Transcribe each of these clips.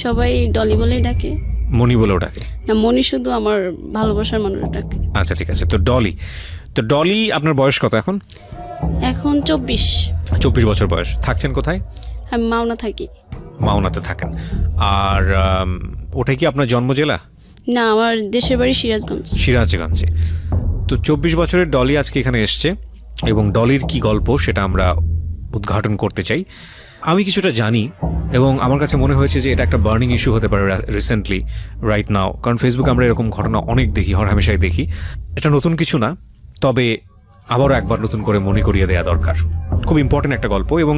সবাই ডলি বলেই ডাকে। মনি বলেও ডাকে? না, মনি শুধু আমার ভালোবাসার মানুষ ডাকে। আচ্ছা ঠিক আছে। তো ডলি আপনার বয়স কত এখন? এখন 24। 24 বছর বয়স। থাকছেন কোথায়? আমি মাওনা থাকি। মাওনাতে থাকেন। আর ওটাই কি আপনার জন্ম জেলা? না, আমার দেশের বাড়ি সিরাজগঞ্জ। সিরাজগঞ্জে। তো 24 বছরের ডলি আজকে এখানে এসছে এবং ডলির কি গল্প সেটা আমরা উদ্ঘাটন করতে চাই। আমি কিছুটা জানি এবং আমার কাছে মনে হয়েছে যে এটা একটা বার্নিং ইস্যু হতে পারে রিসেন্টলি, রাইট নাও। কারণ ফেসবুকে আমরা এরকম ঘটনা অনেক দেখি, হরহামেশাই দেখি। এটা নতুন কিছু না, তবে আবারও একবার নতুন করে মনে করিয়ে দেওয়া দরকার। খুব ইম্পর্টেন্ট একটা গল্প। এবং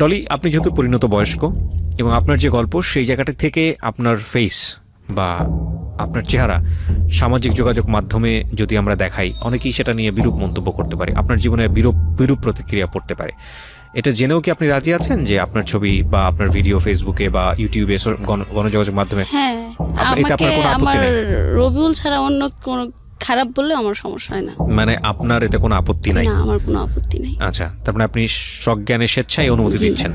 ডলি, আপনি যেহেতু পরিণত বয়স্ক এবং আপনার যে গল্প সেই জায়গাটা থেকে আপনার ফেস বা আপনার চেহারা সামাজিক যোগাযোগ মাধ্যমে যদি আমরা দেখাই, অনেকেই সেটা নিয়ে বিরূপ মন্তব্য করতে পারে, আপনার জীবনে বিরূপ প্রতিক্রিয়া পড়তে পারে। এটা জেনেও কি আপনি রাজি আছেন যে আপনার ছবি বা আপনার ভিডিও ফেসবুকে বা ইউটিউবে গণযোগাযোগ মাধ্যমে? হ্যাঁ, আমাকে আমার রবিউল ছাড়া অন্য কোনো খারাপ বললে আমার সমস্যা হয় না। মানে আপনার এতে কোনো আপত্তি নাই? না, আমার কোনো আপত্তি নাই। আচ্ছা, তার মানে আপনি সজ্ঞানে স্বেচ্ছায় অনুমতি দিচ্ছেন।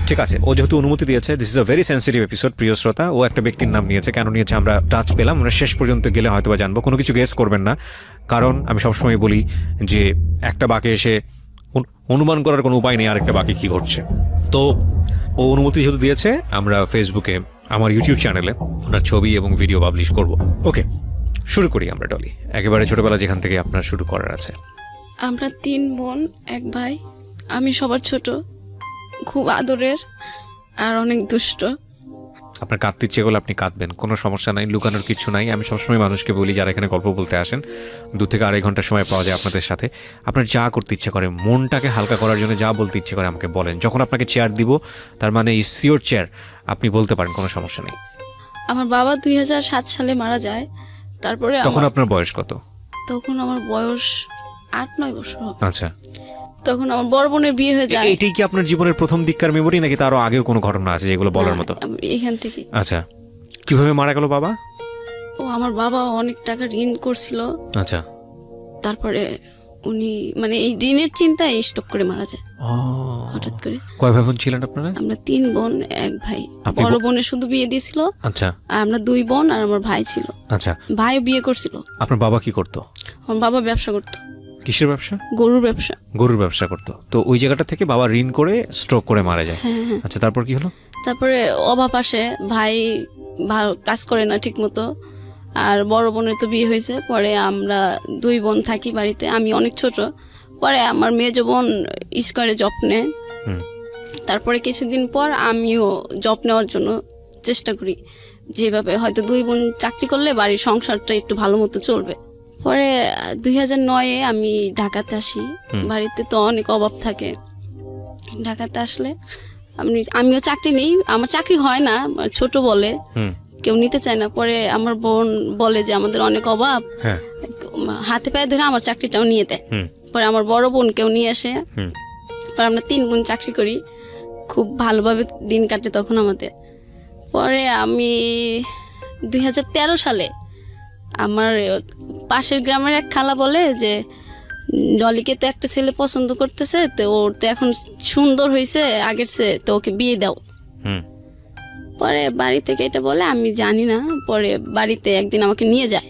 ঠিক আছে, ও যেহেতু অনুমতি দিয়েছে, this is a very sensitive episode. প্রিয় শ্রোতা, ও একটা ব্যক্তির নাম নিয়েছে, কেন নিয়েছে আমরা টাচ পেলাম, আমরা শেষ পর্যন্ত গেলে হয়তো বা জানবো। কোনো কিছু গেস করবেন না, কারণ আমি সবসময় বলি যে একটা বাঁকে এসে অনুমান করার কোনো উপায় নেই আরেকটা বাকি কি ঘটছে। তো ও অনুমতি যেহেতু দিয়েছে, আমরা ফেসবুকে আমার ইউটিউব চ্যানেলে ওনার ছবি এবং ভিডিও পাবলিশ করব। ওকে, শুরু করি আমরা ডলি, একেবারে ছোটবেলা যেখান থেকে আপনার শুরু করার আছে। আমরা 3 বোন 1 ভাই। আমি সবার ছোট, খুব আদরের আর অনেক দুষ্ট। আপনার কাঁদতে ইচ্ছে করলে আপনি কাঁদবেন, কোনো সমস্যা নাই, লুকানোর কিছু নাই। আমি সবসময় মানুষকে বলি যারা এখানে গল্প বলতে আসেন, 2 থেকে 2.5 ঘন্টার সময় পাওয়া যায় আপনাদের সাথে। আপনার যা করতে ইচ্ছে করে, মনটাকে হালকা করার জন্য যা বলতে ইচ্ছে করে আমাকে বলেন। যখন আপনাকে চেয়ার দিব, তার মানে ইস ইওর চেয়ার, আপনি বলতে পারেন, কোনো সমস্যা নেই। আমার বাবা 2007 সালে মারা যায়। তারপরে তখন আপনার বয়স কত? তখন আমার বয়স 8-9 বছর হবে। আচ্ছা, তখন আমার বড় বোনের বিয়ে হয়ে যায়। এইটাই কি আপনার জীবনের প্রথম দিককার মেমোরি, নাকি তারও আগেও কোনো ঘটনা আছে যেগুলো বলার মতো? এখান থেকে। আচ্ছা, কিভাবে মারা গেল বাবা? আমার বাবা অনেক টাকা ঋণ করছিল। আচ্ছা, তারপরে উনি মানে এই ঋণের চিন্তায় স্ট্রোক করে মারা যায় হঠাৎ করে। কয় ভাই বোন ছিলেন আপনারা? আমরা 3 বোন 1 ভাই। বড় বোনের শুধু বিয়ে দিয়েছিল। আচ্ছা, আর আমরা 2 বোন আর আমার ভাই ছিল। আচ্ছা, ভাইও বিয়ে করছিল। আপনার বাবা কি করতো? আমার বাবা ব্যবসা করতো। কিসের ব্যবসা? গরুর ব্যবসা। গরুর ব্যবসা করতো। তো ওই জায়গাটা থেকে বাবা ঋণ করে স্ট্রোক করে মারা যায়। আচ্ছা, তারপর কি হলো? তারপরে অভাব আসে, ভাই ভালো কাজ করে না ঠিক মতো। আর বড় বোনের তো বিয়ে হয়েছে। পরে আমরা 2 বোন থাকি বাড়িতে, আমি অনেক ছোট। পরে আমার মেজো বোন স্কয়ারে জব নেয়। তারপরে কিছুদিন পর আমিও জব নেওয়ার জন্য চেষ্টা করি, যেভাবে হয়তো 2 বোন চাকরি করলে বাড়ির সংসারটা একটু ভালো মতো চলবে। পরে 2009-এ আমি ঢাকাতে আসি। বাড়িতে তো অনেক অভাব থাকে। ঢাকাতে আসলে আমিও চাকরি নেই, আমার চাকরি হয় না, ছোট বলে কেউ নিতে চায় না। পরে আমার বোন বলে যে আমাদের অনেক অভাব, হাতে পায়ে ধরে আমার চাকরিটাও নিয়ে দেয়। পরে আমার বড় বোন কেউ নিয়ে আসে। পরে আমরা 3 বোন চাকরি করি, খুব ভালোভাবে দিন কাটে তখন আমাদের। পরে আমি 2013 সালে আমার পাশের গ্রামের এক খালা বলে যে ডলিকে তো একটা ছেলে পছন্দ করতেছে, তো ওর তো এখন সুন্দর হয়েছে আগের চেয়ে, তো ওকে বিয়ে দাও। পরে বাড়ি থেকে এটা বলে, আমি জানি না। পরে বাড়িতে একদিন আমাকে নিয়ে যায়,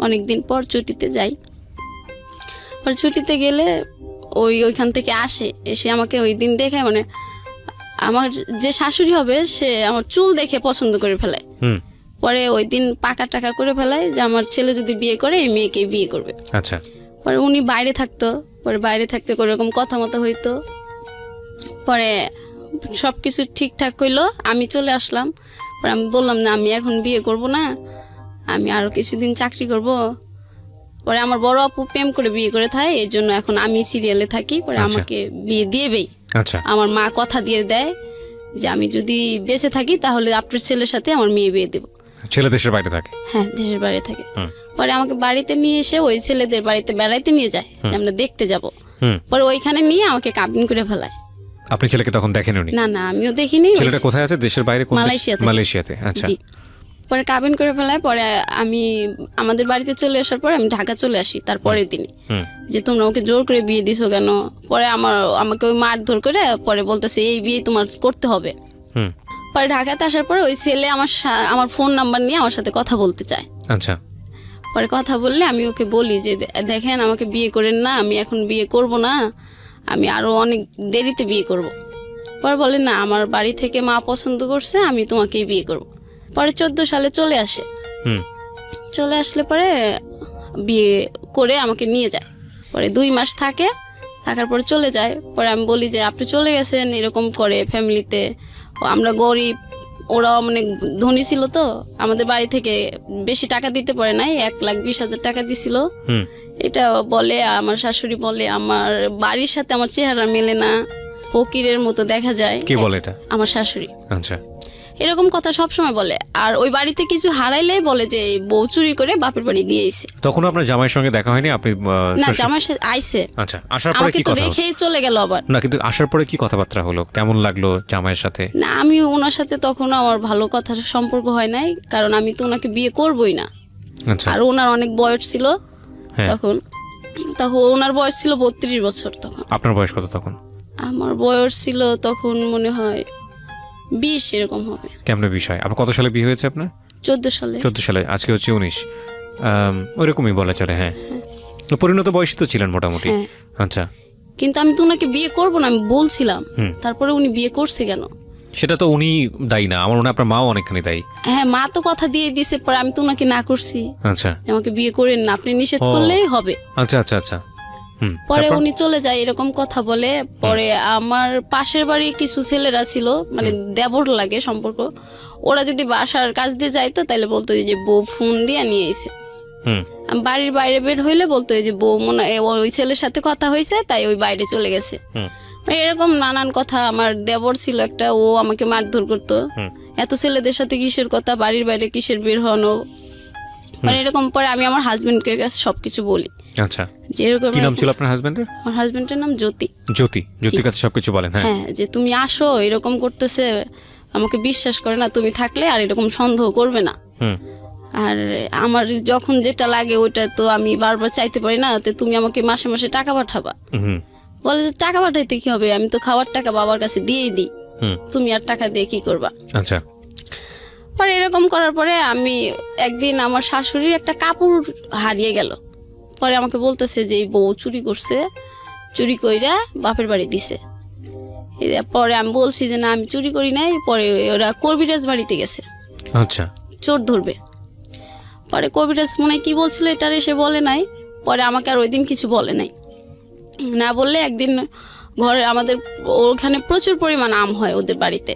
অনেকদিন পর ছুটিতে যাই। পরে ছুটিতে গেলে ওইখান থেকে এসে আমাকে ওই দিন দেখে, মানে আমার যে শাশুড়ি হবে সে আমার চুল দেখে পছন্দ করে ফেলায়। পরে ওই দিন পাকা টাকা করে ফেলায় যে আমার ছেলে যদি বিয়ে করে এই মেয়েকে বিয়ে করবে। আচ্ছা, পরে উনি বাইরে থাকতো। পরে বাইরে থাকতে কোনোরকম কথা মতো হইতো। পরে সব কিছু ঠিকঠাক হইলো, আমি চলে আসলাম। পরে আমি বললাম না, আমি এখন বিয়ে করব না, আমি আরো কিছুদিন চাকরি করব। পরে আমার বড় আপু প্রেম করে বিয়ে করে থাকে, এর জন্য এখন আমি সিরিয়ালে থাকি। পরে আমাকে বিয়ে দিয়েবেই। আচ্ছা, আমার মা কথা দিয়ে দেয় যে আমি যদি বেঁচে থাকি তাহলে আপনার ছেলের সাথে আমার মেয়ে বিয়ে দেব। ছেলে দেশের বাইরে থাকে? হ্যাঁ, দেশের বাইরে থাকে। পরে আমাকে বাড়িতে নিয়ে এসে ওই ছেলেদের বাড়িতে বেড়াইতে নিয়ে যায়, আমরা দেখতে যাব। পরে ওইখানে নিয়ে আমাকে কাবিন করে ফেলায়। আপনি ছেলেকে তখন দেখেননি? না না, আমিও দেখিনি। ছেলেটা কোথায় আছে? দেশের বাইরে? মালয়েশিয়াতে। আচ্ছা, পরে কাবিন করে ফেলায়। পরে আমি আমাদের বাড়িতে চলে আসার পর আমি ঢাকা চলে আসি তারপরের দিনই, যে তোমরা ওকে জোর করে বিয়ে দিছো কেন। পরে আমাকে ওই মারধর করে পরে বলতেছে এই বিয়ে তোমার করতে হবে। পরে ঢাকাতে আসার পরে ওই ছেলে আমার ফোন নাম্বার নিয়ে আমার সাথে কথা বলতে চায়। আচ্ছা। পরে কথা বললে আমি ওকে বলি যে দেখেন আমাকে বিয়ে করেন না, আমি এখন বিয়ে করব না, আমি আরও অনেক দেরিতে বিয়ে করব। পরে বলে না, আমার বাড়ি থেকে মা পছন্দ করছে, আমি তোমাকেই বিয়ে করব। পরে 14 সালে চলে আসে। চলে আসলে পরে বিয়ে করে আমাকে নিয়ে যায়। পরে 2 মাস থাকে, থাকার পরে চলে যায়। পরে আমি বলি যে আপনি চলে গেছেন এরকম করে ফ্যামিলিতে, আমরা গরিব, ওরাও মানে ধনী ছিল, তো আমাদের বাড়ি থেকে বেশি টাকা দিতে পারে নাই, 1,20,000 টাকা দিছিল। এটা বলে আমার শাশুড়ি বলে আমার বাড়ির সাথে আমার চেহারা মেলে না, ফকিরের মতো দেখা যায়। কে বলে এটা? আমার শাশুড়ি। আচ্ছা। এরকম কথা সবসময় বলে। আর ওই বাড়িতে কিছু হারাইলে বলে যে বউ চুরি করে বাপের বাড়ি দিয়ে আইছে। তখন আপনার জামাইয়ের সঙ্গে দেখা হয়নি? আপনি না, জামাই আইছে। আচ্ছা, আসার পরে কি কথা? রেখেই চলে গেল আবার। না, কিন্তু আসার পরে কি কথাবার্তা হলো, কেমন লাগলো জামাইয়ের সাথে? না, আমি ওনার সাথে তখন আমার ভালো কথার সম্পর্ক হয় নাই, কারণ আমি তো ওনাকে বিয়ে করবই না। আচ্ছা। আর ওনার অনেক বয়স ছিল তখন ওনার বয়স ছিল 32 বছর। তখন আপনার বয়স কত তখন? আমার বয়স ছিল তখন মনে হয় 20 এরকম হবে। কেমন বিষয়? আপনার কত সালে বিয়ে হয়েছে আপনার? 14 সালে। 14 সালে, আজকে হচ্ছে 19। ওইরকমই বলা চলে। হ্যাঁ, পরিণত বয়সী তো ছিলেন মোটামুটি। আচ্ছা। কিন্তু আমি তো ওনাকে বিয়ে করব না আমি বলছিলাম, তারপরে উনি বিয়ে করছে কেন? সেটা তো উনি দায়ী না, আমার মনে হয় আপনার মাও অনেকখানি দায়ী। হ্যাঁ, মা তো কথা দিয়ে দিয়েছে, পরে আমি তো ওনাকে না করছি। আচ্ছা। আমাকে বিয়ে করেন না, আপনি নিষেধ করলেই হবে। আচ্ছা আচ্ছা আচ্ছা। পরে উনি চলে যায়, এরকম কথা বলে। পরে আমার পাশের বাড়ি কিছু ছেলেরা ছিল, মানে দেবর লাগে সম্পর্ক, ওরা যদি বাসার কাজ দিয়ে যাইতো তাহলে বলতো যে বউ ফোন দিয়ে নিয়ে এসে। বাড়ির বাইরে বের হইলে বলতো যে বউ মনে ওই ছেলের সাথে কথা হয়েছে তাই ওই বাইরে চলে গেছে। এরকম নানান কথা। আমার দেবর ছিল একটা, ও আমাকে মারধর করতো, এত ছেলেদের সাথে কিসের কথা, বাড়ির বাইরে কিসের বের হনো, মানে এরকম। পরে আমি আমার হাজবেন্ডের কাছে সবকিছু বলি। আচ্ছা। যেরকম কি নাম ছিল আপনার হাজবেন্ডের? আমার হাজবেন্ডের নাম জ্যোতি। জ্যোতির কাছে সবকিছু বলেন? হ্যাঁ, যে তুমি আসো, এরকম করতেছে, আমাকে বিশ্বাস করে না, তুমি থাকলে আর এরকম সন্দেহ করবে না। আর আমার যখন যেটা লাগে ওইটা তো আমি বারবার চাইতে পারি না, তো তুমি আমাকে মাসে মাসে টাকা পাঠাবা। বলে যে টাকা পাঠাইতে কি হবে, আমি তো খাওয়ার টাকা বাবার কাছে দিয়েই দিই, তুমি আর টাকা দিয়ে কি করবা? আচ্ছা। পরে এরকম করার পরে আমি একদিন আমার শাশুড়ির একটা কাপড় হারিয়ে গেল। পরে আমাকে বলতেছে যে এই বউ চুরি করছে, চুরি কইরা বাপের বাড়ি দিছে। পরে আমি বলছি যে না, আমি চুরি করি নাই। পরে ওরা কবিরাজ বাড়িতে গেছে। আচ্ছা। চোর ধরবে। পরে কবিরাজ মনে কি বলছিল এটার এসে বলে নাই। পরে আমাকে আর ওই দিন কিছু বলে নাই। না বললে একদিন ঘরে আমাদের ওখানে প্রচুর পরিমাণ আম হয় ওদের বাড়িতে।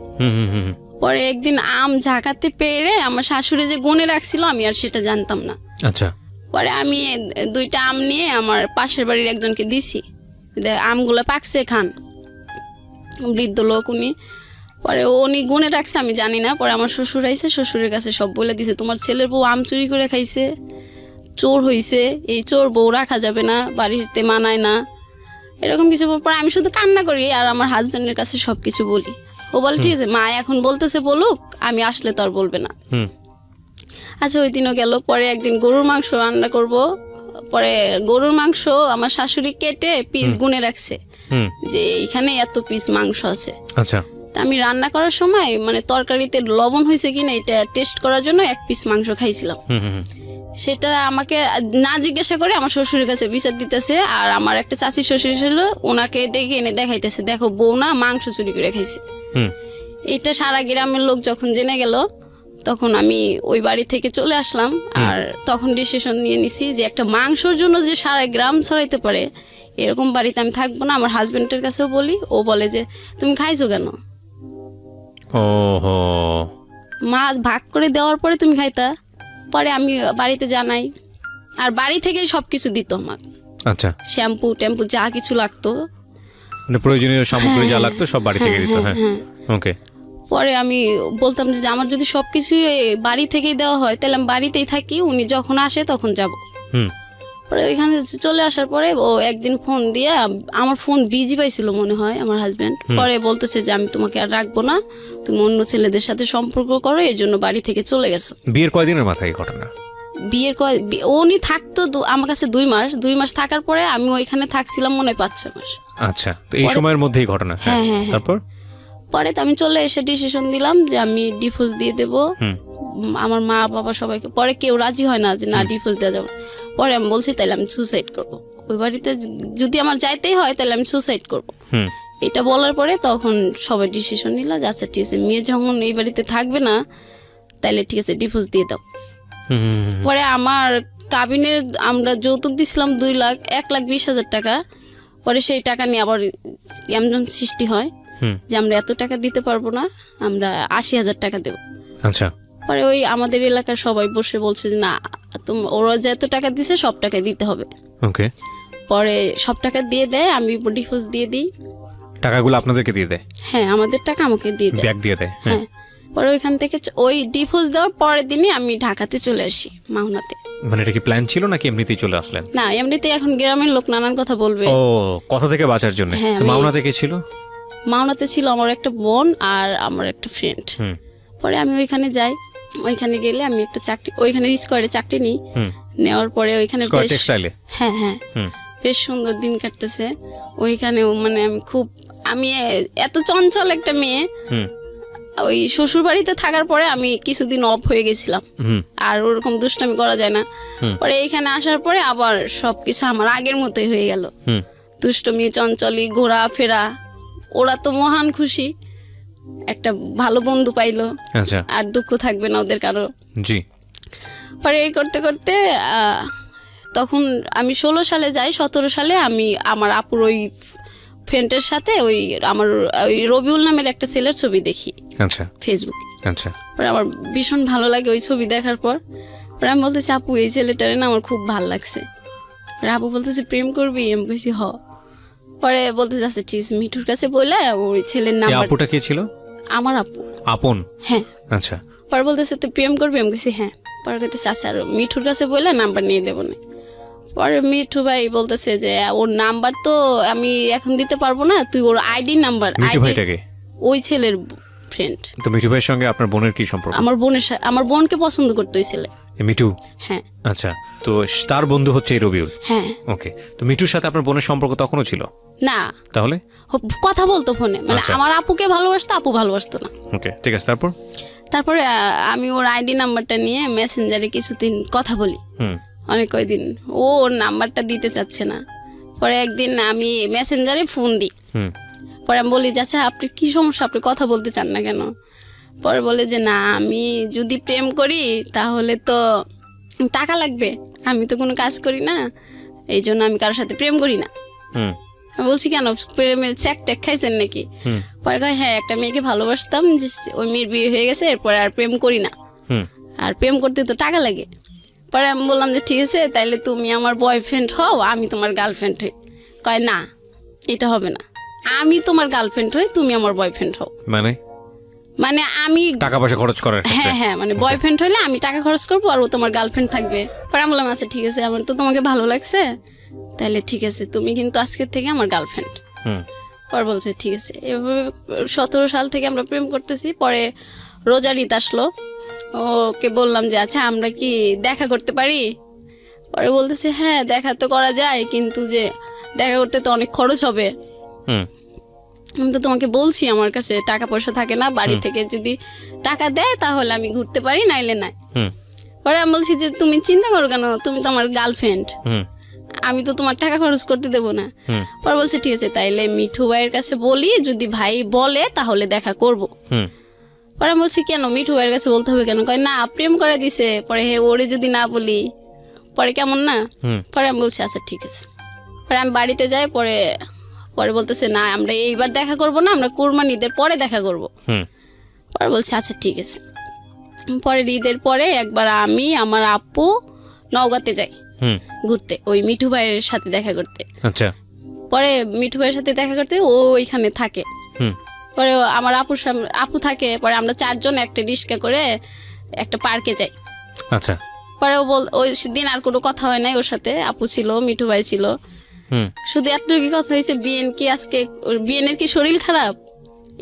পরে একদিন আম ঝাঁকাতে পেরে আমার শাশুড়ি যে গুনে রাখছিল আমি আর সেটা জানতাম না। আচ্ছা। পরে আমি 2টা আম নিয়ে আমার পাশের বাড়ির একজনকে দিছি, আমগুলো পাকছে খান, বৃদ্ধ লোক উনি। পরে উনি গুনে রাখছে আমি জানি না। পরে আমার শ্বশুর আইছে, শ্বশুরের কাছে সব বলে দিছে, তোমার ছেলের বউ আম চুরি করে খাইছে, চোর হইছে, এই চোর বউ রাখা যাবে না, বাড়িতে মানায় না, এরকম কিছু। পরে আমি শুধু কান্না করি আর আমার হাজবেন্ডের কাছে সবকিছু বলি। ও বলে ঠিক আছে, মা এখন বলতেছে বলুক, আমি আসলে তো আর বলবে না। আচ্ছা, ওই দিনও গেল। পরে একদিন গরুর মাংস রান্না করব। পরে গরুর মাংস আমার শাশুড়ি কেটে পিস গুনে রাখছে যে এখানে এত পিস মাংস আছে। আচ্ছা। তা আমি রান্না করার সময় মানে তরকারিতে লবণ হয়েছে কিনা এটা টেস্ট করার জন্য 1 পিস মাংস খাইছিলাম। সেটা আমাকে না জিজ্ঞাসা করে আমার শ্বশুরের কাছে বিচার দিতেছে। আর আমার একটা চাচি শ্বশুর ছিল, ওনাকে ডেকে এনে দেখাইতেছে, দেখো বউ না মাংস চুরি করে খাইছে। এটা সারা গ্রামের লোক যখন জেনে গেল তখন আমি ওই বাড়ি থেকে চলে আসলাম। আর তখন ডিসিশন নিয়ে নিছি যে একটা মাংসর জন্য যে সারা গ্রাম ছড়াইতে পারে এরকম বাড়িতে আমি থাকবো না। আমার হাজবেন্ডের কাছেও বলি, ও বলে যে তুমি খাইছো কেন? মা ভাগ করে দেওয়ার পরে তুমি খাইতা। পরে আমি বাড়িতে জানাই, আর বাড়ি থেকেই সবকিছু দিত আমাকে। আচ্ছা। শ্যাম্পু টেম্পু যা কিছু লাগতো, মানে প্রয়োজনীয় সামগ্রী যা লাগতো সব বাড়ি থেকে দিত। হ্যাঁ, ওকে। পরে আমি বলতাম যে আমার যদি সবকিছু বাড়ি থেকেই দেওয়া হয় তাহলে আমি বাড়িতেই থাকি, উনি যখন আসে তখন যাব। পরে ওইখানে চলে আসার পরে ও একদিন ফোন দিয়ে, আমার ফোন বিজি পাইছিল মনে হয় আমার হাজবেন্ড। পরে বলতেছে যে আমি তোমাকে আর রাখবো না, তুমি অন্য ছেলেদের সাথে সম্পর্ক করো, এই জন্য বাড়ি থেকে চলে গেছো। বিয়ের কয়দিনের মাথায় এই ঘটনা? উনি থাকতো আমার কাছে 2 মাস থাকার পরে আমি ওইখানে থাকছিলাম মনে হয় 5-6 মাস। আচ্ছা, তো এই সময়ের মধ্যেই ঘটনা। হ্যাঁ, তারপর পরে তো আমি চলে এসে ডিসিশন দিলাম যে আমি ডিভোর্স দিয়ে দেবো। হুম আমার মা বাবা সবাইকে, পরে কেউ রাজি হয় না যে না ডিভোর্স দেওয়া যাবে। পরে আমি বলছি তাহলে আমি সুসাইড করবো, ওই বাড়িতে যদি আমার যাইতেই হয় তাহলে আমি সুসাইড করবো। হুম এটা বলার পরে তখন সবাই ডিসিশন নিল যে আচ্ছা ঠিক আছে, মেয়ে যখন এই বাড়িতে থাকবে না তাহলে ঠিক আছে ডিভোর্স দিয়ে দাও। হুম পরে আমার কাবিনের আমরা যৌতুক দিছিলাম 1,20,000 টাকা। পরে সেই টাকা নিয়ে আবার এমন সৃষ্টি হয় হুম যে আমরা এত টাকা দিতে পারবো না, আমরা 80,000 টাকা দেবো। আচ্ছা পরে ওই আমাদের এলাকার সবাই বসে বলছে যে না ওরা যে এত টাকা দিছে সব টাকা দিতে হবে। ওকে, পরে সব টাকা দিয়ে দেয়, আমি ডিভোর্স দিয়ে দিই। টাকাগুলো আপনাদেরকে দিয়ে দেয়? হ্যাঁ, আমাদের টাকা আমাকে দিয়ে দেয়। ব্যাগ দিয়ে দেয়? হ্যাঁ। হ্যাঁ, পরে ওইখান থেকে ওই ডিভোর্স দেওয়ার পরের দিনই আমি ঢাকাতে চলে আসি, মাওনাতে। মানে এটা কি প্ল্যান ছিল নাকি এমনিতেই চলে আসলেন? না, এমনিতে এখন গ্রামের লোক নানান কথা বলবে। ও, কথা থেকে বাঁচার জন্য। হ্যাঁ, তো মাওনা থেকে ছিল? মাওনাতে ছিল আমার একটা বোন আর আমার একটা ফ্রেন্ড। হুম পরে আমি ওইখানে যাই, ওইখানে গেলে আমি একটা চাকরি, ওইখানে স্কোয়ারে চাকরি নিই। হুম নেওয়ার পরে ওইখানে স্কয়ার টেক্সটাইলে? হ্যাঁ হ্যাঁ, হুম বেশ সুন্দর দিন কাটতেছে ওইখানেও। মানে আমি এত চঞ্চল একটা মেয়ে। হুম ওই শ্বশুর বাড়িতে থাকার পরে আমি কিছুদিন অফ হয়ে গেছিলাম, হুম আর ওরকম দুষ্টামি করা যায় না। হুম। পরে এইখানে আসার পরে আবার সবকিছু আমার আগের মতোই হয়ে গেল। হুম দুষ্টমি, চঞ্চলি, ঘোরাফেরা। ওরা তো মহান খুশি, একটা ভালো বন্ধু পাইলো, আচ্ছা, আর দুঃখ থাকবে না ওদের কারো। জি। পরে এই করতে করতে তখন আমি 16 সালে যাই। 17 সালে আমি আমার আপুর ওই ফ্রেন্ডের সাথে ওই আমার ওই রবিউল নামের একটা ছেলের ছবি দেখি আচ্ছা ফেসবুকে। আচ্ছা পরে আমার ভীষণ ভালো লাগে ওই ছবি দেখার পর। পরে আমি বলতেছি আপু এই ছেলেটারে না আমার খুব ভালো লাগছে। পরে আপু বলতেছে প্রেম করবি? আমি বলছি হ। পরে বলতেছে আচ্ছা ঠিক আছে, মিঠুর কাছে বলে ওই ছেলের এই নাম্বার। আপুটা কে ছিল? আমার আপু। আপন? হ্যাঁ। আচ্ছা। পরে বলতেছে তুই প্রেম করবি? আমি বলছি হ্যাঁ। পরে বলতেছে আচ্ছা আর মিঠুর কাছে বলে নাম্বার নিয়ে দেবো না। পরে মিঠু ভাই বলতেছে যে ওর নাম্বার তো আমি এখন দিতে পারবো না, তুই ওর আইডি নাম্বার। মিঠু ভাইটাকে? ওই ছেলের ফ্রেন্ড। তো মিঠু ভাইয়ের সঙ্গে আপনার বোনের কি সম্পর্ক? আমার বোনকে পছন্দ করতো ওই ছেলে। মিঠু? হ্যাঁ। আচ্ছা, তো তার বন্ধু হচ্ছে এই রবিউল? হ্যাঁ। ওকে, তো মিঠুর সাথে আপনার বোনের সম্পর্ক তখনও ছিল না? তাহলে কথা বলতো ফোনে, মানে আচ্ছা। আমার আপুকে ভালোবাসতো, আপু ভালোবাসতো না। ওকে, ঠিক আছে। তারপরে আমি ওর আইডি নাম্বারটা নিয়ে মেসেঞ্জারে কিছুদিন কথা বলি, হুম অনেক কয়দিন। ও ওর নাম্বারটা দিতে চাচ্ছে না। পরে একদিন আমি মেসেঞ্জারে ফোন দিই। হুম পরে আমি বলি আচ্ছা আপনি কি সমস্যা, আপনি কথা বলতে চান না কেন? পরে বলে যে না আমি যদি প্রেম করি তাহলে তো টাকা লাগবে, আমি তো কোনো কাজ করি না, এই জন্য আমি কারোর সাথে প্রেম করি না। হুম আমি বলছি কেন, প্রেমের চেক টেক খাইছেন নাকি? হুম পরে কয় হ্যাঁ একটা মেয়েকে ভালোবাসতাম, যে ওই মেয়ের বিয়ে হয়ে গেছে, এরপরে আর প্রেম করি না, হুম আর প্রেম করতে তো টাকা লাগে। পরে আমি বললাম যে ঠিক আছে তাইলে তুমি আমার বয়ফ্রেন্ড হও, আমি তোমার গার্লফ্রেন্ড হই। কয় না এটা হবে না, আমি তোমার গার্লফ্রেন্ড হই, তুমি আমার বয়ফ্রেন্ড হও। মানে আমি টাকা পয়সা খরচ করার ক্ষেত্রে? হ্যাঁ হ্যাঁ, মানে বয়ফ্রেন্ড হইলে আমি টাকা খরচ করবো আর ও তোমার গার্লফ্রেন্ড থাকবে। পরে আমি বললাম আচ্ছা ঠিক আছে, আমার তো তোমাকে ভালো লাগছে, তাহলে ঠিক আছে তুমি কিন্তু আজকের থেকে আমার গার্লফ্রেন্ড। হুম পরে বলছে ঠিক আছে। এভাবে 17 সাল থেকে আমরা প্রেম করতেছি। পরে রোজার ঈদ আসলো, ওকে বললাম যে আচ্ছা আমরা কি দেখা করতে পারি? পরে বলতেছে হ্যাঁ দেখা তো করা যায়, কিন্তু যে দেখা করতে তো অনেক খরচ হবে। হুম আমি তো তোমাকে বলছি আমার কাছে টাকা পয়সা থাকে না, বাড়ি থেকে যদি টাকা দেয় তাহলে আমি ঘুরতে পারি, নাইলে নাই। হুম পরে আমি বলছি যে তুমি চিন্তা করো কেন, তুমি তো আমার গার্লফ্রেন্ড, হুম আমি তো তোমার টাকা খরচ করতে দেবো না। হুম পরে বলছে ঠিক আছে তাইলে মিঠু ভাইয়ের কাছে বলি, যদি ভাই বলে তাহলে দেখা করব। হুম পরে আমি বলছি কেন মিঠু ভাইয়ের কাছে বলতে হবে কেন? কয় না প্রেম করে দিছে, পরে হে ওরে যদি না বলি পরে কেমন না। হুম পরে আমি বলছি আচ্ছা ঠিক আছে। পরে আমি বাড়িতে যাই, পরে বলতেছে না আমরা এইবার দেখা করব না, আমরা কোরবানি ঈদের পরে দেখা করব। হুম পরে বলছে আচ্ছা ঠিক আছে। পরে ঈদের পরে একবার আমি আমার আপু নওগাঁতে যাই হুম ঘুরতে, ওই মিঠু ভাইয়ের সাথে দেখা করতে। আচ্ছা। পরে মিঠু ভাইয়ের সাথে দেখা করতে ও ওইখানে থাকে। হুম পরে আমার আপু থাকে। পরে আমরা 4 জন একটা রিক্সা করে একটা পার্কে যাই। আচ্ছা। পরে ওই দিন আর কোনো কথা হয় নাই ওর সাথে, আপু ছিল, মিঠু ভাই ছিল, হুম শুধু এতটুকু কথা হয়েছে বিয়েনের কি শরীর খারাপ,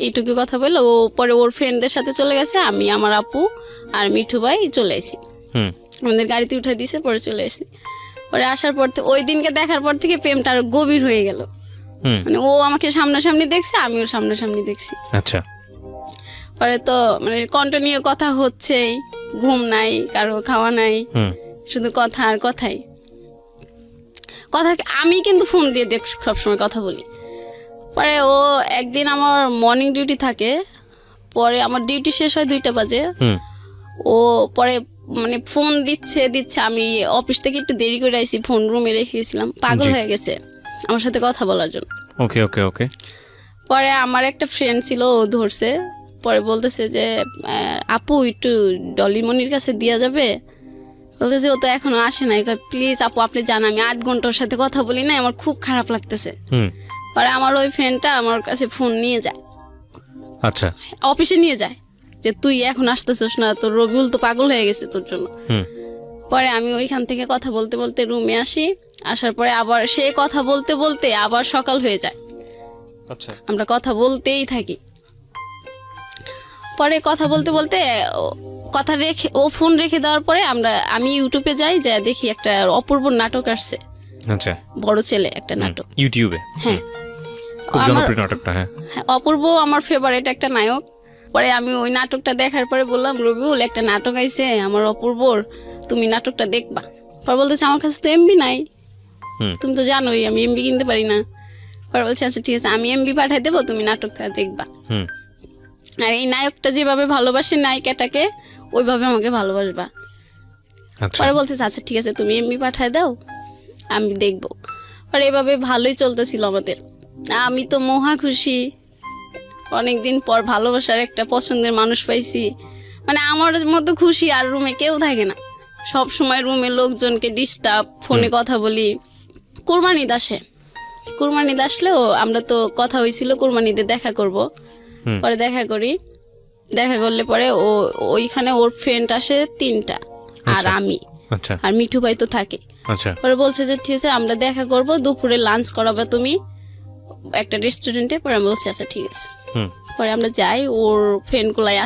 এইটুকু কথা বললো। ও পরে ওর ফ্রেন্ডদের সাথে চলে গেছে, আমি আমার আপু আর মিঠু ভাই চলে আসি। হুম আমাদের গাড়িতে উঠে দিয়েছে, পরে চলে আসি। পরে আসার পর ওই দিনকে দেখার পর থেকে প্রেমটা আরো গভীর হয়ে গেল। হুম মানে ও আমাকে সামনাসামনি দেখছে, আমিও সামনাসামনি দেখছি। আচ্ছা। পরে তো মানে কন্টিনিউ কথা হচ্ছেই, ঘুম নাই, কারো খাওয়া নাই, শুধু কথা আর কথাই কথা। আমি কিন্তু ফোন দিয়ে দেখ সবসময় কথা বলি। পরে ও একদিন আমার মর্নিং ডিউটি থাকে, পরে আমার ডিউটি শেষ হয় 2টা বাজে। ও পরে মানে ফোন দিচ্ছে, আমি অফিস থেকে একটু দেরি করে আইছি, ফোন রুমে রেখে গেছিলাম, পাগল হয়ে গেছে আমার সাথে কথা বলার জন্য। ওকে ওকে ওকে। পরে আমার একটা ফ্রেন্ড ছিল, ও ধরছে, পরে বলতেছে যে আপু একটু ডলি মনির কাছে দেওয়া যাবে? বলতেছে ও তো এখনো আসে নাই, প্লিজ আপু আপনি জান আমি 8 ঘন্টা ওর সাথে কথা বলি না, আমার খুব খারাপ লাগতেছে। পরে আমার ওই ফ্রেন্ডটা আমার কাছে ফোন নিয়ে যায়, আচ্ছা, অফিসে নিয়ে যায়, যে তুই এখন আসতেছিস না, তোর রবিউল তো পাগল হয়ে গেছে তোর জন্য। পরে আমি ওইখান থেকে কথা বলতে বলতে রুমে আসি, আসার পরে আবার সে কথা বলতে বলতে আবার সকাল হয়ে যায়। আচ্ছা, আমরা কথা বলতেই থাকি। পরে কথা বলতে বলতে কথা রেখে, ও ফোন রেখে দেওয়ার পরে আমি ইউটিউবে যাই, যা দেখি একটা অপূর্ব নাটক আসছে। আচ্ছা, বড় ছেলে একটা নাটক ইউটিউবে। হ্যাঁ, খুব জনপ্রিয় নাটকটা। হ্যাঁ, অপূর্ব আমার ফেভারিট একটা নায়ক। পরে আমি ওই নাটকটা দেখার পরে বললাম, রবিউল একটা নাটক আইছে আমার অপূর্বর, তুমি নাটকটা দেখবা। পরে বলতেছে আমার কাছে তো এমবি নাই, তুমি তো জানোই আমি এমবি কিনতে পারি না। পরে বলছে আচ্ছা ঠিক আছে, আমি এমবি পাঠাই দেবো, তুমি নাটকটা দেখবা। আর এই নায়কটা যেভাবে ভালোবাসে নায়িকাটাকে, ওইভাবে আমাকে ভালোবাসবা। পরে বলতেছে আচ্ছা ঠিক আছে, তুমি এমবি পাঠায় দাও, আমি দেখবো। পরে এভাবে ভালোই চলতেছিল আমাদের। আমি তো মহা খুশি, অনেকদিন পর ভালোবাসার একটা পছন্দের মানুষ পাইছি। মানে আমার মতো খুশি আর রুমে কেউ থাকে না, সব সময় রুমে লোকজনকে ডিস্টার্ব, ফোনে কথা বলি। কুরবানি আসলেও আমরা তো কথা হয়েছিল কুরবানিতে দেখা করব। পরে দেখা করি, দেখা করলে পরে ও ওইখানে ওর ফ্রেন্ড আসে 3টা, আর আমি, আর মিঠু ভাই তো থাকে। পরে বলছে যে ঠিক আছে আমরা দেখা করব, দুপুরে লাঞ্চ করাবে তুমি একটা রেস্টুরেন্টে। পরে আমি বলছি আচ্ছা ঠিক আছে। পরে আমরা যাই, ওর ফ্রেন্ডগুলাই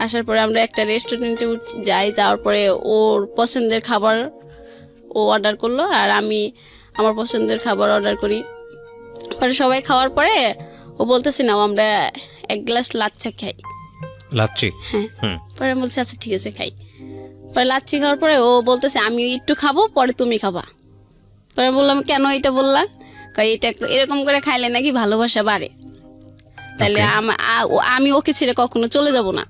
আসার পরে আমরা একটা রেস্টুরেন্টে যাই, যাওয়ার পরে ওর পছন্দের খাবার ও অর্ডার করলো, আর আমি আমার পছন্দের খাবার অর্ডার করি। পরে সবাই খাওয়ার পরে ও বলতেছে না আমরা 1 গ্লাস লাচ্চা খাই। লাচ্ছি? হ্যাঁ। পরে আমি বলছি আচ্ছা ঠিক আছে খাই। পরে লাচ্ছি খাওয়ার পরে ও বলতেছে আমি একটু খাবো, পরে তুমি খাবা। পরে বললাম কেন এটা বললা? এটা এরকম করে খাইলে নাকি ভালোবাসা বাড়ে, তাহলে আমি ওকে ছেড়ে কখনো চলে যাব না।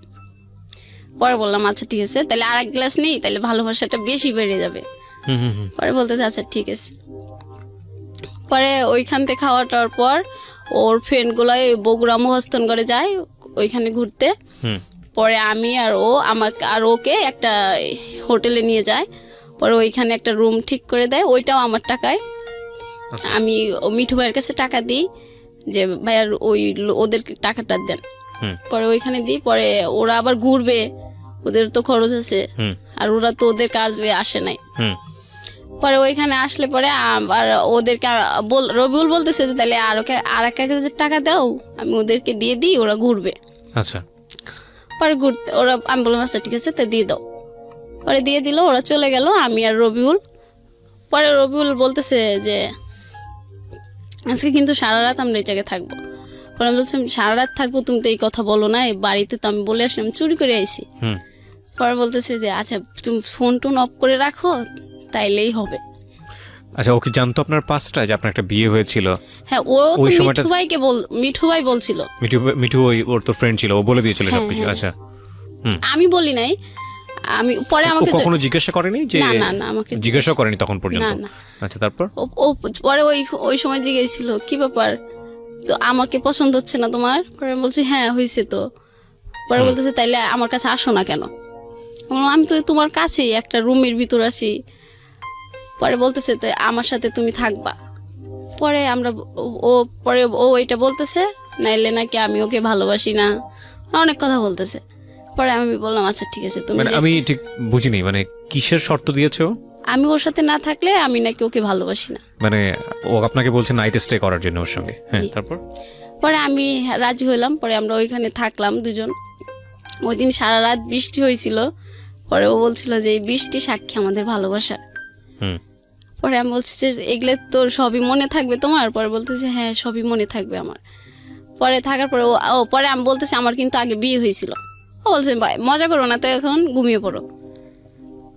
পরে বললাম আচ্ছা ঠিক আছে, তাহলে আর 1 গ্লাস নেই, তাহলে ভালোবাসাটা বেশি বেড়ে যাবে। পরে বলতেছে আচ্ছা ঠিক আছে। পরে ওইখান থেকে খাওয়াটার পর ওর ফ্রেন্ডগুলো বগুড়া মহস্থান করে যায় ওইখানে ঘুরতে। পরে আমি আর ও আর ওকে একটা হোটেলে নিয়ে যায়। পরে ওইখানে একটা রুম ঠিক করে দেয়, ওইটাও আমার টাকায়। আমি মিঠু ভাইয়ের কাছে টাকা দিই যে ভাইয়ার ওদের টাকাটা দেন। পরে ওইখানে দিই, পরে ওরা আবার ঘুরবে, ওদের তো খরচ আছে, আর ওরা তো ওদের কাজে আসে নাই। পরে ওইখানে আসলে পরে আবার ওদেরকে রবিউল বলতেছে যে তাহলে আর এক টাকা দাও, আমি ওদেরকে দিয়ে দিই, ওরা ঘুরবে। আচ্ছা। পরে ঘুরতে আমি বললাম আচ্ছা ঠিক আছে তা দিয়ে দাও। পরে দিয়ে দিল, ওরা চলে গেল, আমি আর রবিউল। পরে রবিউল বলতেছে যে আজকে কিন্তু সারা রাত আমরা এই জায়গায় থাকবো। পরে আমি বলছিলাম সারা রাত থাকবো, তুমি তো এই কথা বলো না, বাড়িতে তো আমি বলে আসলাম চুরি করে আইছি। পরে বলতেছে যে আচ্ছা তুমি ফোন টোন অফ করে রাখো, তাইলেই হবে। আচ্ছা, ও কি জানতো আপনার পাস্টটা, যে আপনার একটা বিয়ে হয়েছিল? হ্যাঁ, ও তো মিঠু ভাই বলছিল। মিঠু ওর তো ফ্রেন্ড ছিল, ও বলে দিয়েছিল সবকিছু। আচ্ছা, আমি বলি নাই, আমি পরে আমাকে কখনো জিজ্ঞাসা করেনি যে? না আমাকে জিজ্ঞাসা করেনি তখন পর্যন্ত? না। আচ্ছা, তারপর ও পরে ওই সময় জিজ্ঞেসছিল কি ব্যাপার, তো আমাকে পছন্দ হচ্ছে না তোমার? পরে আমি বলছি হ্যাঁ হয়েছে তো। পরে বলতেছে তাইলে আমার কাছে আসো না কেন? আমি তো তোমার কাছেই একটা রুমের ভিতর আছি। পরে বলতেছে তো আমার সাথে তুমি থাকবা। পরে ও এটা বলতেছে নাইলে নাকি আমি ওকে ভালোবাসি না, অনেক কথা বলতেছে। পরে আমি বললাম আচ্ছা ঠিক আছে তুমি। আমি ঠিক বুঝিনি, মানে কিসের শর্ত দিয়েছো? আমি ওর সাথে না থাকলে আমি নাকি ওকে ভালোবাসি না। মানে ও আপনাকে বলছে নাইট স্টে করার জন্য ওর সঙ্গে? হ্যাঁ, তারপর? পরে আমি রাজি হইলাম। পরে আমরা ওইখানে থাকলাম দুজন। ওই দিন সারা রাত বৃষ্টি হয়েছিল। পরে ও বলছিল যে এই বৃষ্টি সাক্ষী আমাদের ভালোবাসার। পরে আমি বলছি যে এগুলো তোর সবই মনে থাকবে তোমার? পরে বলতেছে হ্যাঁ সবই মনে থাকবে আমার। পরে থাকার পরে পরে আমি বলতেছি আমার কিন্তু আগে বিয়ে হয়েছিল। ও বলছে ভাই মজা করো না তো, এখন ঘুমিয়ে পড়ো।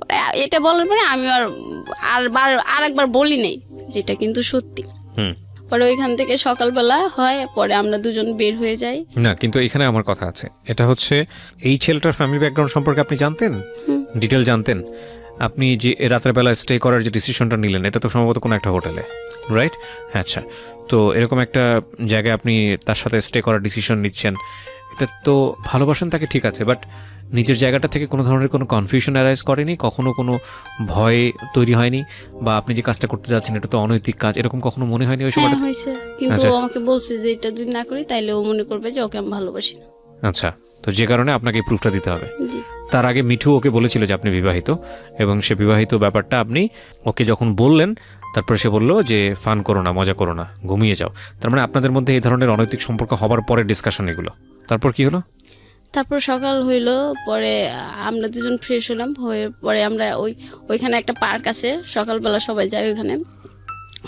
পরে এটা বলার পরে আমি আর একবার বলি নেই, যেটা কিন্তু সত্যি। পরে ওইখান থেকে সকালবেলা হয়, পরে আমরা দুজন বের হয়ে যাই। না, কিন্তু এখানে আমার কথা আছে, এটা হচ্ছে এই ছেলেটার ফ্যামিলি ব্যাকগ্রাউন্ড সম্পর্কে আপনি জানতেন, ডিটেল জানতেন? আপনি যে রাতের বেলা স্টে করার যে ডিসিশনটা নিলেন, এটা তো সম্ভবত কোনো একটা হোটেলে, রাইট? আচ্ছা, তো এরকম একটা জায়গায় আপনি তার সাথে স্টে করার ডিসিশন নিচ্ছেন, এটা তো ভালোবাসেন তাকে, ঠিক আছে, বাট নিজের জায়গাটা থেকে কোনো ধরনের কোনো কনফিউশন অ্যারাইজ করেনি কখনো? কোনো ভয় তৈরি হয়নি? বা আপনি যে কাজটা করতে যাচ্ছেন এটা তো অনৈতিক কাজ, এরকম কখনো মনে হয়নি ওই সময়টা? হয়েছে, কিন্তু ও আমাকে বলছে যে এটা যদি না করি তাইলে ও মনে করবে যে ওকে আমি ভালোবাসি না। আচ্ছা, তো যে কারণে আপনাকে এই প্রুফটা দিতে হবে। তার আগে মিঠু ওকে বলেছিল যে আপনি বিবাহিত, এবং সে বিবাহিত ব্যাপারটা আপনি ওকে যখন বললেন, তারপরে সে বললো যে ফান করো না, মজা করো না, ঘুমিয়ে যাও। তার মানে আপনাদের মধ্যে এই ধরনের অনৈতিক সম্পর্ক হবার পরে ডিসকাশন এগুলো। তারপর কি হলো? তারপর সকাল হইলো, পরে আমরা দুজন ফ্রেশ হলাম, হয়ে পরে আমরা ওইখানে একটা পার্ক আছে, সকালবেলা সবাই যায় ওইখানে।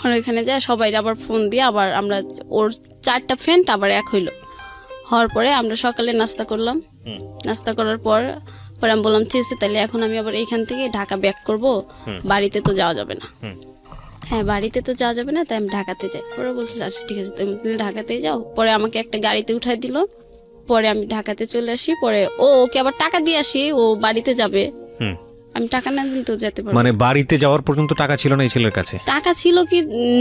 আর ওইখানে যায় সবাই আবার ফোন দিয়ে আবার আমরা ওর 4টা ফ্রেন্ড আবার এক হইলো। হওয়ার পরে আমরা সকালে নাস্তা করলাম। নাস্তা করার পর পরে আমি বললাম ঠিক আছে, তাহলে এখন আমি আবার এইখান থেকে ঢাকা ব্যাক করব, বাড়িতে তো যাওয়া যাবে না। হ্যাঁ, বাড়িতে তো যাওয়া যাবে না, তাই আমি ঢাকাতে যাই। পরে বলছে আচ্ছা ঠিক আছে, তুমি ঢাকাতেই যাও। পরে আমাকে একটা গাড়িতে উঠাই দিল, পরে আমি ঢাকাতে চলে আসি। পরে ওকে আবার টাকা দিয়ে আসি, ও বাড়িতে যাবে, আমি টাকা না দিলে তো যেতে পারবো। মানে বাড়িতে যাওয়ার পর্যন্ত টাকা ছিল না এই ছেলের কাছে? টাকা ছিল কি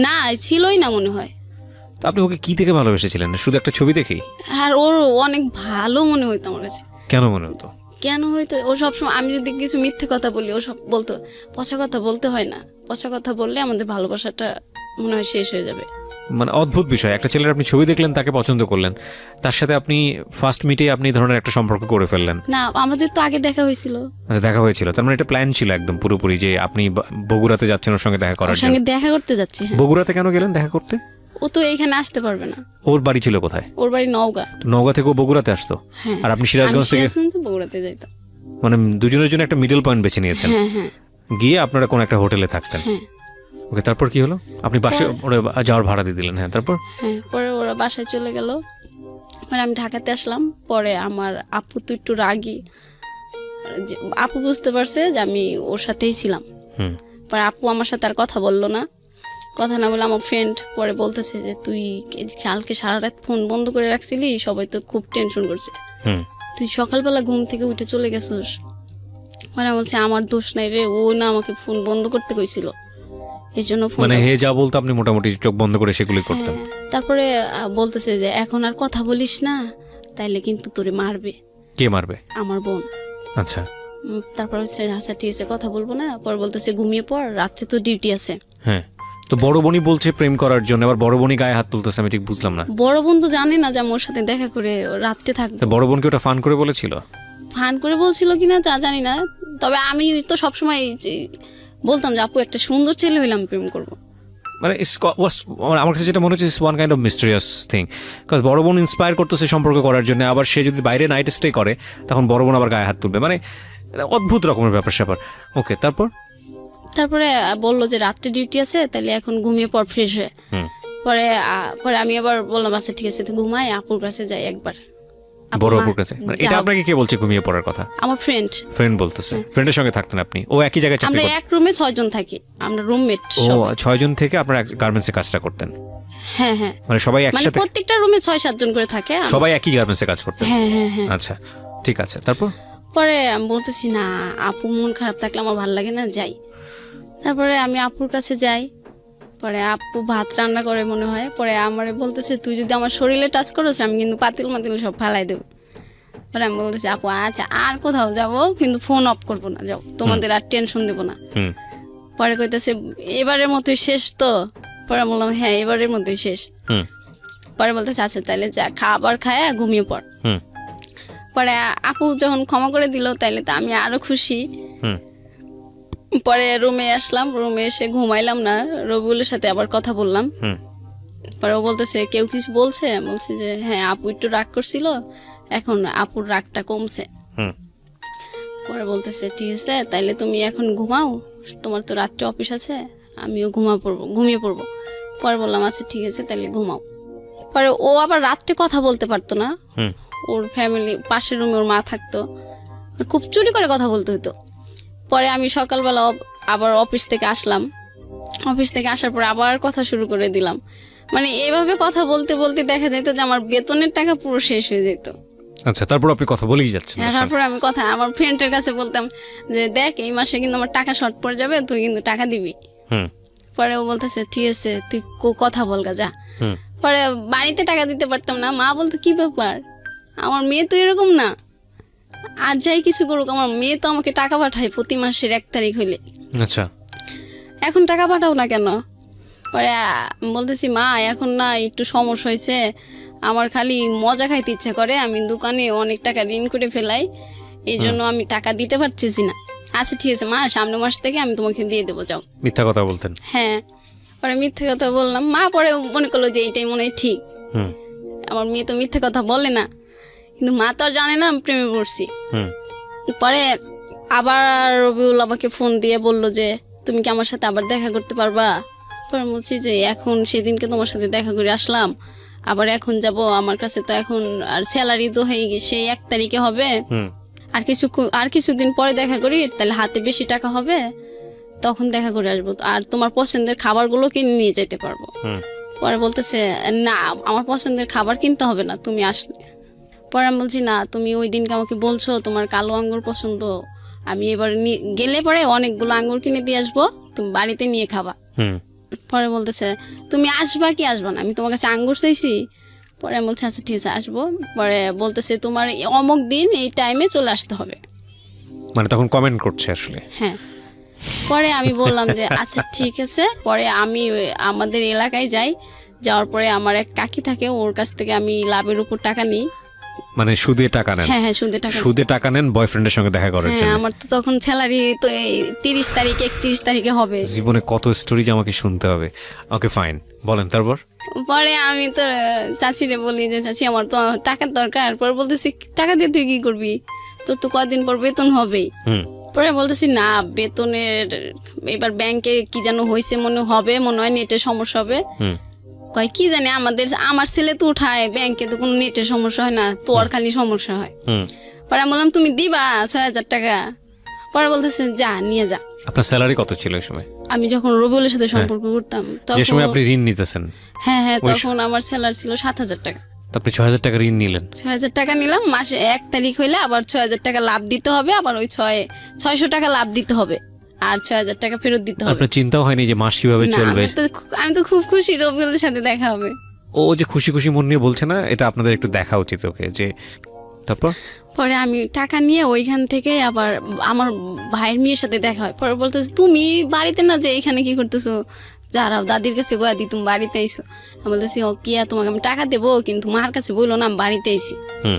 না, ছিলই না মনে হয়। তো আপনি ওকে কি থেকে ভালোবেসেছিলেন? শুধু একটা ছবি দেখেই? আর ওর অনেক ভালো মনে হইতো আমার কাছে। কেন মনে হতো? কেন হইতো, ও সবসময় আমি যদি কিছু মিথ্যে কথা বলি ও সব বলতো পচা কথা বলতে হয় না, পচা কথা বললে আমাদের ভালোবাসাটা মনে হয় শেষ হয়ে যাবে। মানে অদ্ভুত বিষয়, একটা ছেলের আপনি ছবি দেখলেন, তাকে পছন্দ করলেন, তার সাথে আপনি ফার্স্ট মিটে আপনি ধরনের একটা সম্পর্ক করে ফেললেন। না, আমাদের তো আগে দেখা হয়েছিল। আচ্ছা, দেখা হয়েছিল, তার মানে এটা প্ল্যান ছিল একদম পুরোপুরি যে আপনি বগুড়াতে যাচ্ছেন ওর সঙ্গে দেখা করার ওর জন্য? সঙ্গে দেখা করতে যাচ্ছি। হ্যাঁ। বগুড়াতে কেন গেলেন দেখা করতে? ও তো এইখানে আসতে পারবে না। ওর বাড়ি ছিল কোথায়? ওর বাড়ি নওগাঁ। তো নওগাঁ থেকে ও বগুড়াতে আসতো? হ্যাঁ। আর আপনি সিরাজগঞ্জ থেকে? বগুড়াতে যাইতাম। মানে দুজনের জন্য একটা মিডল পয়েন্ট বেছে নিয়েছেন। হ্যাঁ হ্যাঁ। গিয়ে আপনারা কোন একটা হোটেলে থাকতেন। হ্যাঁ। ওকে, তারপর কি হলো? আপনি বাসে যাওয়ার ভাড়া দিয়ে দিলেন? হ্যাঁ, তারপর? হ্যাঁ, পরে ওরা বাসায় চলে গেল, পরে আমি ঢাকাতে আসলাম। পরে আমার আপু তো একটু রাগী, আপু বুঝতে পারছে যে আমি ওর সাথেই ছিলাম। পরে আপু আমার সাথে আর কথা বললো না। কথা না বলে আমার ফ্রেন্ড পরে বলতেছে যে তুই কালকে সারা রাত ফোন বন্ধ করে রাখছিলি, সবাই তো খুব টেনশন করছে, তুই সকালবেলা ঘুম থেকে উঠে চলে গেছিস। মানে বলছে আমার দোষ নাই রে, ও না আমাকে ফোন বন্ধ করতে কইছিল, এই জন্য ফোন। মানে হে যা বলতো আপনি মোটামুটি চোখ বন্ধ করে সেগুলি করতেন? তারপরে বলতেছে যে এখন আর কথা বলিস না, তাইলে কিন্তু তোরে মারবে। কে মারবে? আমার বোন। আচ্ছা। তারপর আচ্ছা ঠিক আছে, কথা বলবো না। পরে বলতেছে ঘুমিয়ে পড়, রাত্রে তো ডিউটি আছে। হ্যাঁ, তো বড় বোনই বলছে প্রেম করার জন্য, আবার বড় বোনই গায়ে হাত তুলতেছে, আমি ঠিক বুঝলাম না। বড় বোন তো জানে না যে আমার সাথে দেখা করে রাত্রে থাকবে। বড় বোনকে ওটা ফান করে বলেছিল? ফান করে বলছিল কিনা তা জানি না, তবে আমি তো সবসময় বলতাম যে আপু একটা সুন্দর ছেলে হইলাম প্রেম করবো। মানে আমার কাছে যেটা মনে হচ্ছে one kind of mysterious thing, because বড় বোন ইন্সপায়ার করতেছে সম্পর্ক করার জন্য, আবার সে যদি বাইরে নাইট স্টে করে তখন বড় বোন আবার গায়ে হাত তুলবে, মানে অদ্ভুত রকমের ব্যাপার স্যাপার। ওকে, তারপরে বললো যে রাত্রে ডিউটি আছে, তাহলে এখন ঘুমিয়ে পর ফ্রেশ হয়ে। পরে আমি আবার বললাম আচ্ছা ঠিক আছে, ঘুমাই, আপুর কাছে যাই একবার। বড় আপুর কাছে? মানে এটা আপনাকে কে বলছে ঘুমিয়ে পড়ার কথা? আমার ফ্রেন্ড বলতেছে। ফ্রেন্ডের সঙ্গে থাকতেন আপনি? ও একই জায়গায় চাকরি করতেন? আমরা এক রুমে 6 জন থাকি, আমরা রুমমেট। ও 6 জন থেকে আপনারা গার্মেন্টসে কাজটা করতেন? হ্যাঁ হ্যাঁ। মানে সবাই একসাথে? প্রত্যেকটা রুমে 6-7 জন করে থাকে, সবাই একই গার্মেন্টসে কাজ করতেন? হ্যাঁ হ্যাঁ হ্যাঁ। আচ্ছা, ঠিক আছে, তারপর? পরে আমি বলতেছি না, আপু মন খারাপ থাকলে আমার ভালো লাগে না, যাই। তারপরে আমি আপুর কাছে যাই, পরে আপু ভাত রান্না করে মনে হয়। পরে আমারে বলতেছে তুই যদি আমার শরীরে টাচ করিস আমি কিন্তু পাতিল মাতিল সব ফালাই দেবো। পরে আমি বলতেছি আপু আচ্ছা আর কোথাও যাবো, কিন্তু ফোন অফ করবো না, যাও, তোমাদের আর টেনশন দেবো না। পরে কইতেছে এবারের মতোই শেষ তো? পরে বললাম হ্যাঁ এবারের মতোই শেষ। পরে বলতেছে আচ্ছা তাহলে যা, খাবার খায় ঘুমিয়ে পড়। পরে আপু যখন ক্ষমা করে দিল তাইলে তো আমি আরো খুশি। পরে রুমে আসলাম, রুমে এসে ঘুমাইলাম না, রবিউলের সাথে আবার কথা বললাম। পরে ও বলতেছে কেউ কিছু বলছে? বলছে যে হ্যাঁ আপু একটু রাগ করছিল, এখন আপুর রাগটা কমছে। পরে বলতেছে ঠিক আছে তাইলে তুমি এখন ঘুমাও, তোমার তো রাত্রে অফিস আছে, আমিও ঘুমিয়ে পড়বো। পরে বললাম আচ্ছা ঠিক আছে তাইলে ঘুমাও। পরে ও আবার রাত্রে কথা বলতে পারতো না, হুম ওর ফ্যামিলি পাশের রুমে ওর মা থাকতো, ওর খুব চুরি করে কথা বলতে হতো। পরে আমি সকালবেলা আবার অফিস থেকে আসলাম, অফিস থেকে আসার পর আবার কথা শুরু করে দিলাম। মানে এইভাবে কথা বলতে বলতে দেখা যেত যে আমার বেতনের টাকা পুরো শেষ হয়ে যেত। আচ্ছা, তারপর আপনি কথা বলেই যাচ্ছেন ওর সঙ্গে। তারপর আমি কথা আমার ফ্রেন্ডের কাছে বলতাম যে দেখ এই মাসে কিন্তু আমার টাকা শর্ট পড়ে যাবে, তুই কিন্তু টাকা দিবি। হুম পরে ও বলতেছে ঠিক আছে তুই কথা বলগা যা। হুম পরে বাড়িতে টাকা দিতে পারতাম না, মা বলতো কি ব্যাপার, আমার মেয়ে তো এরকম না, আর যাই কিছু করুক আমার মেয়ে তো আমাকে টাকা পাঠায় প্রতি মাসের 1 তারিখ হইলে, আচ্ছা এখন টাকা পাঠাও না কেন? পরে বলতেছি মা এখন না একটু সমস্যা হয়েছে, আমার খালি মজা খাইতে ইচ্ছা করে, আমি দোকানে অনেক টাকা ঋণ করে ফেলাই, এই জন্য আমি টাকা দিতে পারতেছি না। আচ্ছা ঠিক আছে মা, সামনের মাস থেকে আমি তোমাকে দিয়ে দেবো, যাও। মিথ্যা কথা বলতেন? হ্যাঁ, পরে মিথ্যে কথা বললাম। মা পরে মনে করলো যে এইটাই মনে হয় ঠিক, হুম আমার মেয়ে তো মিথ্যে কথা বলে না, কিন্তু মা তো আর জানে না আমি প্রেমে পড়ছি। হুম পরে আবার রবিউল আমাকে ফোন দিয়ে বলল যে তুমি কি আমার সাথে আবার দেখা করতে পারবা? পরে বলছি যে এখন সেদিনকে তোমার সাথে দেখা করে আসলাম, আবার এখন যাব, আমার কাছে তো এখন আর স্যালারি তো হয়ে গেছে, 1 তারিখে হবে, হুম আর কিছুদিন পরে দেখা করি, তাহলে হাতে বেশি টাকা হবে, তখন দেখা করে আসবো, আর তোমার পছন্দের খাবারগুলো কিনে নিয়ে যেতে পারবো। হুম পরে বলতেছে না আমার পছন্দের খাবার কিনতে হবে না, তুমি আসলে। পরে আমি বলছি না তুমি ওই দিনকে আমাকে বলছো তোমার কালো আঙ্গুর পছন্দ, আমি এবার গেলে পরে অনেকগুলো আঙ্গুর কিনে দিয়ে আসবো, তুমি বাড়িতে নিয়ে খাবা। হুম পরে বলতেছে তুমি আসবা কি আসবা না, আমি তোমার কাছে আঙ্গুর চাইছি? পরে আমি বলছি আচ্ছা ঠিক আছে আসবো। পরে বলতেছে তোমার অমুক দিন এই টাইমে চলে আসতে হবে। মানে তখন কমেন্ট করছে আসলে? হ্যাঁ। পরে আমি বললাম যে আচ্ছা ঠিক আছে। পরে আমি আমাদের এলাকায় যাই, যাওয়ার পরে আমার এক কাকি থাকে, ওর কাছ থেকে আমি লাভের উপর টাকা নিই। মানে সুদে টাকা নেন? হ্যাঁ হ্যাঁ, সুদে টাকা। সুদে টাকা নেন বয়ফ্রেন্ডের সঙ্গে দেখা করার হ্যাঁ, জন্য? আমার তো তখন স্যালারি তো এই 30 তারিখ 31 তারিখে হবে। জীবনে কত স্টোরি যে আমাকে শুনতে হবে। ওকে ফাইন, বলেন তারপর। পরে আমি তো চাচিরে বলি যে চাচি আমার তো টাকার দরকার। পরে বলতেছি টাকা দিয়ে তুই কি করবি, তোর তো কদিন পর বেতন হবেই। হুম পরে বলতেছি না বেতনের এবার ব্যাংকে কি যেন হয়েছে মনে হয় নেটের সমস্যা হবে। হুম কয় কি জানি আমার ছেলে তো উঠায় ব্যাংকে, তো কোনো নেটের সমস্যা হয় না, তোর খালি সমস্যা হয়। হুম পরে আমি বললাম তুমি দিবা 6,000 টাকা? পরে বলতেছে যা নিয়ে যা। আপনার স্যালারি কত ছিল ওই সময়? আমি যখন রবিউলের সাথে সম্পর্ক করতাম যে সময় তখন, আপনি ঋণ নিতেছেন? হ্যাঁ হ্যাঁ, তখন আমার স্যালারি ছিল 7,000 টাকা। তো আপনি 6,000 টাকা ঋণ নিলেন? 6,000 টাকা নিলাম, মাসে 1 তারিখ হইলে আবার 6,000 টাকা লাভ দিতে হবে, আবার ওই 600 টাকা লাভ দিতে হবে, আর 6,000 টাকা ফেরত দিতে হবে। আপনার চিন্তাও হয়নি যে মাস কিভাবে না, চলবে? আমি তো খুব খুশি রবিউলের সাথে দেখা হবে। ও যে খুশি খুশি মন নিয়ে বলছে না, এটা আপনাদের একটু দেখা উচিত ওকে। যে তারপর পরে আমি টাকা নিয়ে ওইখান থেকে আবার আমার ভাইয়ের মেয়ের সাথে দেখা হয়। পরে বলতেছে তুমি বাড়িতে না যে এখানে কি করতেছো, যারাও দাদির কাছে গোয়া দি তুমি বাড়িতে আইসো। আমি বলতেছি ও কি তোমাকে আমি টাকা দেবো, কিন্তু মার কাছে বললো না আমি বাড়িতে আইসি। হুম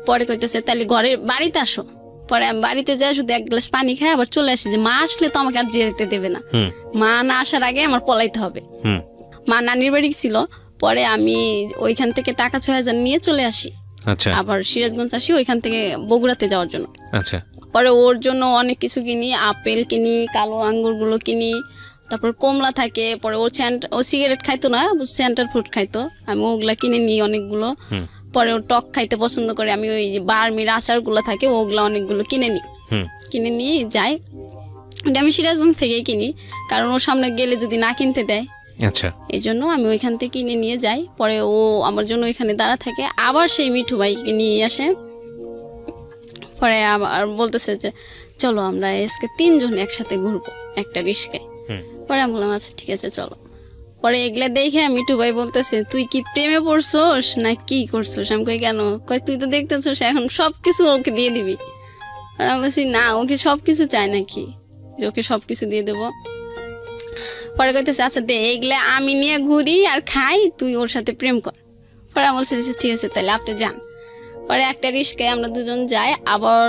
পরে কইতেছে তাহলে বাড়িতে আসো। পরে আমি বাড়িতে যাই, শুধু 1 গ্লাস পানি খাই আবার চলে আসি, যে মা আসলে তো আমাকে আর যেতে দেবে না, হুম মা না আসার আগে আমার পলাইতে হবে। হুম মা নানির বাড়ি ছিল, পরে আমি ওইখান থেকে টাকা 6,000 নিয়ে চলে আসি, আচ্ছা আবার সিরাজগঞ্জ আসি ওইখান থেকে বগুড়াতে যাওয়ার জন্য। আচ্ছা পরে ওর জন্য অনেক কিছু কিনি, আপেল কিনি, কালো আঙ্গুরগুলো কিনি, তারপর কমলা থাকে। পরে ও সিগারেট খাইতো না, সেন্টার ফুড খাইতো, আমি ওগুলা কিনে নিই অনেকগুলো। হুম পরে ও টক খাইতে পছন্দ করে, আমি ওই যে বার্মির আচারগুলো থাকে ওগুলা অনেকগুলো কিনে নিই, হুম কিনে নিয়ে যাই। ওটা আমি সিরাজগঞ্জ থেকেই কিনি, কারণ ওর সামনে গেলে যদি না কিনতে দেয়, আচ্ছা এই জন্য আমি ওইখান থেকে কিনে নিয়ে যাই। পরে ও আমার জন্য ওইখানে দাঁড়া থাকে, আবার সেই মিঠু ভাইকে নিয়ে আসে। পরে আর বলতেছে যে চলো আমরা আজকে 3 জন একসাথে ঘুরবো একটা রিস্কায়। হুম পরে আমি বললাম আচ্ছা ঠিক আছে চলো। পরে এগুলা দেখে মিঠু ভাই বলতেছে তুই কি প্রেমে পড়ছোস না কি করছোস? আমি কই কেন? কই তুই তো দেখতেছোস এখন সব কিছু ওকে দিয়ে দিবি। আর আমি বলছি না, ওকে সব কিছু চাই নাকি যে ওকে সব কিছু দিয়ে দেবো? পরে কইতেছে আচ্ছা দে, এগুলা আমি নিয়ে ঘুরি আর খাই, তুই ওর সাথে প্রেম কর। পরে আমি বলছি ঠিক আছে তাহলে আপনি যান। পরে একটা রিস্কায় আমরা দুজন যাই, আবার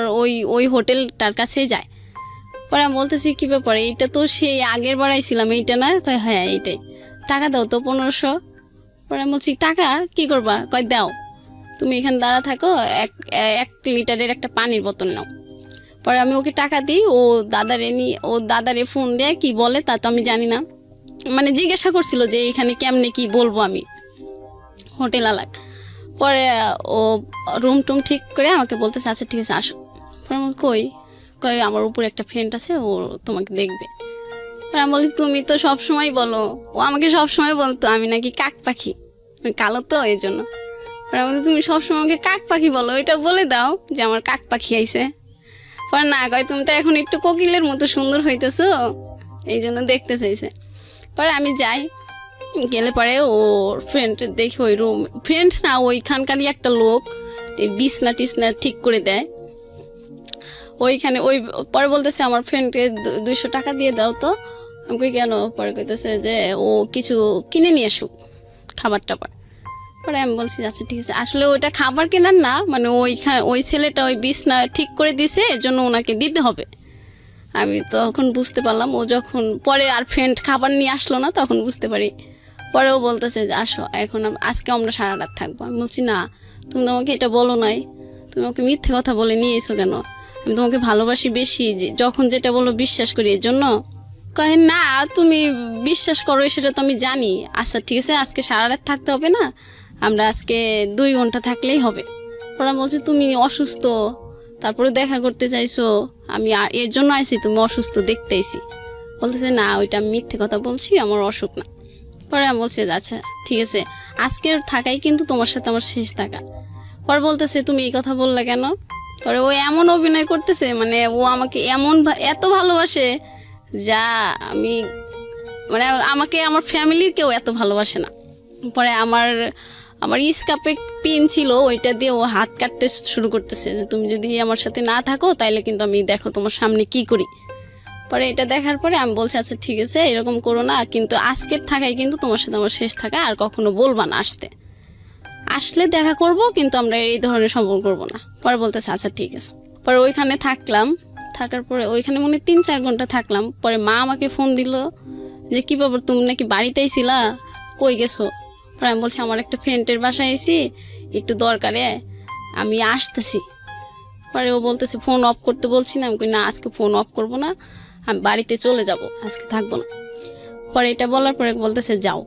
ওই হোটেলটার কাছেই যাই। পরে আমি বলতেছি কি ব্যাপার, এইটা তো সেই আগের বাড়াইছিলাম, এইটা না? কয় হ্যাঁ এইটাই। টাকা দাও তো 1500। পরে আমি বলছি টাকা কি করবা? কয় দাও, তুমি এখানে দাঁড়া থাকো, 1 লিটারের একটা পানির বোতল নাও। পরে আমি ওকে টাকা দিই, ও দাদারে ফোন দেয়, কি বলে তা তো আমি জানি না, মানে জিজ্ঞাসা করছিল যে এখানে কেমনে কি বলবো আমি। হোটেল আলাক। পরে ও রুম টুম ঠিক করে আমাকে বলতেছে আচ্ছা ঠিক আছে আসো। পরে আমি কই কই আমার উপরে একটা ফ্রেন্ড আছে, ও তোমাকে দেখবে। পরে আমি বলছি তুমি তো সবসময় বলো, ও আমাকে সবসময় বলতো আমি নাকি কাক পাখি, আমি কালো তো এই জন্য। পরে আমি বলছি তুমি সবসময় আমাকে কাক পাখি বলো, এটা বলে দাও যে আমার কাক পাখি আইছে। পরে না কয় তুমি তো এখন একটু কোকিলের মতো সুন্দর হইতেছো, এই জন্য দেখতে চাইছে। পরে আমি যাই, গেলে পরে ওর ফ্রেন্ড দেখি ওই রুম, ফ্রেন্ড না ওইখানকারই একটা লোক বিছনা টিছনা ঠিক করে দেয় ওইখানে। ওই পরে বলতেছে আমার ফ্রেন্ডকে 200 টাকা দিয়ে দাও তো। আমি কই কেন? পরে কইতেছে যে ও কিছু কিনে নিয়ে আসুক খাবার টাবার। পরে আমি বলছি আচ্ছা ঠিক আছে। আসলে ওইটা খাবার কেনার না, মানে ওই ছেলেটা ওই বিছনা ঠিক করে দিছে, এর জন্য ওনাকে দিতে হবে। আমি তখন বুঝতে পারলাম, ও যখন পরে আর ফ্রেন্ড খাবার নিয়ে আসলো না তখন বুঝতে পারি। পরে ও বলতেছে যে আসো এখন আজকে আমরা সারা রাত থাকবো। আমি বলছি না, তুমি তো আমাকে এটা বলো নাই, তুমি আমাকে মিথ্যে কথা বলে নিয়ে এসো কেন? আমি তোমাকে ভালোবাসি বেশি, যে যখন যেটা বলো বিশ্বাস করি এর জন্য। কহে না তুমি বিশ্বাস করো সেটা তো আমি জানি। আচ্ছা ঠিক আছে আজকে সারা রাত থাকতে হবে না, আমরা আজকে 2 ঘন্টা থাকলেই হবে। ওরা বলছে তুমি অসুস্থ, তারপরে দেখা করতে চাইছো, আমি এর জন্য আইছি, তুমি অসুস্থ দেখতে আইছি। বলতেছে না ওইটা আমি মিথ্যে কথা বলছি, আমার অসুখ না। পরে আমি বলছি আচ্ছা ঠিক আছে আজকের থাকাই কিন্তু তোমার সাথে আমার শেষ থাকা। পরে বলতেছে তুমি এই কথা বললে কেন? পরে ও এমন অভিনয় করতেছে, মানে ও আমাকে এত ভালোবাসে যা আমি, মানে আমাকে আমার ফ্যামিলির কেউ এত ভালোবাসে না। পরে আমার স্কার্ফে পিন ছিল, ওইটা দিয়ে ও হাত কাটতে শুরু করতেছে যে তুমি যদি আমার সাথে না থাকো তাইলে কিন্তু আমি দেখো তোমার সামনে কি করি। পরে এটা দেখার পরে আমি বলছি আচ্ছা ঠিক আছে এরকম করো না, কিন্তু আজকের থাকাই কিন্তু তোমার সাথে আমার শেষ থাকা, আর কখনো বলবা না আসলে দেখা করব, কিন্তু আমরা এই ধরনের সম্পর্ক করবো না। পরে বলতেছে আচ্ছা ঠিক আছে। পরে ওইখানে থাকার পরে ওইখানে মনে 3-4 ঘন্টা থাকলাম। পরে মা আমাকে ফোন দিল যে কি ব্যাপার তুমি নাকি বাড়িতে আইছিলা, কই গেছো? পরে আমি বলছি আমার একটা ফ্রেন্ডের বাসায় আইছি, একটু দরকারে আমি আসতেছি। পরে ও বলতেছে ফোন অফ করতে বলছি না। আমি কই না আজকে ফোন অফ করবো না, আমি বাড়িতে চলে যাব, আজকে থাকবো না। পরে এটা বলার পরে বলতেছে যাও,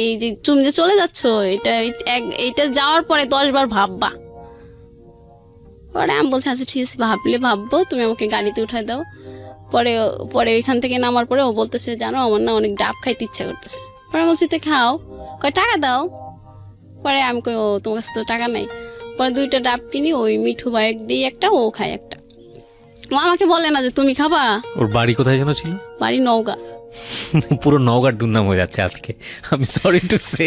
এই যে তুমি যে চলে যাচ্ছ এইটা যাওয়ার পরে 10 বার ভাববা। পরে আমি বলছি আচ্ছা ঠিক আছে ভাবলে ভাববো, তুমি আমাকে গাড়িতে উঠায় দাও। পরে ওইখান থেকে নামার পরে ও বলতেছে জানো আমার না অনেক ডাব খাইতে ইচ্ছা করতেছে। পরে আমি বলছি তো খাও, কয় টাকা দাও। পরে আমি কই ও তোমার কাছে তো টাকা নাই। পরে 2টা ডাব কিনি, ওই মিঠু ভাইয়ের দিই একটা, ও খায় একটা। ও আমাকে বলে না যে তুমি খাবা। ওর বাড়ি কোথায় যেন ছিল? বাড়ি নওগাঁ। পুরো নওগাঁর দুর্নাম হয়ে যাচ্ছে আজকে, আমি সরি টু সে।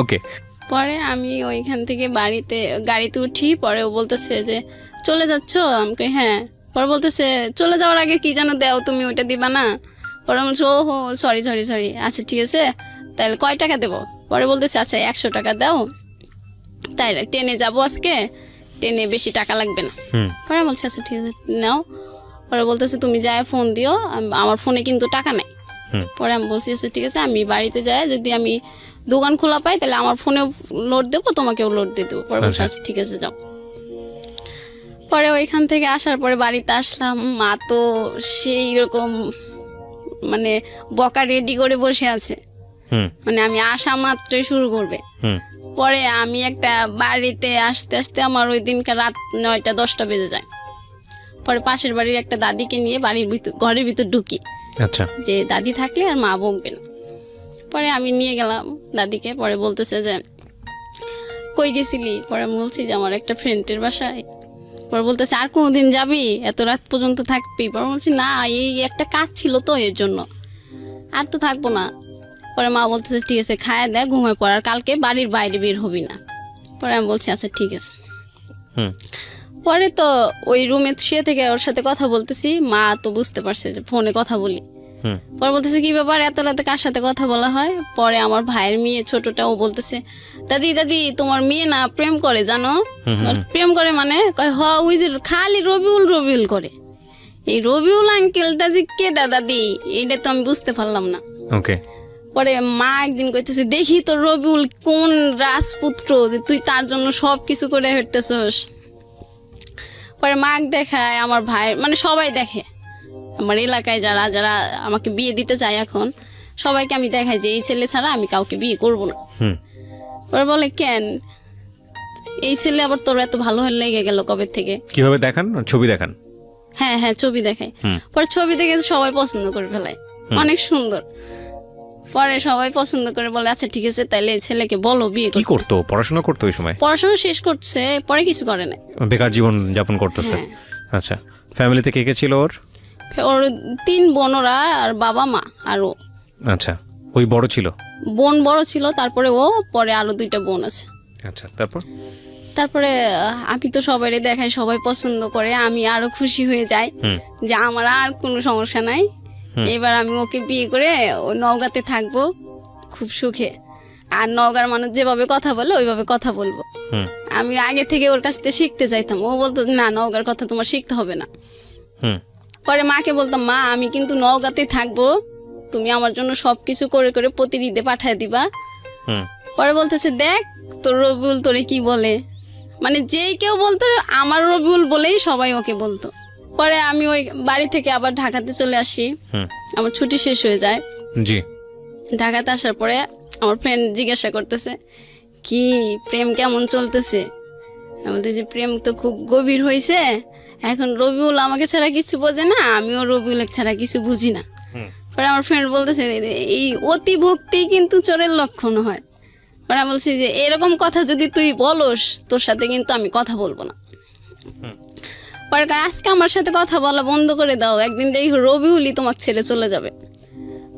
ওকে। পরে আমি ওইখান থেকে গাড়িতে উঠি। পরে ও বলতেছে যে চলে যাচ্ছ? আমি কই হ্যাঁ। পরে বলতেছে চলে যাওয়ার আগে কি যেন দেও তুমি, ওইটা দিবা না? পরে বলছে ও হো সরি আচ্ছা ঠিক আছে তাহলে কয় টাকা দেবো? পরে বলতেছে আচ্ছা 100 টাকা দাও, তাইলে ট্রেনে যাবো আজকে, ট্রেনে বেশি টাকা লাগবে না। পরে বলছে আচ্ছা ঠিক আছে নাও। পরে বলতেছে তুমি যায় ফোন দিও, আমার ফোনে কিন্তু টাকা নাই। পরে আমি বলছি আচ্ছা ঠিক আছে আমি বাড়িতে যাই, যদি আমি দোকান খোলা পাই তাহলে আমার ফোনেও লোড দেবো, তোমাকেও লোড দিয়ে দেবো। পরে বলছে আচ্ছা ঠিক আছে যাও। পরে ওইখান থেকে আসার পরে বাড়িতে আসলাম, মা তো সেই রকম মানে বকা রেডি করে বসে আছে, মানে আমি আসা মাত্রই শুরু করবে। পরে আমি একটা বাড়িতে আসতে আসতে আমার ওই দিনকার রাত 9টা-10টা বেজে যায়। পরে পাশের বাড়ির একটা দাদিকে নিয়ে ঘরের ভিতর ঢুকি, আচ্ছা যে দাদি থাকলে আর মা বকবে না। পরে আমি নিয়ে গেলাম দাদিকে। পরে বলতেছে যে কই গেছিলি? পরে আমি বলছি যে আমার একটা ফ্রেন্ডের বাসায়। পরে বলতেছে আর কোনোদিন যাবি, এত রাত পর্যন্ত থাকবি? পরে বলছি না এই একটা কাজ ছিল তো এর জন্য, আর তো থাকবো না। পরে মা বলতেছে ঠিক আছে খায় দেয় ঘুমায় পড়ার, কালকে বাড়ির বাইরে বের হবি না। পরে আমি বলছি আচ্ছা ঠিক আছে। পরে তো ওই রুমে শুয়ে থেকে ওর সাথে কথা বলতেছি, মা তো বুঝতে পারছে যে ফোনে কথা বলি। পরে বলতেছে কি ব্যাপার এত রাতে কার সাথে কথা বলা হয়? পরে আমার ভাইয়ের মেয়ে ছোটটা ও বলতেছে দাদি তোমার মেয়ে না প্রেম করে জানো? প্রেম করে মানে? কয় হ ওই যে খালি রবিউল করে। এই রবিউল আঙ্কেলটা যে কেডা দাদি, এইটা তো আমি বুঝতে পারলাম না। ওকে। পরে মা একদিন কইতেছে দেখি তো রবিউল কোন রাজপুত্র যে তুই তার জন্য সব কিছু করে হেঁটতেছস। পরে মাক দেখায়, আমার ভাই মানে সবাই দেখে, আমার এলাকায় যারা যারা আমাকে বিয়ে দিতে চায় এখন সবাইকে আমি দেখাই যে এই ছেলে ছাড়া আমি কাউকে বিয়ে করব না। পরে বলে কেন এই ছেলে আবার তোর এত ভালো হয়ে লেগে গেল কবে থেকে? কিভাবে দেখান? ছবি দেখান? হ্যাঁ হ্যাঁ ছবি দেখাই। পরে ছবি দেখে সবাই পছন্দ করে ফেলায়, অনেক সুন্দর। পরে সবাই পছন্দ করে বলে আচ্ছা ঠিক আছে তাইলে এই ছেলেকে বলো বিয়ে কি করতো? পড়াশোনা করতো ওই সময়? পড়াশোনা শেষ করছে, পরে কিছু করে না, বেকার জীবন যাপন করতেছে। আচ্ছা, ফ্যামিলিতে কে কে ছিল ওর? ওর 3 বোনরা আর বাবা মা আর ও। আচ্ছা, ওই বড় ছিল? বোন বড় ছিল, তারপরে ও, পরে আরো 2টা বোন আছে। আচ্ছা, তারপরে আমি তো সবাই দেখাই, সবাই পছন্দ করে, আমি আরো খুশি হয়ে যাই যে আমার আর কোনো সমস্যা নাই, এবার আমি ওকে বিয়ে করে ও নওগাঁতে থাকবো খুব সুখে। আর নওগাঁর মানুষ যেভাবে কথা বলে ওইভাবে কথা বলবো। আমি আগে থেকে ওর কাছ থেকে শিখতে চাইতাম, ও বলতো না নওগাঁর কথা তোমার শিখতে হবে না। পরে মাকে বলতাম মা আমি কিন্তু নওগাঁতে থাকবো, তুমি আমার জন্য সবকিছু করে করে প্রতি ঈদে পাঠায় দিবা। পরে বলতেছে দেখ তোর রবিউল তোরে কি বলে, মানে যেই কেউ বলতো আমার রবিউল বলেই সবাই ওকে বলতো। পরে আমি ওই বাড়ি থেকে আবার ঢাকাতে চলে আসি, আমার ছুটি শেষ হয়ে যায়। জি। ঢাকাতে আসার পরে আমার ফ্রেন্ড জিজ্ঞাসা করতেছে কি প্রেম কেমন চলতেছে, আমাদের যে প্রেম তো খুব গভীর হয়েছে, এখন রবিউল আমাকে ছাড়া কিছু বোঝে না, আমিও রবিউল ছাড়া কিছু বুঝি না। পরে আমার ফ্রেন্ড বলতেছে এই অতি ভক্তি কিন্তু চোরের লক্ষণ হয়। পরে আমি বলছি যে এরকম কথা যদি তুই বলস তোর সাথে কিন্তু আমি কথা বলবো না। পরে আজকে আমার সাথে কথা বলা বন্ধ করে দাও, একদিন দেখি রবিউলই তোমাকে ছেড়ে চলে যাবে।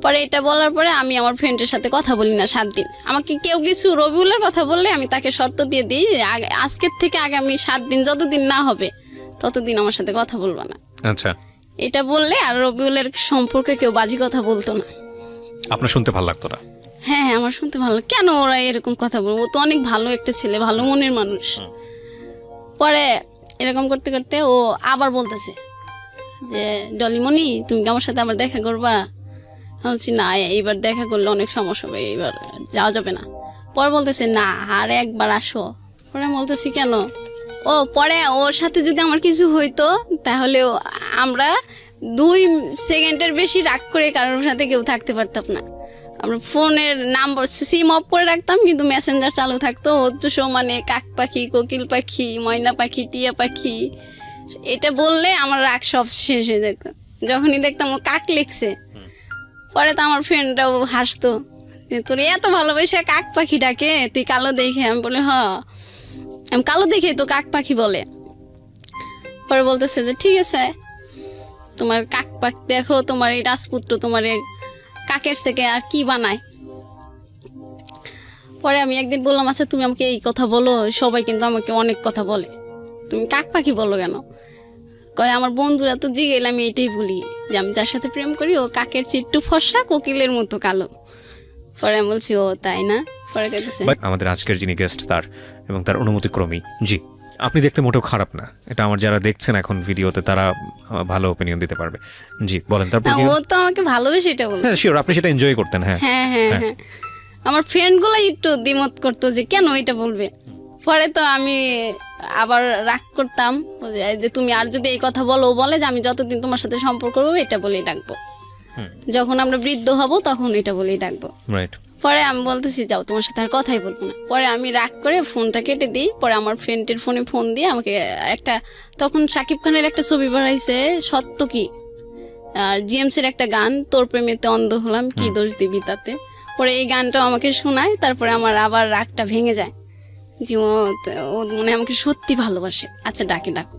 পরে এটা বলার পরে আমি আমার ফ্রেন্ডের সাথে কথা বলি না 7 দিন। আমাকে কেউ কিছু রবিউলের কথা বললে আমি তাকে শর্ত দিয়ে দিই আজকের থেকে আগামী 7 দিন যতদিন না হবে ততদিন আমার সাথে কথা বলবো না। আচ্ছা, এটা বললে আর রবিউলের সম্পর্কে কেউ বাজে কথা বলতো না। আপনার শুনতে ভালো লাগতো না? হ্যাঁ আমার শুনতে ভালো, কেন ওরা এরকম কথা বলবো, ও তো অনেক ভালো একটা ছেলে, ভালো মনের মানুষ। পরে এরকম করতে করতে ও আবার বলতেছে যে ডলিমণি তুমি কি আমার সাথে আবার দেখা করবা? বলছি না এইবার দেখা করলে অনেক সমস্যা হবে, এইবার যাওয়া যাবে না। পরে বলতেছে না আর একবার আসো। পরে বলতেছি কেন? ও পরে ওর সাথে যদি আমার কিছু হইতো তাহলে আমরা 2 সেকেন্ডের বেশি রাগ করে কারোর সাথে কেউ থাকতে পারতাম না। আমরা ফোনের নাম্বার সিম অফ করে রাখতাম কিন্তু মেসেঞ্জার চালু থাকতো। অথচ মানে কাক পাখি, কোকিল পাখি, ময়না পাখি, টিয়া পাখি এটা বললে আমার রাগ সব শেষ হয়ে যেত। যখনই দেখতাম ও কাক লিখছে পরে তো আমার ফ্রেন্ডরাও হাসতো যে তোর এত ভালোবাসা কাক পাখি ডাকে, তুই কালো দেখে? আমি বলে আমি কালো দেখে তো কাক পাখি বলে। পরে বলতেছে যে ঠিক আছে তোমার কাক পাখি দেখো, তোমার এই রাজপুত্র তোমার কাকের থেকে আর কি বানায়। পরে আমি একদিন বললাম আচ্ছা তুমি আমাকে এই কথা বলো, সবাই কিন্তু আমাকে অনেক কথা বলে, তুমি কাক পাখি বলো কেন? কয় আমার বন্ধুরা তো জিগেল আমি এটাই বলি যে আমি যার সাথে প্রেম করি ও কাকের চিট্টু ফর্সা কোকিলের মতো কালো। পরে আমি বলছি ও তাই না? পরে কইতেছে আমাদের আজকের যিনি গেস্ট তার এবং তার অনুমতিক্রমেই। জি, আপনি দেখতে মোটেও খারাপ না, এটা আমার যারা দেখছেন এখন ভিডিওতে তারা ভালো ওপিনিয়ন দিতে পারবে। জি বলেন। তারপর ও তো আমাকে ভালোবেসে এটা বলতো। হ্যাঁ শিওর, আপনি সেটা এনজয় করতেন। হ্যাঁ হ্যাঁ হ্যাঁ হ্যাঁ আমার ফ্রেন্ডগুলো একটু দ্বিমত করতো যে কেন এটা বলবে। পরে তো আমি আবার রাগ করতাম যে তুমি আর যদি এই কথা বলো, বলে যে আমি যতদিন তোমার সাথে সম্পর্ক করবো এটা বলেই ডাকবো, যখন আমরা বৃদ্ধ হব তখন এটা বলেই ডাকবো। রাইট। পরে আমি বলতেছি যাও তোমার সাথে আর কথাই বলবো না। পরে আমি রাগ করে ফোনটা কেটে দিই। পরে আমার ফ্রেন্ডের ফোনে ফোন দিয়ে আমাকে একটা তখন শাকিব খানের একটা ছবি বাড়াইছে সত্য কি, আর জিএমসির একটা গান তোর প্রেমেতে অন্ধ হলাম কি দোষ দিবি তাতে। পরে এই গানটাও আমাকে শোনায়, তারপরে আমার আবার রাগটা ভেঙে যায় যে ও মনে আমাকে সত্যি ভালোবাসে, আচ্ছা ডাকে ডাকো।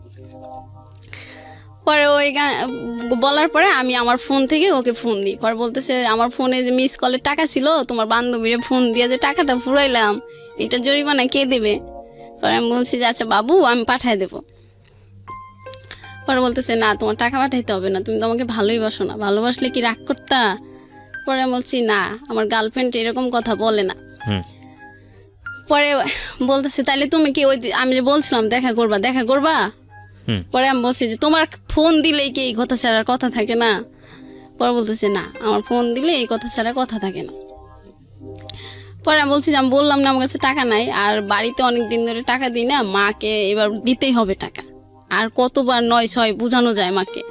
পরে ওই গান বলার পরে আমি আমার ফোন থেকে ওকে ফোন দিই। পরে বলতেছে আমার ফোনে যে মিস কলের টাকা ছিল তোমার বান্ধবীরে ফোন দিয়ে যে টাকাটা ফুরাইলাম এটার জরিমানা কে দেবে? পরে আমি বলছি যে আচ্ছা বাবু আমি পাঠায় দেবো। পরে বলতেছে না তোমার টাকা পাঠাইতে হবে না, তুমি তো আমাকে ভালোই বাসো না, ভালোবাসলে কি রাগ করতা? পরে আমি বলছি না আমার গার্লফ্রেন্ড এরকম কথা বলে না। পরে বলতেছে তাহলে তুমি কি ওই আমি যে বলছিলাম দেখা করবা দেখা করবা? পরে আমি বলছি যে তোমার ফোন দিলেই কি এই কথা ছাড়া কথা থাকে না? পরে বলতেছে না আমার ফোন দিলে এই কথা ছাড়া কথা থাকে না। পরে আমি বলছি যে আমি বললাম না আমার কাছে টাকা নাই, আর বাড়িতে অনেক দিন ধরে টাকা দিই না, মাকে এবার দিতেই হবে টাকা, আর কতবার 9-6 বোঝানো যায় মাকে।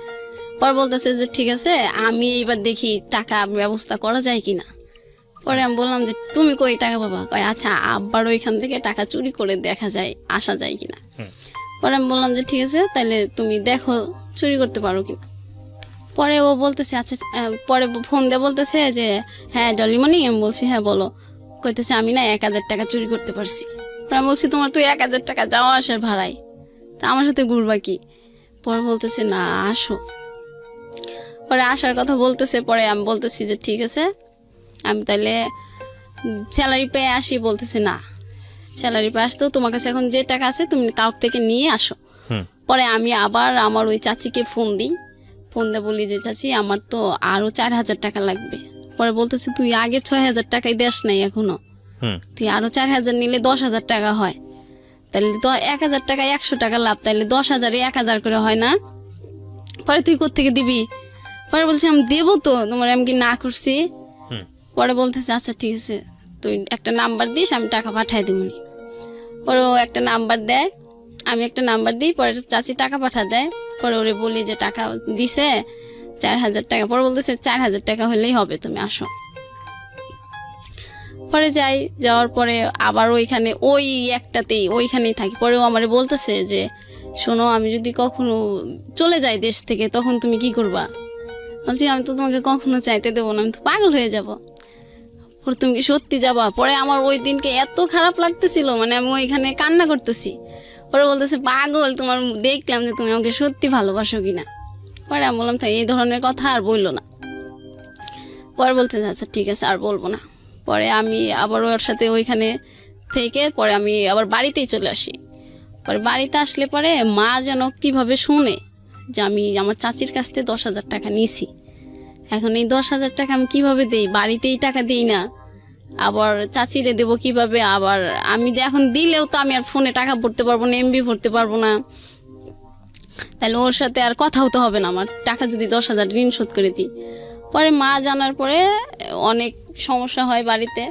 পরে বলতেছে যে ঠিক আছে আমি এইবার দেখি টাকা ব্যবস্থা করা যায় কিনা। পরে আমি বললাম যে তুমি কই টাকা পাবা, কয় আচ্ছা আব্বার ওইখান থেকে টাকা চুরি করে দেখা যায় আসা যায় কিনা। পরে আমি বললাম যে ঠিক আছে তাহলে তুমি দেখো চুরি করতে পারো কিনা। পরে ও বলতেছে আচ্ছা পরে ফোন দিয়ে বলতেছে যে হ্যাঁ ডলিমণি, আমি বলছি হ্যাঁ বলো। কইতেছে আমি না 1000 টাকা চুরি করতে পারছি। পরে আমি বলছি তোমার তো 1000 টাকা যাওয়া আসার ভাড়াই, তা আমার সাথে ঘুরবা কি? পরে বলতেছে না আসো। পরে আসার কথা বলতেছে, পরে আমি বলতেছি যে ঠিক আছে আমি তাহলে স্যালারি পেয়ে আসি। বলতেছে না স্যালারি পেয়ে আসতেও তোমার কাছে এখন যে টাকা আছে তুমি কাউকে থেকে নিয়ে আসো। পরে আমি আবার আমার ওই চাচিকে ফোন দিই, ফোন দিয়ে বলি যে চাচি আমার তো আরও 4000 টাকা লাগবে। পরে বলতেছে তুই আগের 6000 টাকাই দেশ নাই এখনো, তুই আরও 4000 নিলে 10,000 টাকা হয়, তাহলে তো 1000 টাকায় 100 টাকা লাভ, তাহলে 10,000-এ 1000 করে হয় না? পরে তুই কোত্থেকে দিবি? পরে বলছি আমি দেবো তো, তোমার আমি কি না করছি? পরে বলতেছে আচ্ছা ঠিক আছে তুই একটা নাম্বার দিস আমি টাকা পাঠাই দিবনি। পরে ও একটা নাম্বার দেয়, আমি একটা নাম্বার দিই, পরে চাচি টাকা পাঠা দেয়। পরে ওরে বলি যে টাকা দিছে 4000 টাকা। পরে বলতেছে 4000 টাকা হলেই হবে, তুমি আসো। পরে যাই, যাওয়ার পরে আবার ওইখানে ওই একটাতেই ওইখানেই থাকি। পরে ও আমারে বলতেছে যে শোনো আমি যদি কখনো চলে যাই দেশ থেকে তখন তুমি কি করবা? বলছি আমি তো তোমাকে কখনো চাইতে দেবো না, আমি তো পাগল হয়ে যাব। পরে তুমি কি সত্যি যাবা? পরে আমার ওই দিনকে এত খারাপ লাগতেছিল, মানে আমি ওইখানে কান্না করতেছি। পরে বলতেছে পাগল, তোমার দেখলাম যে তুমি আমাকে সত্যি ভালোবাসো কিনা। পরে আমি বললাম তাই এই ধরনের কথা আর বললো না। পরে বলতেছে আচ্ছা ঠিক আছে আর বলবো না। পরে আমি আবার ওর সাথে ওইখানে থেকে পরে আমি আবার বাড়িতেই চলে আসি। পরে বাড়িতে আসলে পরে মা যেন কিভাবে শুনে যে আমি আমার চাচির কাছ থেকে 10,000 টাকা নিয়েছি। এখন এই 10,000 টাকা আমি কিভাবে দেই? বাড়িতেই টাকা দিই না, আবার চাচিরে দেবো কিভাবে? আবার আমি এখন দিলেও তো আমি আর ফোনে টাকা ভরতে পারবো না, এমবি ভরতে পারবো না, তাহলে ওর সাথে আর কথাও তো হবে না আমার, টাকা যদি 10,000 ঋণ শোধ করে দিই। পরে মা জানার পরে অনেক সমস্যা হয় বাড়িতে,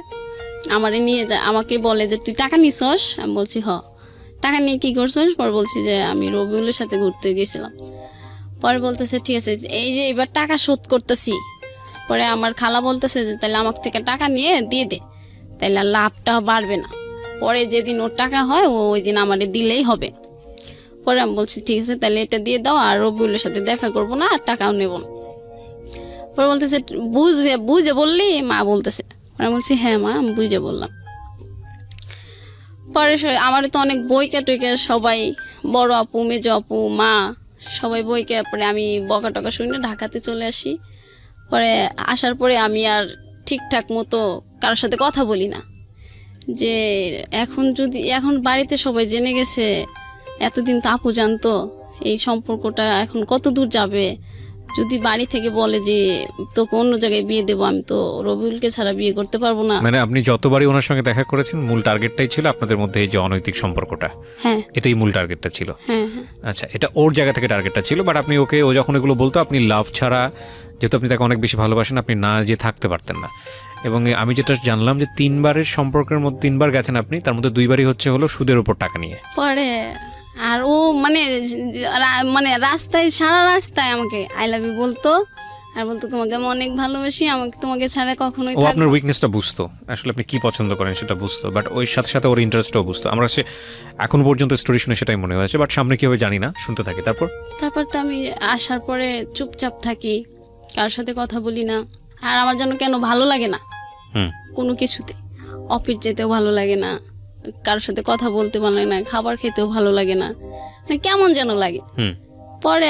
আমারে নিয়ে যায়, আমাকে বলে যে তুই টাকা নিছস? আমি বলছি হ। টাকা নিয়ে কী করছস? পরে বলছি যে আমি রবিউলের সাথে ঘুরতে গেছিলাম। পরে বলতেছে ঠিক আছে এই যে এবার টাকা শোধ করতেছি। পরে আমার খালা বলতেছে যে তাহলে আমার থেকে টাকা নিয়ে দিয়ে দে, তাহলে আর লাভটা বাড়বে না, পরে যেদিন ওর টাকা হয় ও ওই দিন আমারে দিলেই হবে। পরে আমি বলছি ঠিক আছে তাহলে এটা দিয়ে দাও, আর রবিউলের সাথে দেখা করবো না আর টাকাও নেব না। পরে বলতেছে বুঝে বুঝে বললি? মা বলতেছে। আমি বলছি হ্যাঁ মা আমি বুঝে বললাম। পরে আমার তো অনেক বইকা টইকা সবাই, বড় আপু মেজো আপু মা সবাই বইকে, পরে আমি বকা টকা শুনে ঢাকাতে চলে আসি। পরে আসার পরে আমি আর ঠিকঠাক মতো কারোর সাথে কথা বলি না, যে এখন বাড়িতে সবাই জেনে গেছে, এতদিন তো আপু জানতো, এই সম্পর্কটা এখন কত দূর যাবে? যদি বাড়ি থেকে বলে যে তোকে অন্য জায়গায় বিয়ে দেবো, আমি তো রবিউলকে ছাড়া বিয়ে করতে পারবো না। মানে আপনি যতবারই ওনার সঙ্গে দেখা করেছেন মূল টার্গেটটাই ছিল আপনাদের মধ্যে এই যে অনৈতিক সম্পর্কটা, হ্যাঁ এটাই মূল টার্গেটটা ছিল। হ্যাঁ আচ্ছা, এটা ওর জায়গা থেকে টার্গেটটা ছিল, বাট আপনি ওকে, ও যখন এগুলো বলতো আপনি লাভ ছাড়া, যেহেতু আপনি তাকে অনেক বেশি ভালোবাসেন, আপনি না যে থাকতে পারতেন না। এবং আমি যেটা জানলাম যে 3বারের সম্পর্কের মধ্যে 3বার গেছেন আপনি, তার মধ্যে 2বারই হলো সুদের উপর টাকা নিয়ে। পরে আর ও মানে রাস্তায় সারা রাস্তায় আমাকে আই লাভ ইউ বলতো, আর বলতো তোমাকে আমি অনেক ভালোবাসি, আমাকে তোমাকে ছাড়া কখনোই ও থাকবো আপনার উইকনেসটা বুঝতো, আসলে আপনি কি পছন্দ করেন সেটা বুঝতো, বাট ওই সাথে সাথে ওর ইন্টারেস্টটাও বুঝতো। আমরা সে এখন পর্যন্ত স্টোরি শুনে সেটাই মনে হয়েছে, বাট সামনে কি হবে জানি না, শুনতে থাকি। তারপর তো আমি আসার পরে চুপচাপ থাকি, কারোর সাথে কথা বলি না। আর আমার যেন কেন ভালো লাগে না কোনো কিছুতে, অফিস যেতেও ভালো লাগে না, কারোর সাথে কথা বলতে ভালো লাগে না, খাবার খেতেও ভালো লাগে না, মানে কেমন যেন লাগে। পরে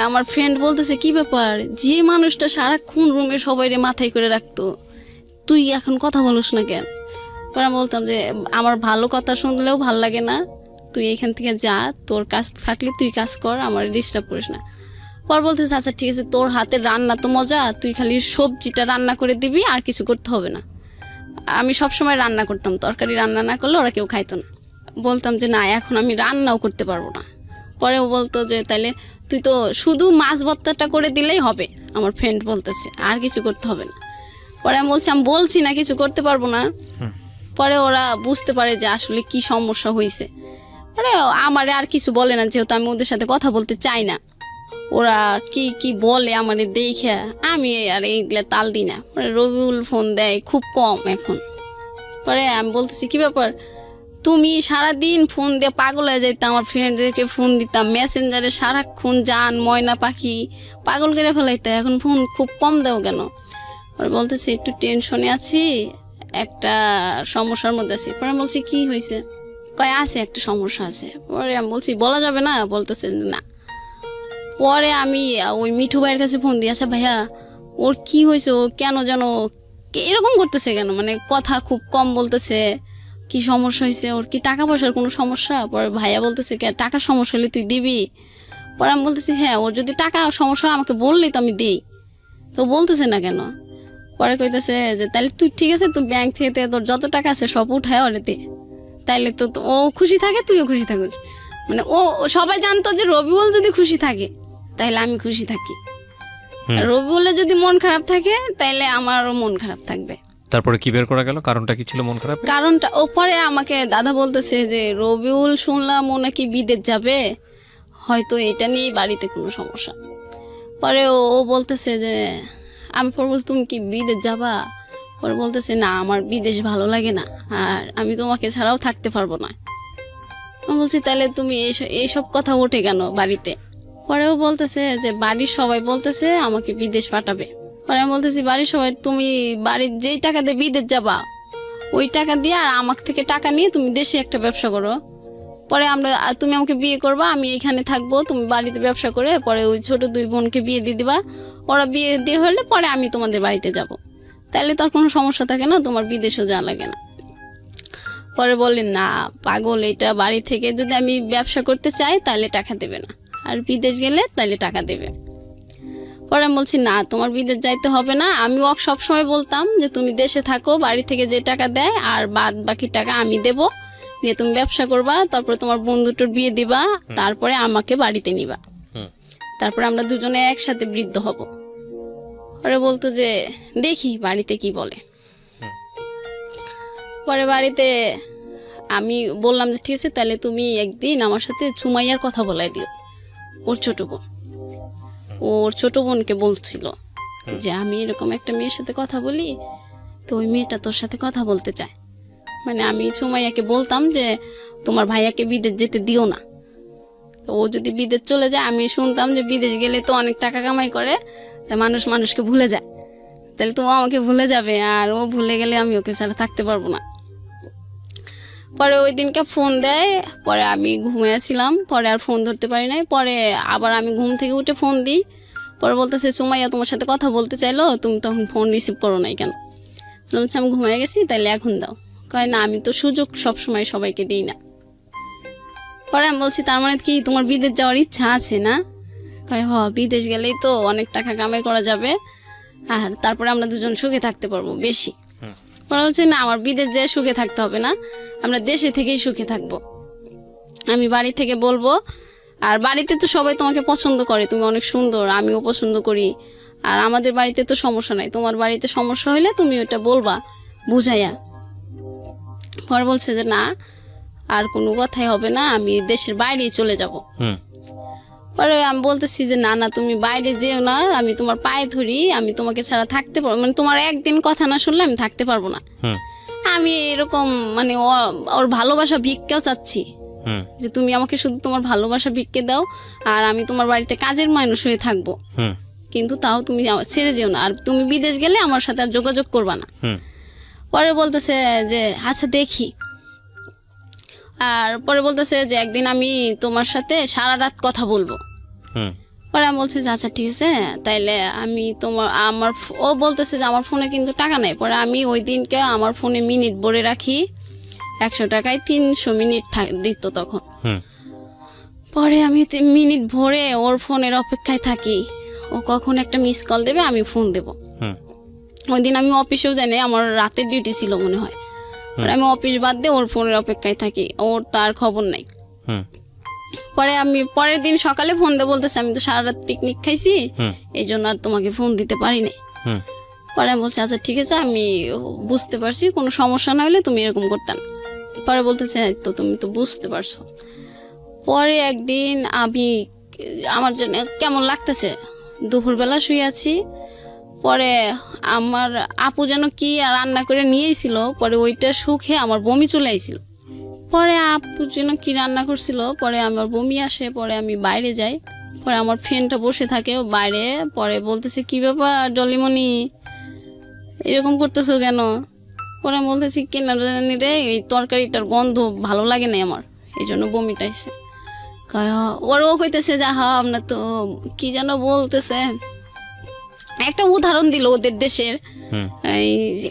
আমার ফ্রেন্ড বলতেছে কি ব্যাপার, যে মানুষটা সারাক্ষণ রুমে সবাই মাথায় করে রাখতো, তুই এখন কথা বলিস না কেন? পরে আমি বলতাম যে আমার ভালো কথা শুনলেও ভাল লাগে না, তুই এখান থেকে যা, তোর কাজ থাকলে তুই কাজ কর, আমার ডিস্টার্ব করিস না। পর বলতেছে আচ্ছা ঠিক আছে তোর হাতের রান্না তো মজা, তুই খালি সবজিটা রান্না করে দিবি, আর কিছু করতে হবে না। আমি সবসময় রান্না করতাম, তরকারি রান্না না করলে ওরা কেউ খাইতো না। বলতাম যে না এখন আমি রান্নাও করতে পারবো না। পরে ও বলতো যে তাহলে তুই তো শুধু মাছ ভর্তাটা করে দিলেই হবে, আমার ফ্রেন্ড বলতেছে, আর কিছু করতে হবে না। পরে আমি বলছি না কিছু করতে পারবো না। পরে ওরা বুঝতে পারে যে আসলে কি সমস্যা হয়েছে। পরে আমারে আর কিছু বলে না, যেহেতু আমি ওদের সাথে কথা বলতে চাই না। ওরা কি কি বলে আমার দেখে আমি আর এইগুলা তাল দিই না। পরে রবিউল ফোন দেয় খুব কম এখন। পরে আমি বলতেছি কি ব্যাপার, তুমি সারাদিন ফোন দিয়ে পাগল হয়ে যাইতাম, আমার ফ্রেন্ডদেরকে ফোন দিতাম মেসেঞ্জারে সারাক্ষণ, জান ময়না পাখি পাগল করে ফেলাইতে, এখন ফোন খুব কম দাও কেন? পরে বলতেছি একটু টেনশনে আছি, একটা সমস্যার মধ্যে আছি। পরে আমি বলছি কি হয়েছে? কয় আছে একটা সমস্যা আছে। পরে আমি বলছি বলা যাবে না? বলতেছে না। পরে আমি ওই মিঠু ভাইয়ের কাছে ফোন দিই, আচ্ছা ভাইয়া ওর কি হয়েছে, ও কেন যেন এরকম করতেছে কেন, মানে কথা খুব কম বলতেছে, কি সমস্যা হয়েছে, ওর কি টাকা পয়সার কোনো সমস্যা? পরে ভাইয়া বলতেছে টাকার সমস্যা হলে তুই দিবি? পরে আমি বলতেছি হ্যাঁ, ওর যদি টাকা সমস্যা হয় আমাকে বললেই তো আমি দিই, তো বলতেছে না কেন? পরে কইতেছে যে তাহলে তুই ঠিক আছে, তুই ব্যাংক থেকে তোর যত টাকা আছে সব উঠায় ওরে দে, তাইলে তো ও খুশি থাকে, তুইও খুশি থাকিস। মানে ও সবাই জানতো যে রবিউল যদি খুশি থাকে তাইলে আমি খুশি থাকি, আর রবিউলের যদি মন খারাপ থাকে তাইলে আমারও মন খারাপ থাকবে। তারপরে কি বের করা গেল, কারণটা কি ছিল মন খারাপ? কারণটা ও পরে আমাকে দাদা বলতেছে যে রবিউল শুনলাম ও নাকি বিদেশ যাবে, হয়তো এটা নিয়ে বাড়িতে কোনো সমস্যা। পরে ও বলতেছে যে আমি পরে বলছি তুমি কি বিদেশ যাবা? পরে বলতেছে না আমার বিদেশ ভালো লাগে না, আর আমি তোমাকে ছাড়াও থাকতে পারবো না। আমি বলছি তাহলে তুমি এইসব কথা ওঠে কেন বাড়িতে? পরেও বলতেছে যে বাড়ির সবাই বলতেছে আমাকে বিদেশ পাঠাবে। পরে আমি বলতেছি বাড়ির সবাই, তুমি বাড়ির যেই টাকা দিয়ে বিদেশ যাবা ওই টাকা দিয়ে আর আমার থেকে টাকা নিয়ে তুমি দেশে একটা ব্যবসা করো, পরে তুমি আমাকে বিয়ে করবা, আমি এখানে থাকবো, তুমি বাড়িতে ব্যবসা করে পরে ওই ছোট 2 বোনকে বিয়ে দিয়ে দিবা, ওরা বিয়ে দিয়ে হলে পরে আমি তোমাদের বাড়িতে যাব, তাহলে তো আর কোনো সমস্যা থাকে না, তোমার বিদেশও যাওয়া লাগে না। পরে বললেন না পাগল, এটা বাড়ি থেকে যদি আমি ব্যবসা করতে চাই তাহলে টাকা দেবে না, আর বিদেশ গেলে তাহলে টাকা দেবে। পরে আমি বলছি না তোমার বিদেশ যাইতে হবে না, আমি ওকে সবসময় বলতাম যে তুমি দেশে থাকো, বাড়ি থেকে যে টাকা দেয় আর বাদ বাকি টাকা আমি দেবো, দিয়ে তুমি ব্যবসা করবা, তারপরে তোমার বন্ধুটোর বিয়ে দিবা, তারপরে আমাকে বাড়িতে নিবা, তারপরে আমরা দুজনে একসাথে বৃদ্ধ হব। পরে বলতো যে দেখি বাড়িতে কি বলে। পরে বাড়িতে আমি বললাম যে ঠিক আছে তাহলে তুমি একদিন আমার সাথে সুমাইয়ার কথা বলাই দিও, ওর ছোট বোন। ওর ছোট বোনকে বলছিল যে আমি এরকম একটা মেয়ের সাথে কথা বলি, তো ওই মেয়েটা তোর সাথে কথা বলতে চায়। মানে আমি সুমাইয়াকে বলতাম যে তোমার ভাইয়াকে বিদেশ যেতে দিও না, তো ও যদি বিদেশ চলে যায়, আমি শুনতাম যে বিদেশ গেলে তো অনেক টাকা কামাই করে, তাই মানুষ মানুষকে ভুলে যায়, তাহলে তো ও আমাকে ভুলে যাবে, আর ও ভুলে গেলে আমি ওকে ছাড়া থাকতে পারবো না। পরে ওই দিনকে ফোন দেয়, পরে আমি ঘুমিয়েছিলাম, পরে আর ফোন ধরতে পারি নাই। পরে আবার আমি ঘুম থেকে উঠে ফোন দিই, পরে বলতেছে সুমাইয়া তোমার সাথে কথা বলতে চাইলো, তুমি তখন ফোন রিসিভ করো নাই কেন? বলছি আমি ঘুমিয়ে গেছি, তাহলে এখন দাও। কয় না আমি তো সুযোগ সবসময় সবাইকে দিই না। পরে আমি বলছি তার মানে কি তোমার বিদেশ যাওয়ার ইচ্ছা আছে না? কয় বিদেশ গেলেই তো অনেক টাকা কামাই করা যাবে, আর তারপরে আমরা দুজন সুখে থাকতে পারবো বেশি। পরে বলছে না আমার বিদেশ যেয়ে সুখে থাকতে হবে না, আমরা দেশে থেকেই সুখে থাকবো। আমি বাড়ি থেকে বলবো, আর বাড়িতে তো সবাই তোমাকে পছন্দ করে, তুমি অনেক সুন্দর, আমিও পছন্দ করি, আর আমাদের বাড়িতে তো সমস্যা নাই, তোমার বাড়িতে সমস্যা হলে তুমি ওটা বলবা বুঝাইয়া। পরে বলছে যে না আর কোনো কথাই হবে না, আমি দেশের বাইরেই চলে যাব। পরে আমি বলতেছি যে না না তুমি বাইরে যেও না, আমি তোমার পায়ে ধরি, আমি তোমাকে ছাড়া থাকতে পারবো, মানে তোমার একদিন কথা না শুনলে আমি থাকতে পারবো না। আমি এরকম মানে ওর ভালোবাসা ভিক্ষাও চাচ্ছি, যে তুমি আমাকে শুধু তোমার ভালোবাসা ভিক্ষে দাও, আর আমি তোমার বাড়িতে কাজের মানুষ হয়ে থাকবো, কিন্তু তাও তুমি ছেড়ে যেও না, আর তুমি বিদেশ গেলে আমার সাথে আর যোগাযোগ করবা না। পরে বলতেছে যে আচ্ছা দেখি, আর পরে বলতেছে যে একদিন আমি তোমার সাথে সারা রাত কথা বলবো। পরে আমি বলছি যে আচ্ছা ঠিক আছে, তাইলে আমি ও বলতেছে যে আমার ফোনে কিন্তু টাকা নাই। পরে আমি ওই দিনকে আমার ফোনে মিনিট ভরে রাখি, 100 টাকায় 300 মিনিট দিত তখন। পরে আমি মিনিট ভরে ওর ফোনের অপেক্ষায় থাকি, ও কখন একটা মিস কল দেবে আমি ফোন দেব। ওই দিন আমি অফিসেও যাই না, আমার রাতের ডিউটি ছিল মনে হয়। আমি অফিস বাদ দিয়ে ওর ফোনের অপেক্ষায় থাকি, ওর তার খবর নাই। পরে আমি পরের দিন সকালে ফোন দিয়ে বলতেছে আমি তো সারা রাত পিকনিক খাইছি, এই জন্য আর তোমাকে ফোন দিতে পারি নাই। পরে আমি বলছি আচ্ছা ঠিক আছে, আমি বুঝতে পারছি, কোনো সমস্যা না হলে তুমি এরকম করতে না। পরে বলতেছে তো তুমি তো বুঝতে পারছো। পরে একদিন আমি আমার জন্য কেমন লাগতেছে। দুপুরবেলা শুয়ে আছি, পরে আমার আপু যেন কি রান্না করে নিয়েছিল, পরে ওইটা শুকে আমার বমি চলে আইছিল। পরে আপু যেন কি রান্না করছিল, পরে আমার বমি আসে, পরে আমি বাইরে যাই। পরে আমার ফ্রেন্ডটা বসে থাকে বাইরে, পরে বলতেছে কি ব্যাপার ডলিমণি এরকম করতেছো কেন? পরে আমি বলতেছি কেন জানি রে, এই তরকারিটার গন্ধ ভালো লাগে না আমার, এই জন্য বমিটা আইছে। ওরাও কইতেছে যা হা আপনার তো কি যেন বলতেছে, একটা উদাহরণ দিল ওদের দেশের, এই যে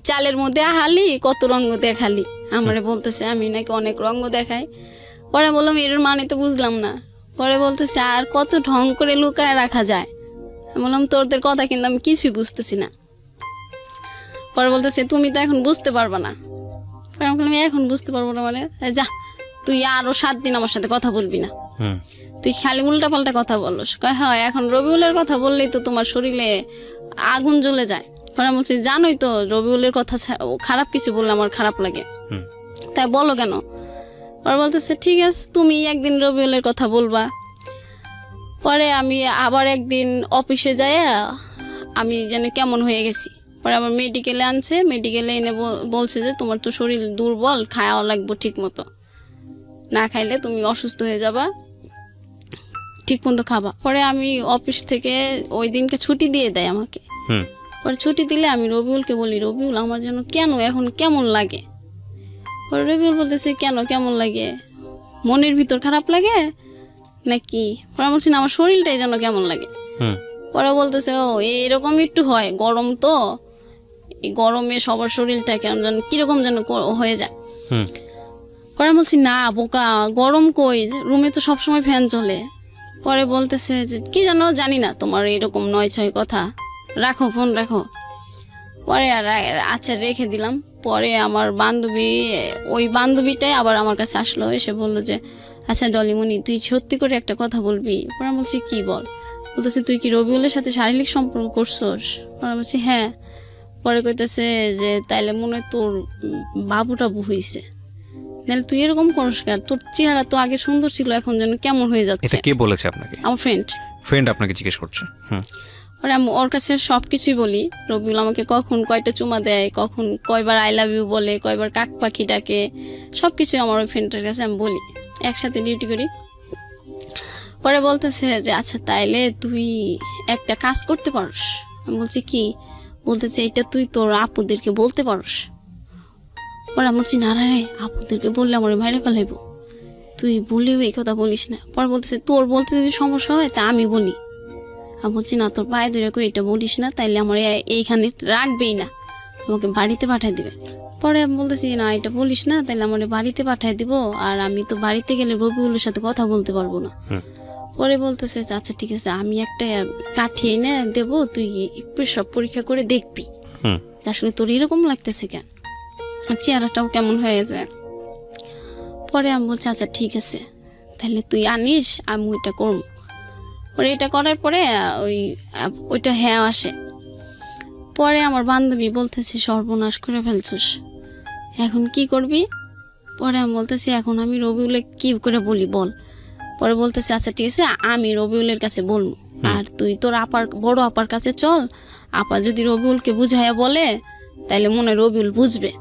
চালের মধ্যে হালি কত রঙ দেখালি, আমারে বলতেছে আমি নাকি অনেক রঙ দেখাই। পরে বললাম এর মানে তো বুঝলাম না। পরে বলতেছে আর কত ঢং করে লুকায় রাখা যায়। আমি বললাম তোদের কথা কিন্তু আমি কিছুই বুঝতেছি না। পরে বলতেছে তুমি তো এখন বুঝতে পারবা না। পরে আমি বললাম এখন বুঝতে পারবো না মানে? যা তুই আরো 7 দিন আমার সাথে কথা বলবি না, তুই খালি উল্টা পাল্টা কথা বলস। কয় হ্যাঁ এখন রবিউলের কথা বললেই তো তোমার শরীরে আগুন জ্বলে যায়। পরে আমি বলছি জানোই তো রবিউলের কথা খারাপ কিছু বললে আমার খারাপ লাগে, তাই বলো কেন? পরে বলতেছে ঠিক আছে তুমি একদিন রবিউলের কথা বলবা। পরে আমি আবার একদিন অফিসে যাই, আমি যেন কেমন হয়ে গেছি। পরে আমার মেডিকেলে আনছে, মেডিকেলে এনে বলছে যে তোমার তো শরীর দুর্বল, খাওয়া লাগবে ঠিক মতো, না খাইলে তুমি অসুস্থ হয়ে যাবা, ঠিক মতো খাবা। পরে আমি অফিস থেকে ওই দিনকে ছুটি দিয়ে দেয় আমাকে। পরে ছুটি দিলে আমি রবিউলকে বলি রবিউল আমার যেন কেন এখন কেমন লাগে। পরে রবিউল বলতেছে কেন কেমন লাগে, মনের ভিতর খারাপ লাগে নাকি? পরে আমি বলছি না আমার শরীরটাই যেন কেমন লাগে। পরে বলতেছে ও এরকম একটু হয়, গরম তো, এই গরমে সবার শরীরটা কেমন যেন কিরকম যেন হয়ে যায়। পরে আমি বলছি না বোকা গরম কই, রুমে তো সবসময় ফ্যান চলে। পরে বলতেছে যে কি জানো জানি না তোমার এরকম 9-6 কথা, রাখো ফোন রাখো। পরে আর আচ্ছা রেখে দিলাম। পরে আমার বান্ধবী, ওই বান্ধবীটাই আবার আমার কাছে আসলো, এসে বললো যে আচ্ছা ডলিমণি তুই সত্যি করে একটা কথা বলবি? পরে আমি বলছি কি বল? বলতেছে তুই কি রবিউলের সাথে শারীরিক সম্পর্ক করছোস? পরে আমি বলছি হ্যাঁ। পরে কইতেছে যে তাইলে মনে হয় তোর বাবুটা হইছে, নাহলে তুই এরকম করিস কেন? তোর চেহারা তো আগে সুন্দর ছিল, এখন যেন কেমন হয়ে যাচ্ছে। এটা কে বলেছে আপনাকে? আমার ফ্রেন্ড আপনাকে জিজ্ঞেস করছে? পরে আমি ওর কাছে সব কিছুই বলি। রবিউল আমাকে কখন কয়টা চুমা দেয়, কখন কয়বার আই লাভ ইউ বলে, কয়বার কাক পাখি ডাকে, সব কিছু আমার ওই ফ্রেন্ডের কাছে আমি বলি, একসাথে ডিউটি করি। পরে বলতেছে যে আচ্ছা তাইলে তুই একটা কাজ করতে পারস। আমি বলছি কি? বলতেছে এটা তুই তোর আপুদেরকে বলতে পারস। পরে আমি বলছি না রে আপুদেরকে বললে আমার মাইরে ফেলাইব, তুই বলেও এই কথা বলিস না। পরে বলতেছে তোর বলতে যদি সমস্যা হয় তা আমি বলি। আমি বলছি না তোর পায়ে ধরে এটা বলিস না, তাইলে আমার এইখানে রাখবেই না, আমাকে বাড়িতে পাঠাই দিবে। পরে আমি বলতেছি না এটা বলিস না, তাইলে আমার বাড়িতে পাঠাই দিব, আর আমি তো বাড়িতে গেলে রবিউলের সাথে কথা বলতে পারবো না। পরে বলতেছে আচ্ছা ঠিক আছে আমি একটা কাঠি এনে দেবো, তুই একটু সব পরীক্ষা করে দেখবি আসলে তোর এরকম লাগতেছে কেন, চেহারাটাও কেমন হয়ে যায়। পরে আমি বলছি আচ্ছা ঠিক আছে তাহলে তুই আনিস, আমি ওইটা করবো। পরে এটা করার পরে ওইটা হ্যাঁ আসে। পরে আমার বান্ধবী বলতেছে সর্বনাশ করে ফেলছিস, এখন কি করবি? পরে আমি বলতেছি এখন আমি রবিউলে কি করে বলি বল। পরে বলতেছে আচ্ছা ঠিক আছে আমি রবিউলের কাছে বলবো, আর তুই তোর বড় আপার কাছে চল, আপা যদি রবিউলকে বুঝাইয়া বলে তাইলে মনে রবিউল বুঝবে।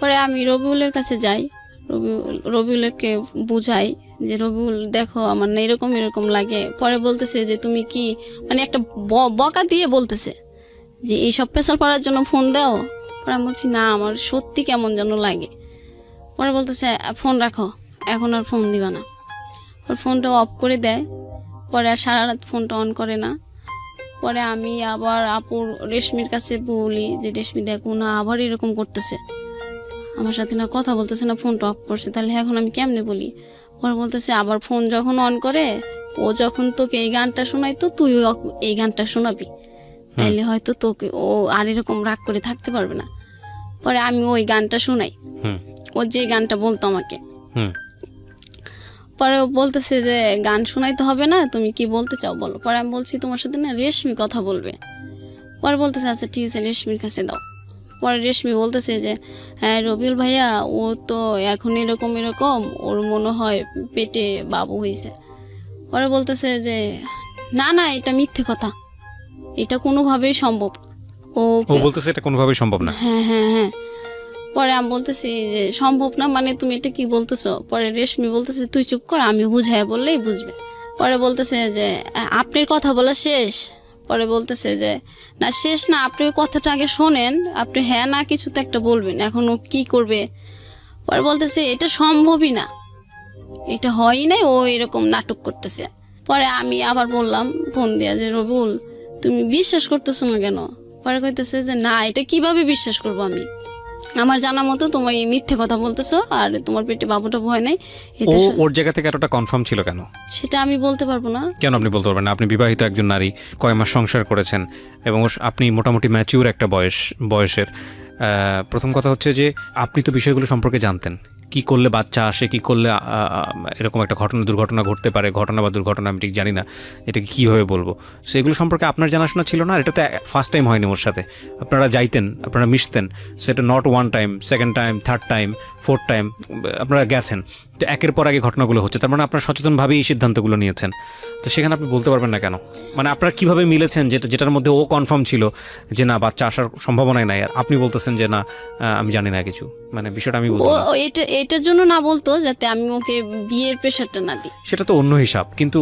পরে আমি রবিউলের কাছে যাই, রবিউলকে বুঝাই যে রবিউল দেখো আমার না এরকম এরকম লাগে। পরে বলতেছে যে তুমি কি মানে একটা বকা দিয়ে বলতেছে যে এইসব পেশাল পড়ার জন্য ফোন দাও। পরে আমি বলছি না আমার সত্যি কেমন যেন লাগে। পরে বলতেছে ফোন রাখো, এখন আর ফোন দিবা না। ওর ফোনটা অফ করে দেয়, পরে আর সারা রাত ফোনটা অন করে না। পরে আমি আবার আপুর রেশমির কাছে বলি যে রেশমি দেখো না আবার এরকম করতেছে, আমার সাথে না কথা বলতেছে না, ফোনটা অফ করছে, তাহলে এখন আমি কেমনে বলি? পরে বলতেছে আবার ফোন যখন অন করে ও যখন তোকে এই গানটা শোনাইতো তুই এই গানটা শোনাবি, তাইলে হয়তো তোকে ও আর এরকম রাগ করে থাকতে পারবে না। পরে আমি ওই গানটা শোনাই, ও যে গানটা বলতো আমাকে। পরে ও বলতেছে যে গান শোনাইতে হবে না, তুমি কি বলতে চাও বলো। পরে আমি বলছি তোমার সাথে না রেশমি কথা বলবে। পরে বলতেছে আচ্ছা ঠিক আছে রেশমির কাছে দাও। পরে রেশমি বলতেছে যে হ্যাঁ রবিউল ভাইয়া ও তো এখন এরকম এরকম, ওর মনে হয় পেটে বাবু হয়েছে। পরে বলতেছে যে না না এটা মিথ্যে কথা, এটা কোনোভাবেই সম্ভব না। ও বলতেছে এটা কোনোভাবেই সম্ভব না। হ্যাঁ হ্যাঁ হ্যাঁ। পরে আমি বলতেছি যে সম্ভব না মানে তুমি এটা কি বলতেছো? পরে রেশমি বলতেছে তুই চুপ কর, আমি বুঝাই বললেই বুঝবে। পরে বলতেছে যে আপনার কথা বলা শেষ? পরে বলতেছে যে না শেষ না, আপনি ওই কথাটা আগে শোনেন, আপনি হ্যাঁ না কিছু তো একটা বলবেন, এখন ও কি করবে। পরে বলতেছে এটা সম্ভবই না, এটা হয়ই নাই, ও এরকম নাটক করতেছে। পরে আমি আবার বললাম ফোন দিয়া যে রবিউল তুমি বিশ্বাস করতেছো না কেন? পরে কইতেছে যে না এটা কিভাবে বিশ্বাস করবো আমি, আমার জানা মতো তোমার এই মিথ্যে কথা বলতেছো আর তোমার পেটে বাবুটা ভয় নাই। ও ওর জায়গা থেকে এতটা কনফার্ম ছিল কেন? সেটা আমি বলতে পারবো না। কেন আপনি বলতে পারবেন না? আপনি বিবাহিত একজন নারী, কয় মাস সংসার করেছেন এবং আপনি মোটামুটি ম্যাচিউর একটা বয়সের। প্রথম কথা হচ্ছে যে আপনি তো বিষয়গুলো সম্পর্কে জানতেন, কি করলে বাচ্চা আসে, কি করলে এরকম একটা দুর্ঘটনা ঘটতে পারে, ঘটনা বা দুর্ঘটনা আমি ঠিক জানি না, এটাকে কীভাবে বলবো, সেগুলো সম্পর্কে আপনার জানাশোনা ছিল না। এটা তো ফার্স্ট টাইম হয়নি ওর সাথে, আপনারা যাইতেন, আপনারা মিশতেন, সেটা not one time, second time, third time, fourth time আপনারা গেছেন, তো একের পর আগে ঘটনাগুলো হচ্ছে, তার মানে আপনারা সচেতনভাবেই এই সিদ্ধান্তগুলো নিয়েছেন। তো সেখানে আপনি বলতে পারবেন না কেন? মানে আপনারা কীভাবে মিলেছেন যেটার মধ্যে ও কনফার্ম ছিল যে না বাচ্চা আসার সম্ভাবনাই নাই, আর আপনি বলতেছেন যে না আমি জানি না কিছু, মানে বিষয়টা আমি বুঝলাম না। এটার জন্য না বলতো যাতে আমি ওকে বিয়ের প্রেশারটা না দিই, সেটা তো অন্য হিসাব, কিন্তু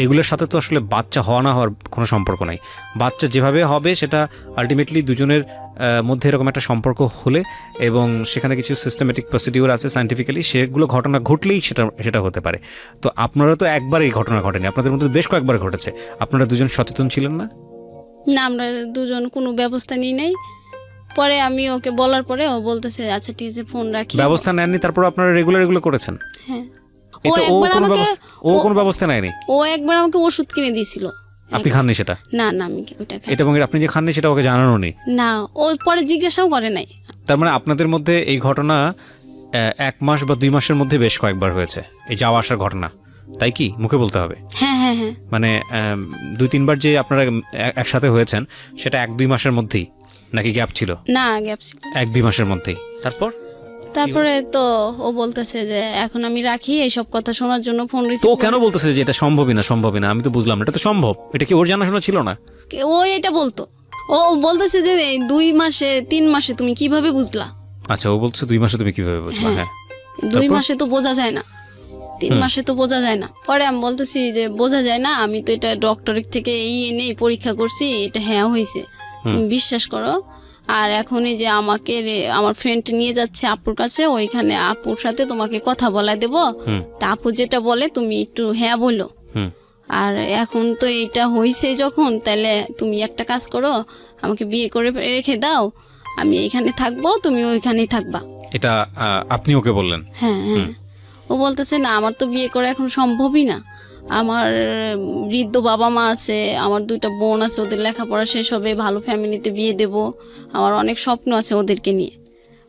এগুলোর সাথে তো আসলে বাচ্চা হওয়া না হওয়ার কোনো সম্পর্ক নাই। বাচ্চা যেভাবে হবে সেটা আলটিমেটলি দুজনের মধ্যে এরকম একটা সম্পর্ক হলে এবং সেখানে কিছু সিস্টেমেটিক প্রসিডিওর আছে সায়েন্টিফিক্যালি, সেগুলো ঘটনা ঘটলেই সেটা হতে পারে। তো আপনারা তো একবার এই ঘটনা ঘটেনি, আপনাদের মধ্যে বেশ কয়েকবার ঘটেছে, আপনারা দুজন সচেতন ছিলেন না? না আমরা দুজন কোনো ব্যবস্থা নিই নাই। পরে আমি ওকে বলার পরে ও বলতেছে আচ্ছা ঠিক আছে ফোন রাখি। ব্যবস্থা নেননি, তারপর আপনারা রেগুলার এগুলো করেছেন? হ্যাঁ। ও কোনো ব্যবস্থা নেয়নি? ও একবার আমাকে ওষুধ কিনে দিয়েছিল। আপনি খাননি সেটা? না না আমি ওটা খাই। এটা এবং আপনি যে খাননি সেটা ওকে জানানো নেই? না, ও পরে জিজ্ঞাসাও করে নাই। তার মানে আপনাদের মধ্যে এই ঘটনা 1 মাস বা 2 মাসের মধ্যে বেশ কয়েকবার হয়েছে, এই যাওয়া আসার ঘটনা, তাই কি? মুখে বলতে হবে। হ্যাঁ হ্যাঁ হ্যাঁ। মানে 2-3 বার যে আপনারা একসাথে হয়েছেন সেটা 1-2 মাসের মধ্যেই নাকি গ্যাপ ছিল? না গ্যাপ ছিল 1-2 মাসের মধ্যেই। তারপরে তো ও বলতেছে যে এখন আমি রাখি, এইসব কথা শোনার জন্য ফোন রিসিভ। তো কেন বলতেছে যে এটা সম্ভবই না? আমি তো বুঝলাম না, এটা তো সম্ভব। এটা কি ওর জানাশোনা ছিল না? ও এটা বলতো, ও বলতেছে যে 2 মাসে 3 মাসে তুমি কিভাবে বুঝলা? আচ্ছা, ও বলছে 2 মাসে তুমি কিভাবে বুঝলা? হ্যাঁ 2 মাসে তো বোঝা যায় না, 3 মাসে তো বোঝা যায় না। পরে আমি বলতেছি যে বোঝা যায় না, আমি তো এটা ডক্টরের থেকে এনে পরীক্ষা করছি, এটা হ্যাঁ হয়েছে, তুমি বিশ্বাস করো। আর এখন এই যে আমাকে আমার ফ্রেন্ড নিয়ে যাচ্ছে আপুর কাছে, ওইখানে আপুর সাথে তোমাকে কথা বলায় দেবো, তা আপু যেটা বলে তুমি একটু হ্যাঁ বলো। আর এখন তো এটা হয়েছে যখন, তাহলে তুমি একটা কাজ করো, আমাকে বিয়ে করে রেখে দাও, আমি এখানে থাকবো, তুমি ওইখানেই থাকবা। এটা আপনি ওকে বললেন? হ্যাঁ হ্যাঁ। ও বলতেছে না আমার তো বিয়ে করা এখন সম্ভবই না, আমার বৃদ্ধ বাবা মা আছে, আমার 2টা বোন আছে, ওদের লেখাপড়া শেষ হবে, ভালো ফ্যামিলিতে বিয়ে দেব, আমার অনেক স্বপ্ন আছে ওদেরকে নিয়ে।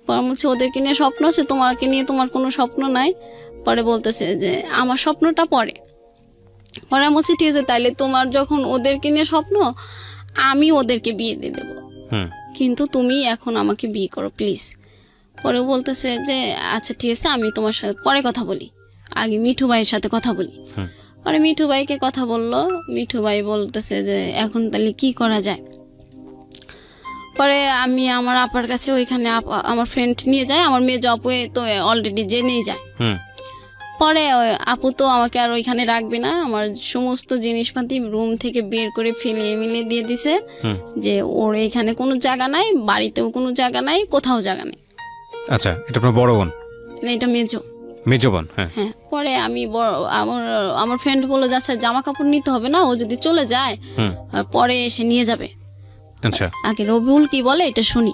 পরে বলছে ওদেরকে নিয়ে স্বপ্ন আছে, তোমাকে নিয়ে তোমার কোনো স্বপ্ন নাই? পরে বলতেছে যে আমার স্বপ্নটা পরে আমি বলছি ঠিক আছে তাইলে তোমার যখন ওদেরকে নিয়ে স্বপ্ন, আমি ওদেরকে বিয়ে দিয়ে দেবো, কিন্তু তুমি এখন আমাকে বিয়ে করো প্লিজ। পরে বলতেছে যে আচ্ছা ঠিক আছে আমি তোমার সাথে পরে কথা বলি, আগে মিঠু ভাইয়ের সাথে কথা বলি। পরে মিঠু ভাইকে কথা বললো, মিঠু ভাই বলতেছে যে এখন তাহলে কি করা যায়। পরে আমি আমার আপার কাছে, ওইখানে আমার ফ্রেন্ড নিয়ে যায়, আমার মেয়ে আপু তো অলরেডি জেনেই যায়। পরে আপু তো আমাকে আর ওইখানে রাখবে না, আমার সমস্ত জিনিসপাতি রুম থেকে বের করে ফেলিয়ে মিলিয়ে দিয়ে দিছে যে ওর এখানে কোনো জায়গা নাই, বাড়িতেও কোনো জায়গা নাই, কোথাও জায়গা নেই। আচ্ছা, এটা আপনার বড় বোন? এটা মেজো বোন। হ্যাঁ। পরে আমি আমার ফ্রেন্ড বলে যাচ্ছে জামা কাপড় নিতে হবে না, ও যদি চলে যায় পরে এসে নিয়ে যাবে। আচ্ছা, আগে রবিউল কি বলে এটা শুনি।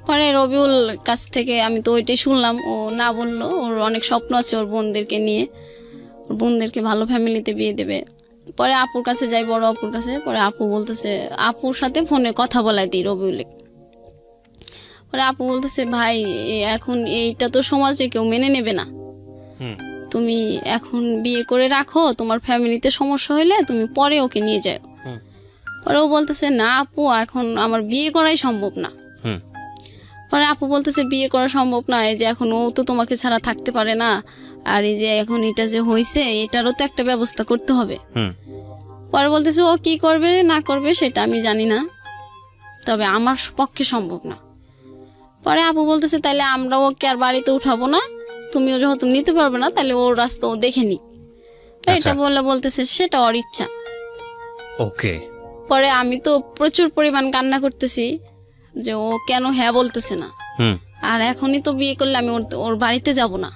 পরে রবিউল কাছ থেকে আমি তো ওইটাই শুনলাম, ও না বললো ওর অনেক স্বপ্ন আছে ওর বোনদেরকে নিয়ে, ওর বোনদেরকে ভালো ফ্যামিলিতে বিয়ে দেবে। পরে আপুর কাছে যাই, বড় আপুর কাছে। পরে আপু বলতেছে, আপুর সাথে ফোনে কথা বলাই দিই রবিউলে। পরে আপু বলতেছে ভাই এখন এইটা তো সমাজে কেউ মেনে নেবে না, তুমি এখন বিয়ে করে রাখো, তোমার ফ্যামিলিতে সমস্যা হইলে তুমি পরে ওকে নিয়ে যাও। পরে ও বলতেছে না আপু এখন আমার বিয়ে করাই সম্ভব না, হুম পরে আপু বলতেছে বিয়ে করা সম্ভব না, এই যে এখন ও তো তোমাকে ছাড়া থাকতে পারে না, আর এই যে এখন এটা যে হয়েছে এটারও তো একটা ব্যবস্থা করতে হবে। হুম পরে বলতেছে ও কি করবে না করবে সেটা আমি জানি না, তবে আমার পক্ষে সম্ভব না। পরে আপু বলতেছে তাহলে আমরা ওকে আর বাড়িতে উঠাবো না, তুমিও যেহেতু নিতে পারবে না তাহলে ওর রাস্তা ও দেখে নি। এটা বললে বলতেছে সেটা ওর ইচ্ছা। ওকে। পরে আমি তো প্রচুর পরিমাণ কান্না করতেছি যে ও কেন হ্যাঁ বলতেছে না, হুম আর এখনই তো বিয়ে করলে আমি ওর বাড়িতে যাব না,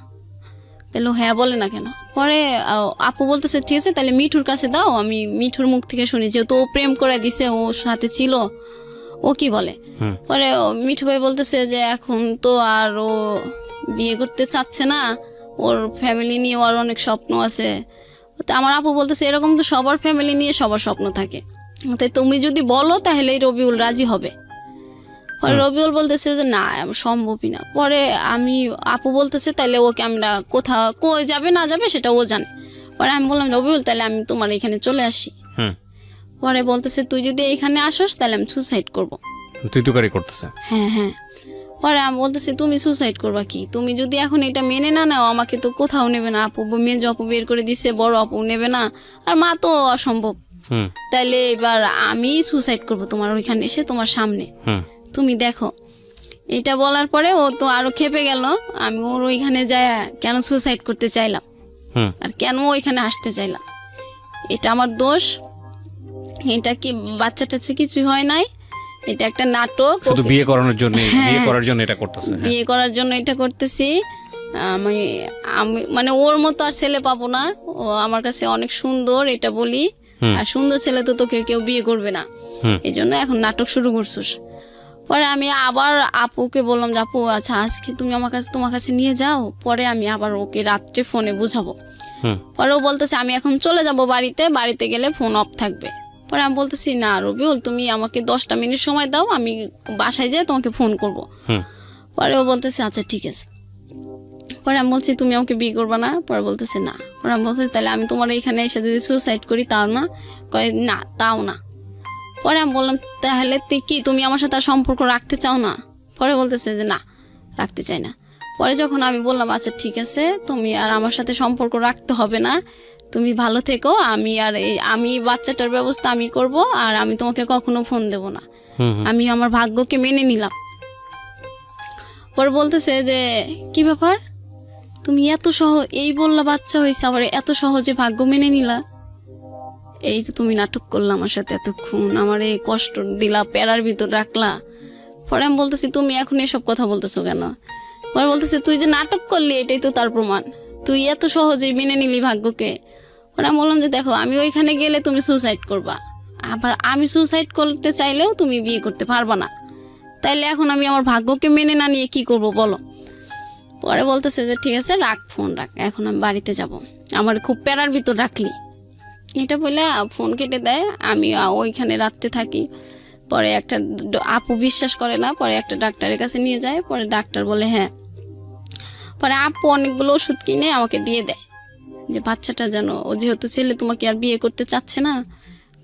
তাহলে ও হ্যাঁ বলে না কেন। পরে আপু বলতেছে ঠিক আছে তাহলে মিঠুর কাছে দাও, আমি মিঠুর মুখ থেকে শুনি, যেহেতু ও প্রেম করে দিছে, ওর সাথে ছিল, ও কি বলে। হুম পরে মিঠু ভাই বলতেছে যে এখন তো আর ও বিয়ে করতে চাচ্ছে না, ওর ফ্যামিলি নিয়ে ওর অনেক স্বপ্ন আছে। তো আমার আপু বলতেছে এরকম তো সবার ফ্যামিলি নিয়ে সবার স্বপ্ন থাকে, তাই তুমি যদি বলো তাহলে রবিউল রাজি হবে। পরে রবিউল বলতেছে যে না সম্ভবই না। পরে আমি আপু বলতেছে তাহলে ওকে আমরা কোথাও কই যাবে না যাবে সেটা ও জানে। পরে আমি বললাম রবিউল তাহলে আমি তোমার এখানে চলে আসি। হুম পরে বলতেছে তুই যদি এখানে আসস তাহলে আমি সুসাইড করব। তুই তুকারি করতেছে। হ্যাঁ হ্যাঁ। পরে আমি বলতেছি তুমি সুসাইড করবা কি, তুমি যদি এখন এটা মেনে না নাও আমাকে তো কোথাও নেবে না, আপু মেজ আপু বের করে দিচ্ছে, বড় আপু নেবে না, আর মা তো অসম্ভব। হুম তাইলে এবার আমি সুসাইড করব তোমার ওইখানে এসে তোমার সামনে, হুম তুমি দেখো। এটা বলার পরে ও তো আরো খেপে গেল, আমি ওর ওইখানে যায় কেন সুসাইড করতে চাইলাম হুম আর কেন ওইখানে আসতে চাইলাম, এটা আমার দোষ, এটা কি বাচ্চা টাচ্চা কিছুই হয় নাই, এটা একটা নাটক, শুধু ওকে- বিয়ে করানোর জন্য, হ্যাঁ, বিয়ে করার জন্য এটা করতেছে। হ্যাঁ। বিয়ে করার জন্য এটা করতেছি। আমি আমি মানে ওর মতো আর ছেলে পাবো না, ও আমার কাছে অনেক সুন্দর এটা বলি, আর সুন্দর ছেলে তো তোকে কেউ বিয়ে করবে না, হুম এই জন্য এখন নাটক শুরু করছিস। পরে আমি আবার আপুকে বললাম যে আপু আচ্ছা আজকে তুমি আমার কাছে তোমার কাছে নিয়ে যাও, পরে আমি আবার ওকে রাত্রে ফোনে বুঝাবো। হুম পরে ও বলতেছে আমি এখন চলে যাব বাড়িতে, বাড়িতে গেলে ফোন অফ থাকবে। পরে আমি বলতেছি না রবিউল তুমি আমাকে 10টা মিনিট সময় দাও, আমি বাসায় যেয়ে তোমাকে ফোন করব। হুম পরে ও বলতেছে আচ্ছা ঠিক আছে। পরে আমি বলছি তুমি আমাকে বিয়ে করবে না, পরে বলতেছে না। পরে আমি বলতেছি তাহলে আমি তোমার এখানে এসে যদি সুসাইড করি তাও না, কয় না তাও না। পরে আমি বললাম তাহলে কি তুমি আমার সাথে আর সম্পর্ক রাখতে চাও না? পরে বলতেছে যে না রাখতে চাই না। পরে যখন আমি বললাম আচ্ছা ঠিক আছে তুমি আর আমার সাথে সম্পর্ক রাখতে হবে না, তুমি ভালো থেকো, আমি বাচ্চাটার ব্যবস্থা আমি করব, আর আমি তোমাকে কখনো ফোন দেব না, হুম আমি আমার ভাগ্যকে মেনে নিলাম। পরে বলতেছে যে কি ব্যাপার তুমি এত এই বললা বাচ্চা হয়েছে আবার এত সহজে ভাগ্য মেনে নিলা, এই যে তুমি নাটক করলা আমার সাথে এতক্ষণ, আমার এই কষ্ট দিলা, প্যারার ভিতর রাখলা। পরে আমি বলতেছি তুমি এখন এসব কথা বলতেছো কেন? পরে বলতেছে তুই যে নাটক করলি এটাই তো তার প্রমাণ, তুই এত সহজেই মেনে নিলি ভাগ্যকে। পরে আমি বললাম যে দেখো আমি ওইখানে গেলে তুমি সুসাইড করবা, আবার আমি সুসাইড করতে চাইলেও তুমি বিয়ে করতে পারবা না, তাইলে এখন আমি আমার ভাগ্যকে মেনে না নিয়ে কি করব বলো? পরে বলতেছে যে ঠিক আছে রাখ ফোন রাখ, এখন আমি বাড়িতে যাব, আমার খুব প্যারার ভিতর রাখলি। এটা বলে ফোন কেটে দেয়। আমি ওইখানে রাত্রে থাকি। পরে একটা আপু বিশ্বাস করে না, পরে একটা ডাক্তারের কাছে নিয়ে যায়। পরে ডাক্তার বলে হ্যাঁ। পরে আপু অনেকগুলো ওষুধ কিনে আমাকে দিয়ে দেয় যে বাচ্চাটা যেন, ও যেহেতু ছেলে তোমাকে আর বিয়ে করতে চাচ্ছে না,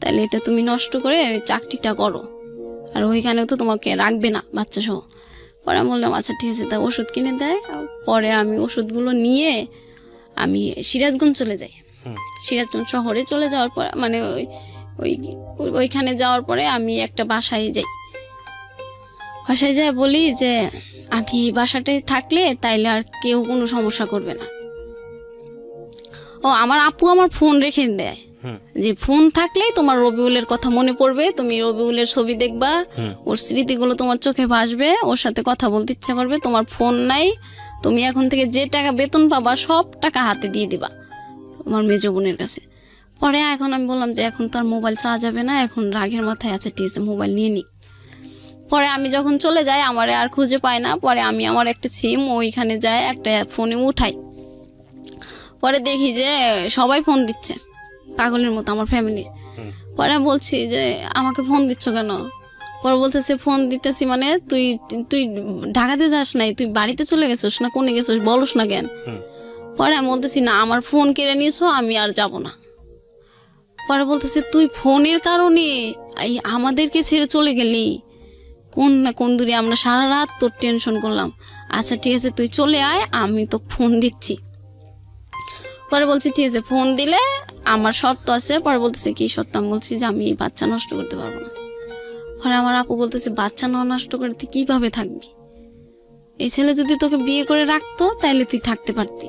তাহলে এটা তুমি নষ্ট করে চাকরিটা করো, আর ওইখানেও তো তোমাকে রাখবে না বাচ্চা সহ। পরে আমি বললাম আচ্ছা ঠিক আছে, তা ওষুধ কিনে দেয়। পরে আমি ওষুধগুলো নিয়ে আমি সিরাজগঞ্জ চলে যাই। সিরাজগঞ্জ শহরে চলে যাওয়ার পর মানে ওইখানে যাওয়ার পরে আমি একটা বাসায় যাই। বাসায় যাই বলি যে আমি এই বাসাটায় থাকলে তাইলে আর কেউ কোনো সমস্যা করবে না। ও আমার আপু আমার ফোন রেখে দেয় যে ফোন থাকলেই তোমার রবিউলের কথা মনে পড়বে, তুমি রবিউলের ছবি দেখবা, ওর স্মৃতিগুলো তোমার চোখে ভাসবে, ওর সাথে কথা বলতে ইচ্ছা করবে। তোমার ফোন নাই, তুমি এখন থেকে যে টাকা বেতন পাবা সব টাকা হাতে দিয়ে দিবা তোমার মেজো বোনের কাছে। পরে এখন আমি বললাম যে এখন তো আর মোবাইল চাওয়া যাবে না, এখন রাগের মাথায় আছে ঠিক আছে মোবাইল নিয়ে নিই। পরে আমি যখন চলে যাই আমার আর খুঁজে পাই না। পরে আমি আমার একটা সিম ওইখানে যাই একটা ফোনে উঠাই। পরে দেখি যে সবাই ফোন দিচ্ছে পাগলের মতো আমার ফ্যামিলির। পরে আমি বলছি যে আমাকে ফোন দিচ্ছ কেন? পরে বলতেছে ফোন দিতেছি মানে তুই তুই ঢাকাতে যাস নাই, তুই বাড়িতে চলে গেছিস না কোনে গেছিস বলস না কেন? পরে আমি বলতেছি না আমার ফোন কেড়ে নিয়েছো, আমি আর যাব না। পরে বলতেছে তুই ফোনের কারণে এই আমাদেরকে ছেড়ে চলে গেলি, কোন না কোন দূরে আমরা সারা রাত তোর টেনশন করলাম। আচ্ছা ঠিক আছে তুই চলে আয়, আমি তো ফোন দিচ্ছি। পরে বলছি ঠিক আছে, ফোন দিলে আমার শর্ত আছে। পরে বলতেছে কি শর্ত? আমি বলছি যে আমি এই বাচ্চা নষ্ট করতে পারবো না। পরে আমার আপু বলতেছে বাচ্চা না নষ্ট করে তুই কীভাবে থাকবি? এই ছেলে যদি তোকে বিয়ে করে রাখতো তাহলে তুই থাকতে পারতি,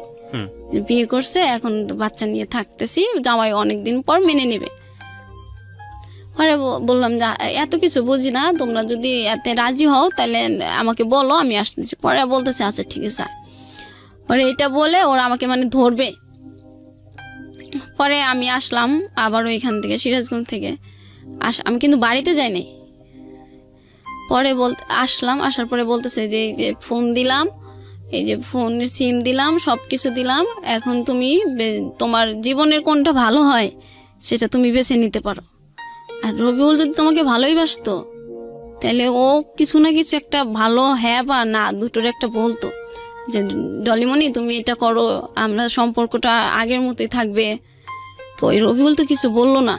বিয়ে করছে এখন বাচ্চা নিয়ে থাকতেছি, জামাই অনেকদিন পর মেনে নেবে। পরে বললাম যে এত কিছু বুঝি না, তোমরা যদি এতে রাজি হও তাহলে আমাকে বলো, আমি আসতেছি। পরে বলতেছে আচ্ছা ঠিক আছে। পরে এটা বলে ওরা আমাকে মানে ধরবে। পরে আমি আসলাম আবার ওইখান থেকে, সিরাজগঞ্জ থেকে আমি কিন্তু বাড়িতে যাইনি। পরে আসলাম, আসার পরে বলতেছে যে এই যে ফোন দিলাম, এই যে ফোনের সিম দিলাম, সব কিছু দিলাম, এখন তুমি তোমার জীবনের কোনটা ভালো হয় সেটা তুমি বেছে নিতে পারো। আর রবিউল যদি তোমাকে ভালোই বাসতো তাহলে ও কিছু না কিছু একটা ভালো হ্যাঁ বা না দুটোর একটা বলতো যে ডলিমণি তুমি এটা করো, আমরা সম্পর্কটা আগের মতোই থাকবে। ওই রবিউল তো কিছু বললো না।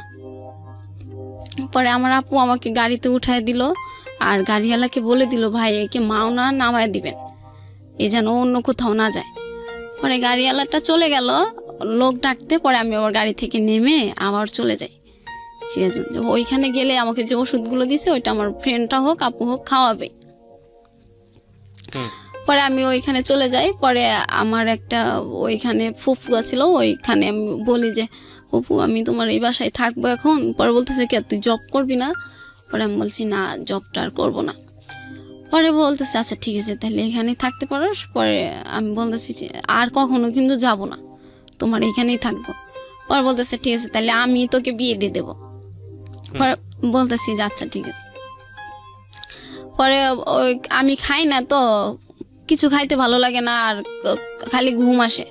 পরে আমার আপু আমাকে গাড়িতে উঠায় দিল, আর গাড়িওয়ালাকে বলে দিল ভাই একে মাওনা নামায় দিবেন, এ যেন অন্য কোথাও না যায়। পরে গাড়িওয়ালাটা চলে গেল লোক ডাকতে। পরে আমি আবার গাড়ি থেকে নেমে আবার চলে যাই সিরাজগঞ্জ। ওইখানে গেলে আমাকে যে ওষুধগুলো দিছে ওইটা আমার ফ্রেন্ডটা হোক আপু হোক খাওয়াবে। পরে আমি ওইখানে চলে যাই। পরে আমার একটা ওইখানে ফুফু ছিল, ওইখানে আমি বলি যে ফুফু আমি তোমার এই বাসায় থাকবো এখন। পরে বলতেছে কে তুই জব করবি না? পরে আমি বলছি না জবটা আর করবো না। পরে বলতেছে আচ্ছা ঠিক আছে তাহলে এখানে থাকতে পারোস। পরে আমি বলতেছি আর কখনো কিন্তু যাব না, তোমার এখানেই থাকবো। পরে বলতেছে ঠিক আছে তাহলে আমি তোকে বিয়ে দিয়ে দেবো। পরে বলতেছি যে আচ্ছা ঠিক আছে। পরে ওই আমি খাই না তো, কিছু খাইতে ভালো লাগে না, আর খালি ঘুম আসে।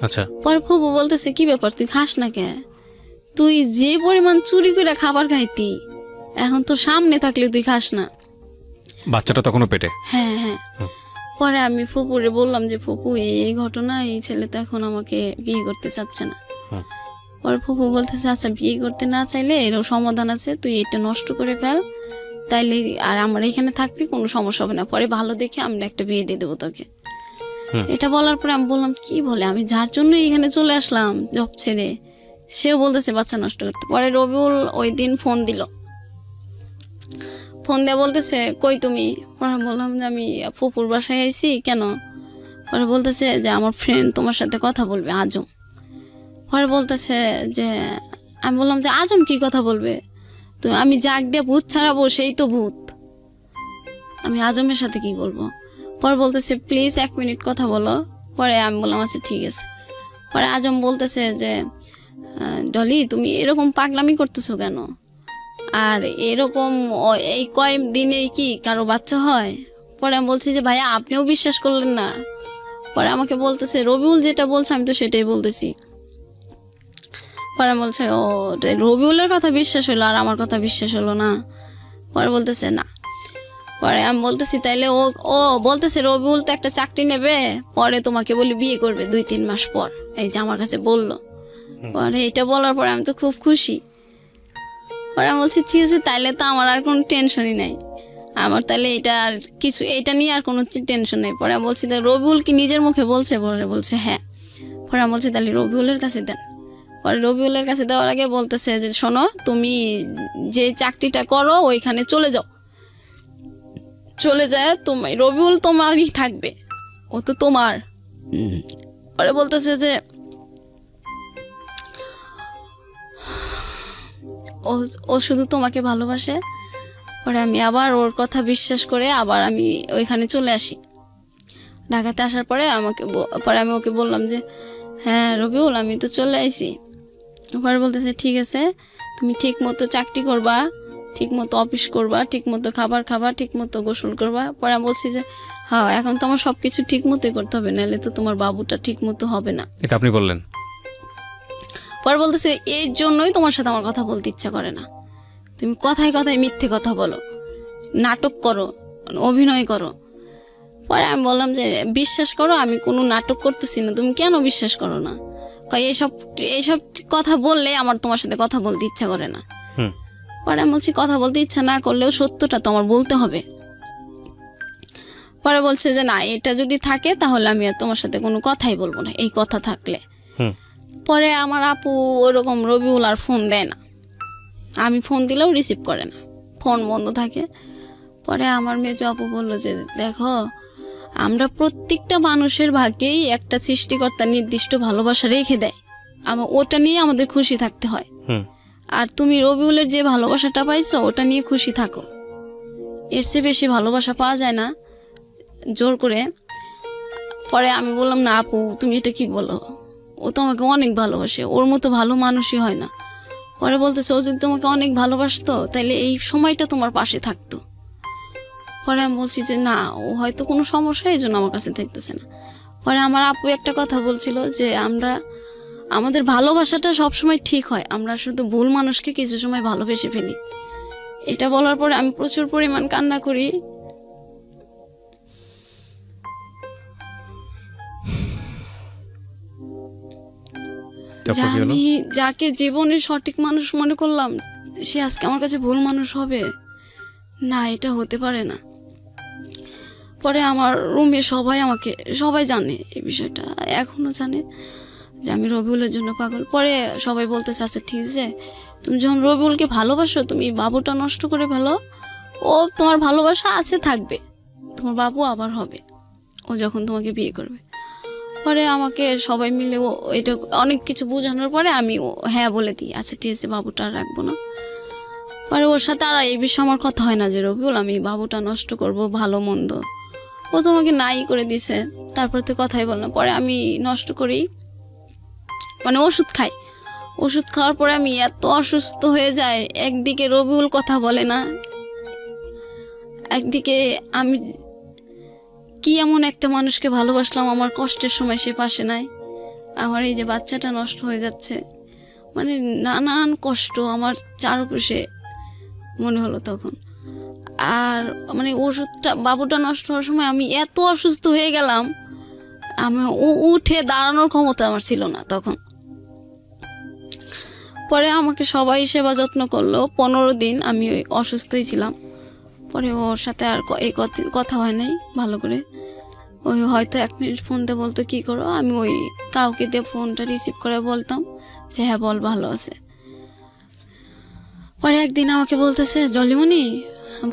আচ্ছা। পরে ফুবু বলতেছে কি ব্যাপার তুই খাস না কে? তুই যে পরিমাণ চুরি করে খাবার খাইতি এখন তোর সামনে থাকলে তুই খাস না। বাচ্চাটা তখনও পেটে? হ্যাঁ হ্যাঁ। পরে আমি ফুপুরে বললাম যে ফুপু এই ঘটনা, এই ছেলে তো এখন আমাকে বিয়ে করতে চাচ্ছে না। পরে ফুপু বলতেছে আচ্ছা বিয়ে করতে না চাইলে এরও সমাধান আছে, তুই এটা নষ্ট করে ফেল তাইলে আর আমার এখানে থাকবি, কোনো সমস্যা হবে না। পরে ভালো দেখে আমরা একটা বিয়ে দিয়ে দেবো তোকে। এটা বলার পরে আমি বললাম কি বলে, আমি যার জন্য এখানে চলে আসলাম জব ছেড়ে, সেও বলতেছে বাচ্চা নষ্ট করতে। পরে রবিউল ওই দিন ফোন দিল, ফোন দিয়ে বলতেছে কই তুমি? পরে বললাম যে আমি ফুপুর বাসায় আইছি। কেন? পরে বলতেছে যে আমার ফ্রেন্ড তোমার সাথে কথা বলবে, আজম। পরে বলতেছে যে আমি বললাম যে আজম কি কথা বলবে? তো আমি জাগ দিয়ে ভূত ছাড়াবো, সেই তো ভূত, আমি আজমের সাথে কি বলবো? পরে বলতেছে প্লিজ 1 মিনিট কথা বলো। পরে আমি বললাম আচ্ছা ঠিক আছে। পরে আজম বলতেছে যে ডলি তুমি এরকম পাগলামি করতেছো কেন? আর এরকম এই কয় দিনে কি কারো বাচ্চা হয়? পরে আমি বলছি যে ভাইয়া আপনিও বিশ্বাস করলেন না। পরে আমাকে বলতেছে রবিউল যেটা বলছে আমি তো সেটাই বলতেছি। পরে বলছে ও রবিউলের কথা বিশ্বাস হলো আর আমার কথা বিশ্বাস হলো না। পরে বলতেছে না। পরে আমি বলতেছি তাইলে ও বলতেছে রবিউল তো একটা চাকরি নেবে, পরে তোমাকে বলি বিয়ে করবে 2-3 মাস পর, এই যে আমার কাছে বললো। পরে এটা বলার পরে আমি তো খুব খুশি। পরে আমি বলছি ঠিক আছে তাইলে তো আমার আর কোনো টেনশনই নাই, আমার তাহলে এটা আর কিছু এটা নিয়ে আর কোনো টেনশন নেই। পরে আমি বলছি রবিউল কি নিজের মুখে বলছে? পরে বলছে হ্যাঁ। পরে আমি বলছি তাহলে রবিউলের কাছে দেন। পরে রবিউলের কাছে দেওয়ার আগে বলতেছে যে শোনো তুমি যে চাকরিটা করো ওইখানে চলে যাও, চলে যায় তুমি রবিউল তোমারই থাকবে, ও তো তোমার। পরে বলতেছে যে ও শুধু তোমাকে ভালোবাসে। পরে আমি আবার ওর কথা বিশ্বাস করে আবার আমি ওইখানে চলে আসি। ঢাকাতে আসার পরে পরে আমি ওকে বললাম যে হ্যাঁ রবিউল আমি তো চলে আসি। পরে বলতেছে ঠিক আছে তুমি ঠিক মতো চাকরি করবা, ঠিক মতো অফিস করবা, ঠিক মতো খাবার খাবা, ঠিক মতো গোসল করবা। পরে আমি বলছি যে হ্যাঁ এখন তো আমার সব কিছু ঠিক মতোই করতে হবে, নাহলে তো তোমার বাবুটা ঠিক মতো হবে না। এটা আপনি বললেন? পরে বলতেছে এই জন্যই তোমার সাথে আমার কথা বলতে ইচ্ছা করে না, তুমি কথায় কথায় মিথ্যে কথা বলো, নাটক করো, অভিনয় করো। পরে আমি বললাম যে বিশ্বাস করো আমি কোনো নাটক করতেছি না, তুমি কেন বিশ্বাস করো না? এইসব কথা বললে আমার তোমার সাথে কথা বলতে ইচ্ছা করে না। পরে আমি বলছি কথা বলতে ইচ্ছা না করলেও সত্যটা তো আমার বলতে হবে। পরে বলছে যে না, এটা যদি থাকে তাহলে আমি আর তোমার সাথে কোনো কথাই বলবো না, এই কথা থাকলে। হুম। পরে আমার আপু ওরকম রবিউল আর ফোন দেয় না, আমি ফোন দিলেও রিসিভ করে না, ফোন বন্ধ থাকে। পরে আমার মেজো আপু বললো যে দেখো, আমরা প্রত্যেকটা মানুষের ভাগ্যেই একটা সৃষ্টিকর্তা নির্দিষ্ট ভালোবাসা রেখে দেয়, ওটা নিয়ে আমাদের খুশি থাকতে হয়। হুম। আর তুমি রবিউলের যে ভালোবাসাটা পাইছো ওটা নিয়ে খুশি থাকো, এর চেয়ে বেশি ভালোবাসা পাওয়া যায় না জোর করে। পরে আমি বললাম না আপু, তুমি এটা কি বলো, ও তো আমাকে অনেক ভালোবাসে, ওর মতো ভালো মানুষই হয় না। পরে বলতেছে ও যদি তোমাকে অনেক ভালোবাসতো তাহলে এই সময়টা তোমার পাশে থাকতো। পরে আমি বলছি যে না, ও হয়তো কোনো সমস্যা, এই জন্য আমার কাছে থাকতেছে না। পরে আমার আপু একটা কথা বলছিল যে আমাদের ভালোবাসাটা সবসময় ঠিক হয়, আমরা শুধু ভুল মানুষকে কিছু সময় ভালোবেসে ফেলি। এটা বলার পরে আমি প্রচুর পরিমাণ কান্না করি। যে আমি যাকে জীবনের সঠিক মানুষ মনে করলাম সে আজকে আমার কাছে ভুল মানুষ হবে, না এটা হতে পারে না। পরে আমার রুমে সবাই জানে এই বিষয়টা, এখনো জানে যে আমি রবিউলের জন্য পাগল। পরে সবাই বলতেছে আচ্ছা ঠিক আছে, তুমি যখন রবিউলকে ভালোবাসো তুমি বাবুটা নষ্ট করে ফেলো, ও তোমার ভালোবাসা আছে থাকবে, তোমার বাবু আবার হবে ও যখন তোমাকে বিয়ে করবে। পরে আমাকে সবাই মিলে এটা অনেক কিছু বোঝানোর পরে আমি হ্যাঁ বলে দিই, আচ্ছা ঠিক আছে বাবুটা আর রাখবো না। পরে ওর সাথে আর এই বিষয়ে আমার কথা হয় না যে রবিউল আমি বাবুটা নষ্ট করব, ভালো মন্দ ও তোমাকে নাই করে দিছে, তারপর তো কথাই বল না। পরে আমি নষ্ট করি, মানে ওষুধ খাই, ওষুধ খাওয়ার পরে আমি এত অসুস্থ হয়ে যাই, একদিকে রবিউল কথা বলে না, একদিকে আমি কি এমন একটা মানুষকে ভালোবাসলাম, আমার কষ্টের সময় সে পাশে নাই, আমার এই যে বাচ্চাটা নষ্ট হয়ে যাচ্ছে, মানে নানান কষ্ট আমার চারপাশে মনে হলো তখন। আর মানে ওষুধটা বাবুটা নষ্ট হওয়ার সময় আমি এত অসুস্থ হয়ে গেলাম, আমি উঠে দাঁড়ানোর ক্ষমতা আমার ছিল না তখন। পরে আমাকে সবাই সেবা যত্ন করলো, 15 দিন আমি ওই অসুস্থই ছিলাম। পরে ওর সাথে আর এই কথা হয় নাই ভালো করে, ওই হয়তো 1 মিনিট ফোন দিয়ে বলতো কী করো, আমি ওই কাউকে দিয়ে ফোনটা রিসিভ করে বলতাম যে হ্যাঁ বল ভালো আছে। পরে একদিন আমাকে বলতেছে জলিমণি,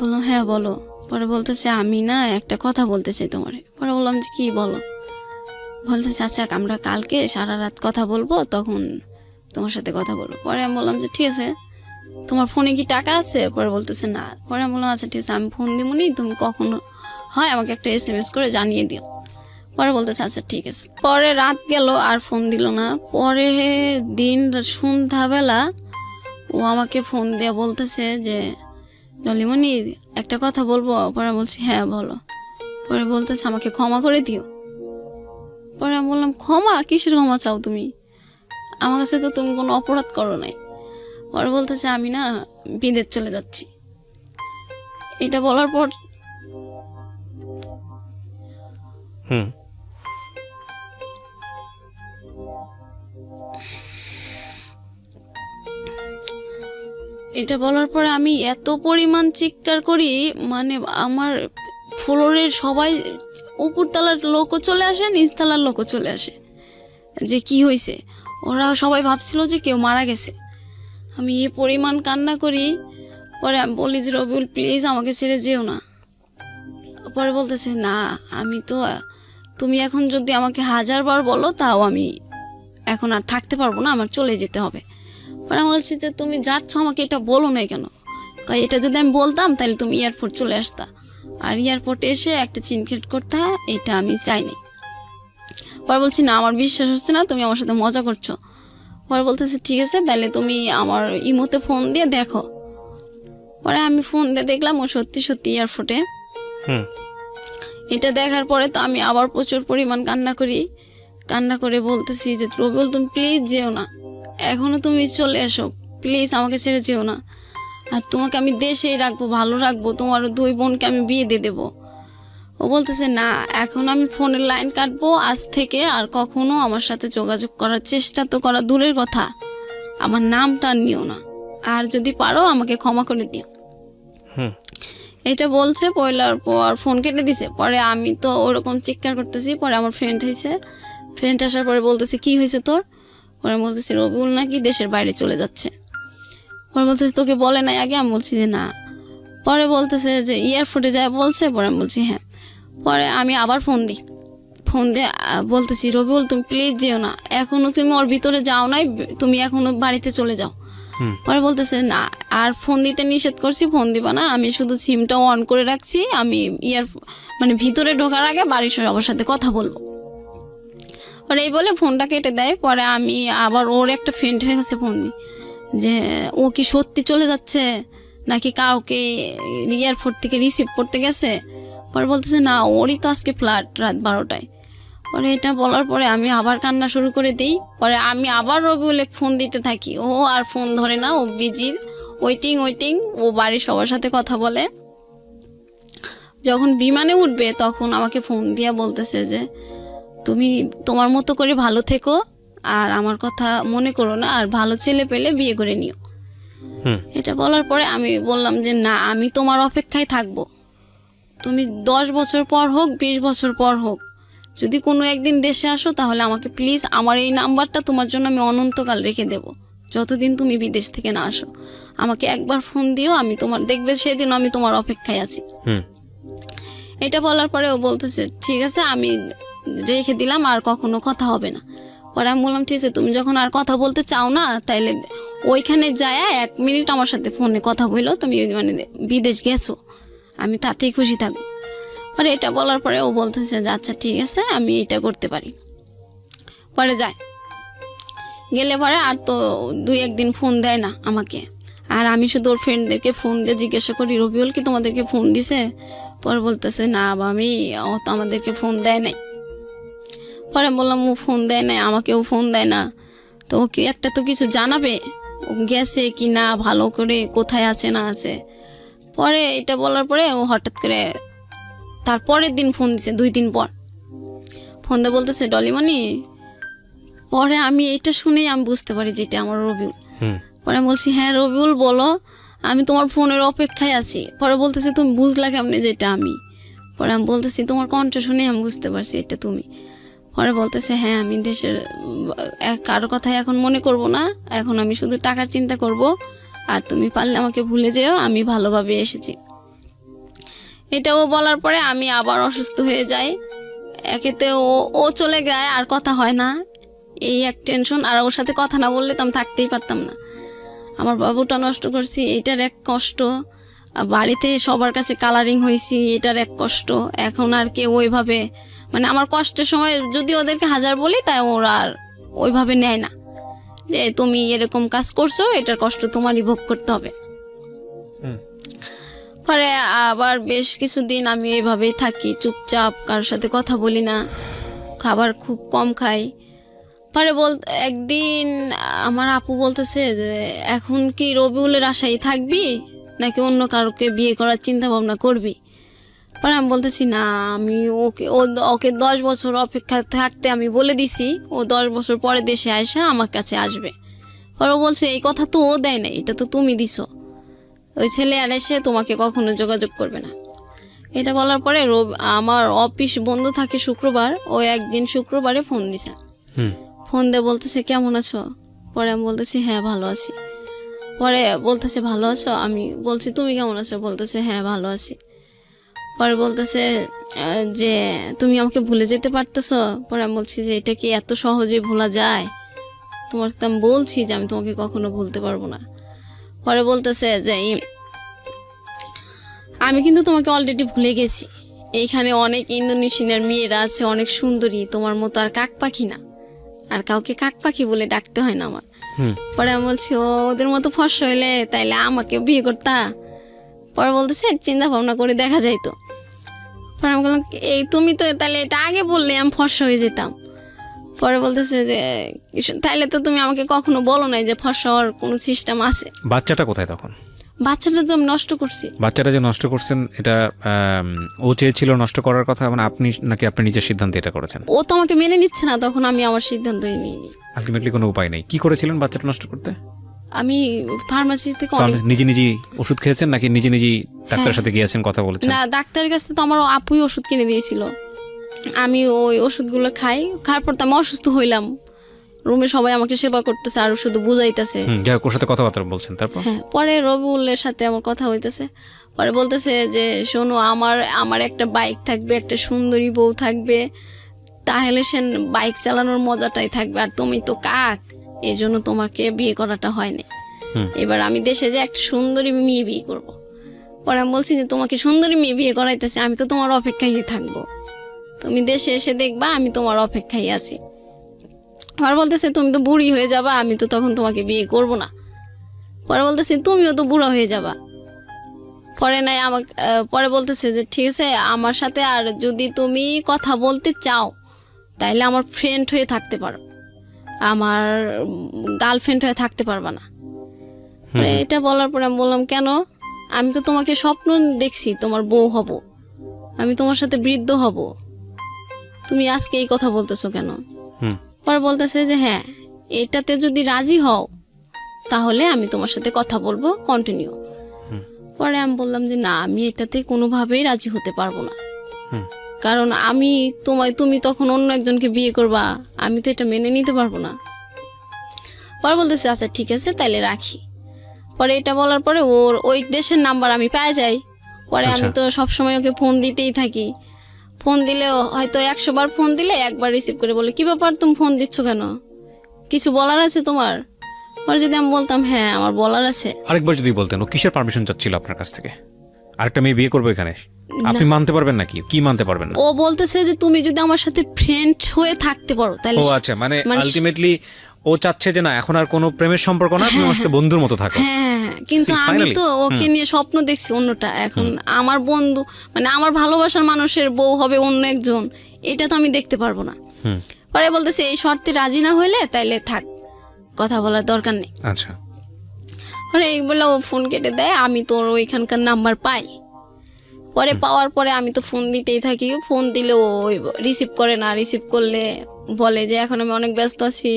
বললাম হ্যাঁ বলো। পরে বলতেছে আমি না একটা কথা বলতে চাই তোমারে। পরে বললাম যে কী বলো। বলতেছে আচ্ছা আমরা কালকে সারা রাত কথা বলবো, তখন তোমার সাথে কথা বলবো। পরে আমি বললাম যে ঠিক আছে, তোমার ফোনে কি টাকা আছে? পরে বলতেছে না। পরে আমি বললাম আচ্ছা ঠিক আছে, আমি ফোন দিবনি, তুমি কখনো হয় আমাকে একটা SMS করে জানিয়ে দিও। পরে বলতেছে আচ্ছা ঠিক আছে। পরে রাত গেল আর ফোন দিল না। পরে দিন সন্ধ্যাবেলা ও আমাকে ফোন দিয়ে বলতেছে যে জলিমণি একটা কথা বলবো। পরে বলছি হ্যাঁ বলো। পরে বলতেছে আমাকে ক্ষমা করে দিও। পরে আমি বললাম ক্ষমা? কিসের ক্ষমা চাও তুমি? আমার কাছে তো তুমি কোনো অপরাধ করো নাই। পরে বলতেছে আমি না বিদেশ চলে যাচ্ছি। এটা বলার পর এটা বলার পরে আমি এত পরিমাণ চিৎকার করি, মানে আমার ফ্লোরের সবাই, উপরতলার লোকও চলে আসে, নিচতলার লোকও চলে আসে যে কি হয়েছে। ওরা সবাই ভাবছিল যে কেউ মারা গেছে। আমি এ পরিমাণ কান্না করি। পরে আমি বলি যে রবিউল প্লিজ আমাকে ছেড়ে যেও না। পরে বলতেছে না, আমি তো, তুমি এখন যদি আমাকে 1000 বার বলো তাও আমি এখন আর থাকতে পারবো না, আমার চলে যেতে হবে। পরে আমি বলছি যে তুমি যাচ্ছ আমাকে এটা বলো না কেন? এটা যদি আমি বলতাম তাহলে তুমি এয়ারপোর্ট চলে আসতা, আর এয়ারপোর্টে এসে একটা চিনখেট করতে, এটা আমি চাইনি। পরে বলছি না আমার বিশ্বাস হচ্ছে না, তুমি আমার সাথে মজা করছো। পরে বলতেছে ঠিক আছে তাহলে তুমি আমার ইমোতে ফোন দিয়ে দেখো। পরে আমি ফোন দিয়ে দেখলাম ও সত্যি সত্যি এয়ারপোর্টে। এটা দেখার পরে তো আমি আবার প্রচুর পরিমাণ কান্না করি। কান্না করে বলতেছি যে রবিউল তুমি প্লিজ যেও না, এখনো তুমি চলে এসো, প্লিজ আমাকে ছেড়ে যেও না, আর তোমাকে আমি দেশেই রাখবো, ভালো রাখবো, তোমার 2 বোনকে আমি বিয়ে দিয়ে দেবো। ও বলতেছে না, এখন আমি ফোনের লাইন কাটবো, আজ থেকে আর কখনো আমার সাথে যোগাযোগ করার চেষ্টা তো করা দূরের কথা, আমার নামটা নিও না, আর যদি পারো আমাকে ক্ষমা করে দিও। এটা বলছে পয়লার পর ফোন কেটে দিছে। পরে আমি তো ওরকম চিৎকার করতেছি। পরে আমার ফ্রেন্ড হয়েছে, ফ্রেন্ড আসার পরে বলতেছে কি হয়েছে তোর? পরে বলতেছি রবিউল নাকি দেশের বাইরে চলে যাচ্ছে। পরে বলতেছে তোকে বলে নাই আগে? আমি বলছি যে না। পরে বলতেছে যে এয়ারপোর্টে যায় বলছে। পরে আমি বলছি হ্যাঁ। পরে আমি আবার ফোন দিয়ে বলতেছি রবিউল তুমি প্লিজ যেও না, এখনো তুমি ওর ভিতরে যাও নাই, তুমি এখনো বাড়িতে চলে যাও। পরে বলতেছে না, আর ফোন দিতে নিষেধ করছি, ফোন দিবা না, আমি শুধু সিমটা অন করে রাখছি, আমি মানে ভিতরে ঢোকার আগে বাড়ির সবার সাথে কথা বলবো। পরে এই বলে ফোনটা কেটে দেয়। পরে আমি আবার ওর একটা ফ্রেন্ডের কাছে ফোন দিই যে ও কি সত্যি চলে যাচ্ছে নাকি কাউকে এয়ারপোর্ট থেকে রিসিভ করতে গেছে। পরে বলতেছে না, ওরই তো আজকে ফ্লাইট রাত 12টায়। পরে এটা বলার পরে আমি আবার কান্না শুরু করে দিই। পরে আমি আবার রবিউলে ফোন দিতে থাকি, ও আর ফোন ধরে না, ও বিজি, ওয়েটিং। ও বাড়ির সবার সাথে কথা বলে। যখন বিমানে উঠবে তখন আমাকে ফোন দিয়ে বলতেছে যে তুমি তোমার মতো করে ভালো থেকো, আর আমার কথা মনে করো না, আর ভালো ছেলে পেলে বিয়ে করে নিও। এটা বলার পরে আমি বললাম যে না, আমি তোমার অপেক্ষায় থাকবো। তুমি 10 বছর পর হোক, 20 বছর পর হোক, যদি কোনো একদিন দেশে আসো তাহলে আমাকে প্লিজ, আমার এই নাম্বারটা তোমার জন্য আমি অনন্তকাল রেখে দেব, যতদিন তুমি বিদেশ থেকে না আসো আমাকে একবার ফোন দিও, আমি তোমার দেখবে সেদিন আমি তোমার অপেক্ষায় আছি। এটা বলার পরে ও বলতেছে ঠিক আছে, আমি রেখে দিলাম, আর কখনো কথা হবে না। পরে আমি বললাম ঠিক আছে, তুমি যখন আর কথা বলতে চাও না তাইলে ওইখানে যায় 1 মিনিট আমার সাথে ফোনে কথা বললো, তুমি মানে বিদেশ গেছো, আমি তাতেই খুশি থাকবো। পরে এটা বলার পরে ও বলতেছে যে আচ্ছা ঠিক আছে, আমি এটা করতে পারি। পরে যায়, গেলে পরে আর তো 2-1 দিন ফোন দেয় না আমাকে। আর আমি শুধু ওর ফ্রেন্ডদেরকে ফোন দিয়ে জিজ্ঞাসা করি রবিউল কি তোমাদেরকে ফোন দিছে? পরে বলতেছে না আমি, ও তো আমাদেরকে ফোন দেয় নাই। পরে বললাম ও ফোন দেয় নাই, আমাকেও ফোন দেয় না, তো ওকে একটা তো কিছু জানাবে, ও গেছে কি না, ভালো করে কোথায় আছে না আছে। পরে এটা বলার পরে ও হঠাৎ করে তার পরের দিন ফোন দিছে, 2 দিন পর ফোন দিয়ে বলতেছে ডলিমণি। পরে আমি এটা শুনেই আমি বুঝতে পারি যে এটা আমার রবিউল। পরে আমি বলছি হ্যাঁ রবিউল বলো, আমি তোমার ফোনের অপেক্ষায় আছি। পরে বলতেছে তুমি বুঝলা কেমনে যে এটা আমি? পরে আমি বলতেছি তোমার কণ্ঠ শুনে আমি বুঝতে পারছি এটা তুমি। পরে বলতেছে হ্যাঁ, আমি দেশের কারো কথাই এখন মনে করব না, এখন আমি শুধু টাকার চিন্তা করব, আর তুমি পারলে আমাকে ভুলে যেও, আমি ভালোভাবে এসেছি। এটাও বলার পরে আমি আবার অসুস্থ হয়ে যাই। একেতে ও চলে যায়, আর কথা হয় না, এই এক টেনশন। আর ওর সাথে কথা না বললে তো আমি থাকতেই পারতাম না। আমার বাবুটা নষ্ট করছি, এটার এক কষ্ট। বাড়িতে সবার কাছে কালারিং হয়েছি, এটার এক কষ্ট। এখন আর কেউ ওইভাবে, মানে আমার কষ্টের সময় যদি ওদেরকে 1000 বলি তাই ওরা আর ওইভাবে নেয় না যে তুমি এরকম কাজ করছো, এটার কষ্ট তোমারই ভোগ করতে হবে। পরে আবার বেশ কিছুদিন আমি এইভাবেই থাকি, চুপচাপ, কারোর সাথে কথা বলি না, খাবার খুব কম খাই। পরে একদিন আমার আপু বলতেছে যে এখন কি রবিউলের আশায় থাকবি নাকি অন্য কারোকে বিয়ে করার চিন্তা ভাবনা করবি? পরে আমি বলতেছি না, আমি ওকে 10 বছর অপেক্ষা থাকতে আমি বলে দিছি, ও 10 বছর পরে দেশে আসা আমার কাছে আসবে। পরে ও বলছে এই কথা তো ও দেয় না, এটা তো তুমি দিছো, ওই ছেলে আর এসে তোমাকে কখনো যোগাযোগ করবে না। এটা বলার পরে আমার অফিস বন্ধ থাকে শুক্রবার, ও একদিন শুক্রবারে ফোন দিছে। ফোন দিয়ে বলতেছে কেমন আছো? পরে আমি বলতেছি হ্যাঁ ভালো আছি। পরে বলতেছে ভালো আছো? আমি বলছি তুমি কেমন আছো? বলতেছে হ্যাঁ ভালো আছি। পরে বলতেছে যে তুমি আমাকে ভুলে যেতে পারতেছো? পরে আমি বলছি যে এটা কি এত সহজে ভোলা যায়? তোমার তো আমি বলছি যে আমি তোমাকে কখনো ভুলতে পারবো না। পরে বলতেছে যে আমি কিন্তু তোমাকে অলরেডি ভুলে গেছি, এইখানে অনেক ইন্দোনেশিয়ার মেয়েরা আছে অনেক সুন্দরী, তোমার মতো আর কাক পাখি না, আর কাউকে কাক পাখি বলে ডাকতে হয় না আমার। পরে আমি বলছি ওদের মতো ফর্সা হইলে তাইলে আমাকে বিয়ে করতা? পরে বলতেছে চিন্তা ভাবনা করে দেখা যাইতো। পরে আমি বললাম এই তুমি তো তাহলে এটা আগে বললে আমি ফর্সা হয়ে যেতাম। পরে বলতেছে যে তাইলে তো তুমি আমাকে কখনো বলো নাই যে ফর্সা হওয়ার কোনো সিস্টেম আছে। বাচ্চাটা কোথায় তখন? বাচ্চাটা তো আমি নষ্ট করছি। বাচ্চাটা যে নষ্ট করছেন এটা ও চেয়েছিল নষ্ট করার কথা, মানে আপনি নাকি আপনি নিজের সিদ্ধান্তে এটা করেছেন? ও তো আমাকে মেনে নিচ্ছে না, তখন আমি আমার সিদ্ধান্তই নিইনি। আলটিমেটলি কোনো উপায় নেই। কি করেছিলেন বাচ্চাটা নষ্ট করতে? আমি ফার্মাসি থেকে অনেক নিজে নিজেই ওষুধ খেয়েছেন নাকি নিজে নিজেই ডাক্তারের সাথে গিয়েছেন, কথা বলেছেন? না, ডাক্তারের কাছে তো আমার আপুই ওষুধ কিনে দিয়েছিল, আমি ওই ওষুধগুলো খাওয়ার পর তো আমি অসুস্থ হইলাম। রুমে সবাই আমাকে সেবা করতেছে আর শুধু বুঝাইতেছে। যাই হোক, ওর সাথে কথাবার্তা বলছেন, তারপর? হ্যাঁ, পরে রবিউলের সাথে আমার কথা হইতেছে। পরে বলতেছে যে শোনো, আমার একটা বাইক থাকবে, একটা সুন্দরী বউ থাকবে, তাহলে সে বাইক চালানোর মজাটাই থাকবে। আর তুমি তো কাক, এই জন্য তোমাকে বিয়ে করাটা হয়নি। এবার আমি দেশে যে একটা সুন্দরী মেয়ে বিয়ে করবো। পরে আমি বলছি যে তোমাকে সুন্দরী মেয়ে বিয়ে করাইতেছে, আমি তো তোমার অপেক্ষায় থাকবো, তুমি দেশে এসে দেখবা আমি তোমার অপেক্ষায় আছি। আর বলতেছে তুমি তো বুড়ি হয়ে যাবা, আমি তো তখন তোমাকে বিয়ে করব না। পরে বলতেছে তুমিও তো বুড়া হয়ে যাবা। পরে বলতেছে যে ঠিক আছে, আমার সাথে আর যদি তুমি কথা বলতে চাও তাইলে আমার ফ্রেন্ড হয়ে থাকতে পারো, আমার গার্লফ্রেন্ড হয়ে থাকতে পারবা না। এটা বলার পরে আমি বললাম কেন, আমি তো তোমাকে স্বপ্ন দেখছি তোমার বউ হব, আমি তোমার সাথে বৃদ্ধ হব, তুমি আজকে এই কথা বলতেছো কেন? পরে বলতেছে যে হ্যাঁ, এটাতে যদি রাজি হও তাহলে আমি তোমার সাথে কথা বলবো কন্টিনিউ। পরে আমি বললাম যে না, আমি এটাতে কোনোভাবেই রাজি হতে পারবো না, কারণ তুমি তখন অন্য একজনকে বিয়ে করবা, আমি তো এটা মেনে নিতে পারবো না। পরে বলতেছে আচ্ছা ঠিক আছে তাইলে রাখি। পরে এটা বলার পরে ওর ওই দেশের নাম্বার আমি পেয়ে যাই। পরে আমি তো সবসময় ওকে ফোন দিতেই থাকি, ফোন দিলেও হয়তো 100 বার ফোন দিলে একবার রিসিভ করে বলে কি ব্যাপার তুমি ফোন দিচ্ছ কেন, কিছু বলার আছে তোমার? পরে যদি আমি বলতাম হ্যাঁ আমার বলার আছে। আরেকবার যদি বলতেন ও কিসের পারমিশন চাচ্ছিল আপনার কাছ থেকে? আরেকটা মেয়ে বিয়ে করবো এখানে, আপনি মানতে পারবেন নাকি? কি মানতে পারবেন না? ও বলতেছে যে তুমি যদি আমার সাথে ফ্রেন্ড হয়ে থাকতে পারো তাহলে। ও আচ্ছা, মানে আলটিমেটলি ও চাচ্ছে যে না, এখন আর কোনো প্রেমের সম্পর্ক না, তুমি আমার সাথে বন্ধুর মতো থাকো। হ্যাঁ, কিন্তু আমি তো ওকে নিয়ে স্বপ্ন দেখছি অন্যটা। এখন আমার বন্ধু মানে আমার ভালোবাসার মানুষের বউ হবে অন্য একজন, এটা তো আমি দেখতে পারবো না। পরে বলতেছে এই শর্তে রাজি না হইলে তাইলে থাক, কথা বলার দরকার নেই। আচ্ছা, পরে এইগুলো ও ফোন কেটে দেয়। আমি তোর ওইখানকার নাম্বার পাই, পরে পাওয়ার পরে আমি তো ফোন দিতেই থাকি, ফোন দিলে ও রিসিভ করে না। রিসিভ করলে বলে যে এখন আমি অনেক ব্যস্ত আছি,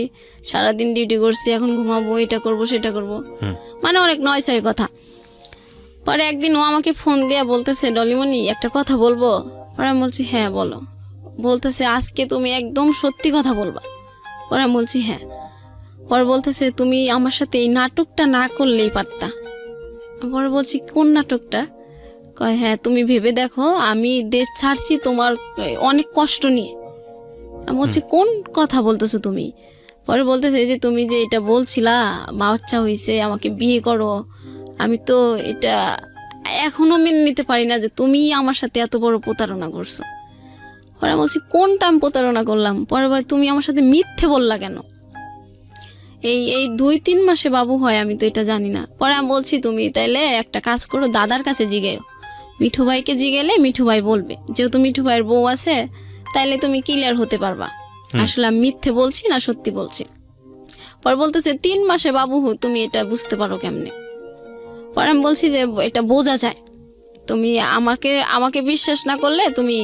সারাদিন ডিউটি করছি, এখন ঘুমাবো, এটা করবো সেটা করবো, মানে অনেক নয় ছয় কথা। পরে একদিন ও আমাকে ফোন দিয়ে বলতেছে ডলিমণি একটা কথা বলবো? পরে আমি বলছি হ্যাঁ বলো। বলতেছে আজকে তুমি একদম সত্যি কথা বলবা। পরে আমি বলছি হ্যাঁ। পরে বলতেছে তুমি আমার সাথে এই নাটকটা না করলেই পারতা। পরে বলছি কোন নাটকটা? কয় হ্যাঁ তুমি ভেবে দেখো, আমি দেশ ছাড়ছি তোমার অনেক কষ্ট নিয়ে। আমি বলছি কোন কথা বলতেছো তুমি? পরে বলতেছে যে তুমি যে এটা বলছিলা বাচ্চা হয়েছে আমাকে বিয়ে করো, আমি তো এটা এখনো মেনে নিতে পারি না যে তুমি আমার সাথে এত বড় প্রতারণা করছো। পরে বলছি কোনটা আমি প্রতারণা করলাম? পরে বলে তুমি আমার সাথে মিথ্যে বললা কেন? এই 2-3 মাসে বাবু হয়, আমি তো এটা জানি না। পরে আমি বলছি তুমি তাইলে একটা কাজ করো, দাদার কাছে জিগেও, মিঠু ভাইকে জিগেলে মিঠু ভাই বলবে, যেহেতু মিঠু ভাইয়ের বউ আছে তাইলে তুমি ক্লিয়ার হতে পারবা আসলে আমি মিথ্যে বলছি না সত্যি বলছি। পরে বলতেছে 3 মাসে বাবু তুমি এটা বুঝতে পারো কেমনে? পরে আমি বলছি যে এটা বোঝা যায়, তুমি আমাকে বিশ্বাস না করলে তুমি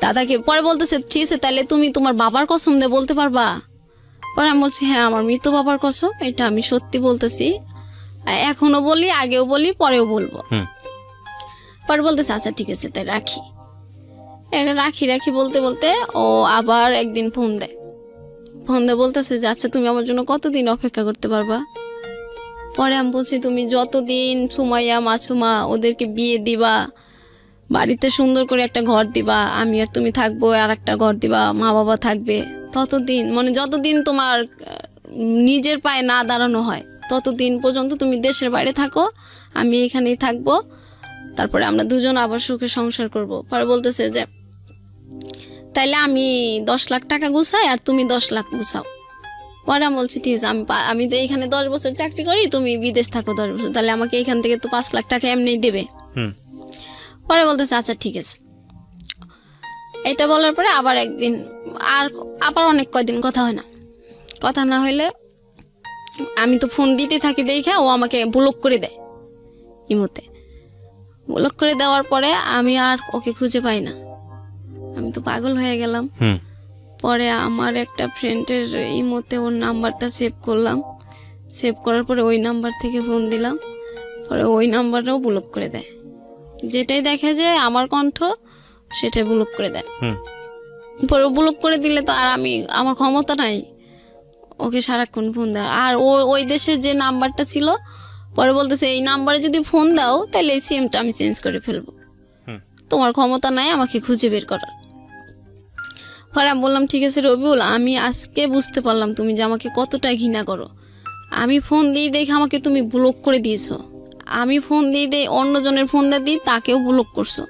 দাদাকে। পরে বলতেছে ঠিক আছে তাহলে তুমি তোমার বাবার কসম দিয়ে বলতে পারবা? পরে আমি বলছি হ্যাঁ আমার মৃত বাবার কসম, এটা আমি সত্যি বলতেছি, এখনো বলি, আগেও বলি, পরেও বলবো। পরে বলতেছে আচ্ছা ঠিক আছে তাই রাখি। রাখি বলতে বলতে ও আবার একদিন ফোন দেয় বলতেছে যে আচ্ছা তুমি আমার জন্য কতদিন অপেক্ষা করতে পারবা? পরে আমি বলছি তুমি যতদিন সুমাইয়া মাসুমা ওদেরকে বিয়ে দিবা, বাড়িতে সুন্দর করে একটা ঘর দিবা, আমি আর তুমি থাকবো, আর একটা ঘর দিবা, মা বাবা থাকবে, ততদিন মানে যতদিন তোমার নিজের পায়ে না দাঁড়ানো হয় ততদিন পর্যন্ত তুমি দেশের বাইরে থাকো, আমি এখানেই থাকবো, তারপরে আমরা দুজন আবার সুখে সংসার করব। পরে বলতেছে যে তাইলে আমি 10 লাখ টাকা গুছাই আর তুমি 10 লাখ গুছাও। পরে আমি বলছি ঠিক আছে, আমি তো এখানে 10 বছর চাকরি করি, তুমি বিদেশ থাকো 10 বছর, তাহলে আমাকে এখান থেকে তো 5 লাখ টাকা এমনিই দেবে। পরে বলতেছে আচ্ছা ঠিক আছে। এটা বলার পরে আবার একদিন আবার অনেক কয়দিন কথা হয় না। কথা না হইলে আমি তো ফোন দিতে থাকি, দেখে ও আমাকে ব্লক করে দেয় ইমোতে। ব্লক করে দেওয়ার পরে আমি আর ওকে খুঁজে পাই না, আমি তো পাগল হয়ে গেলাম। পরে আমার একটা ফ্রেন্ডের ইমোতে ওর নাম্বারটা সেভ করলাম, সেভ করার পরে ওই নাম্বার থেকে ফোন দিলাম, পরে ওই নাম্বারটাও ব্লক করে দেয়। যেটাই দেখে যে আমার কণ্ঠ সেটাই ব্লক করে দেয়। পরে ব্লক করে দিলে তো আর আমার ক্ষমতা নাই ওকে সারাক্ষণ ফোন দেওয়ার। আর ওই দেশের যে নাম্বারটা ছিল, পরে বলতেছে এই নাম্বারে যদি ফোন দাও তাহলে এই সিমটা আমি চেঞ্জ করে ফেলবো, তোমার ক্ষমতা নাই আমাকে খুঁজে বের করার। পরে আমি বললাম ঠিক আছে রবিউল, আমি আজকে বুঝতে পারলাম তুমি যে আমাকে কতটা ঘৃণা করো। আমি ফোন দিই দেখে আমাকে তুমি ব্লক করে দিয়েছো, আমি ফোন দিই অন্যজনের ফোন দিই তাকেও ব্লক করছো,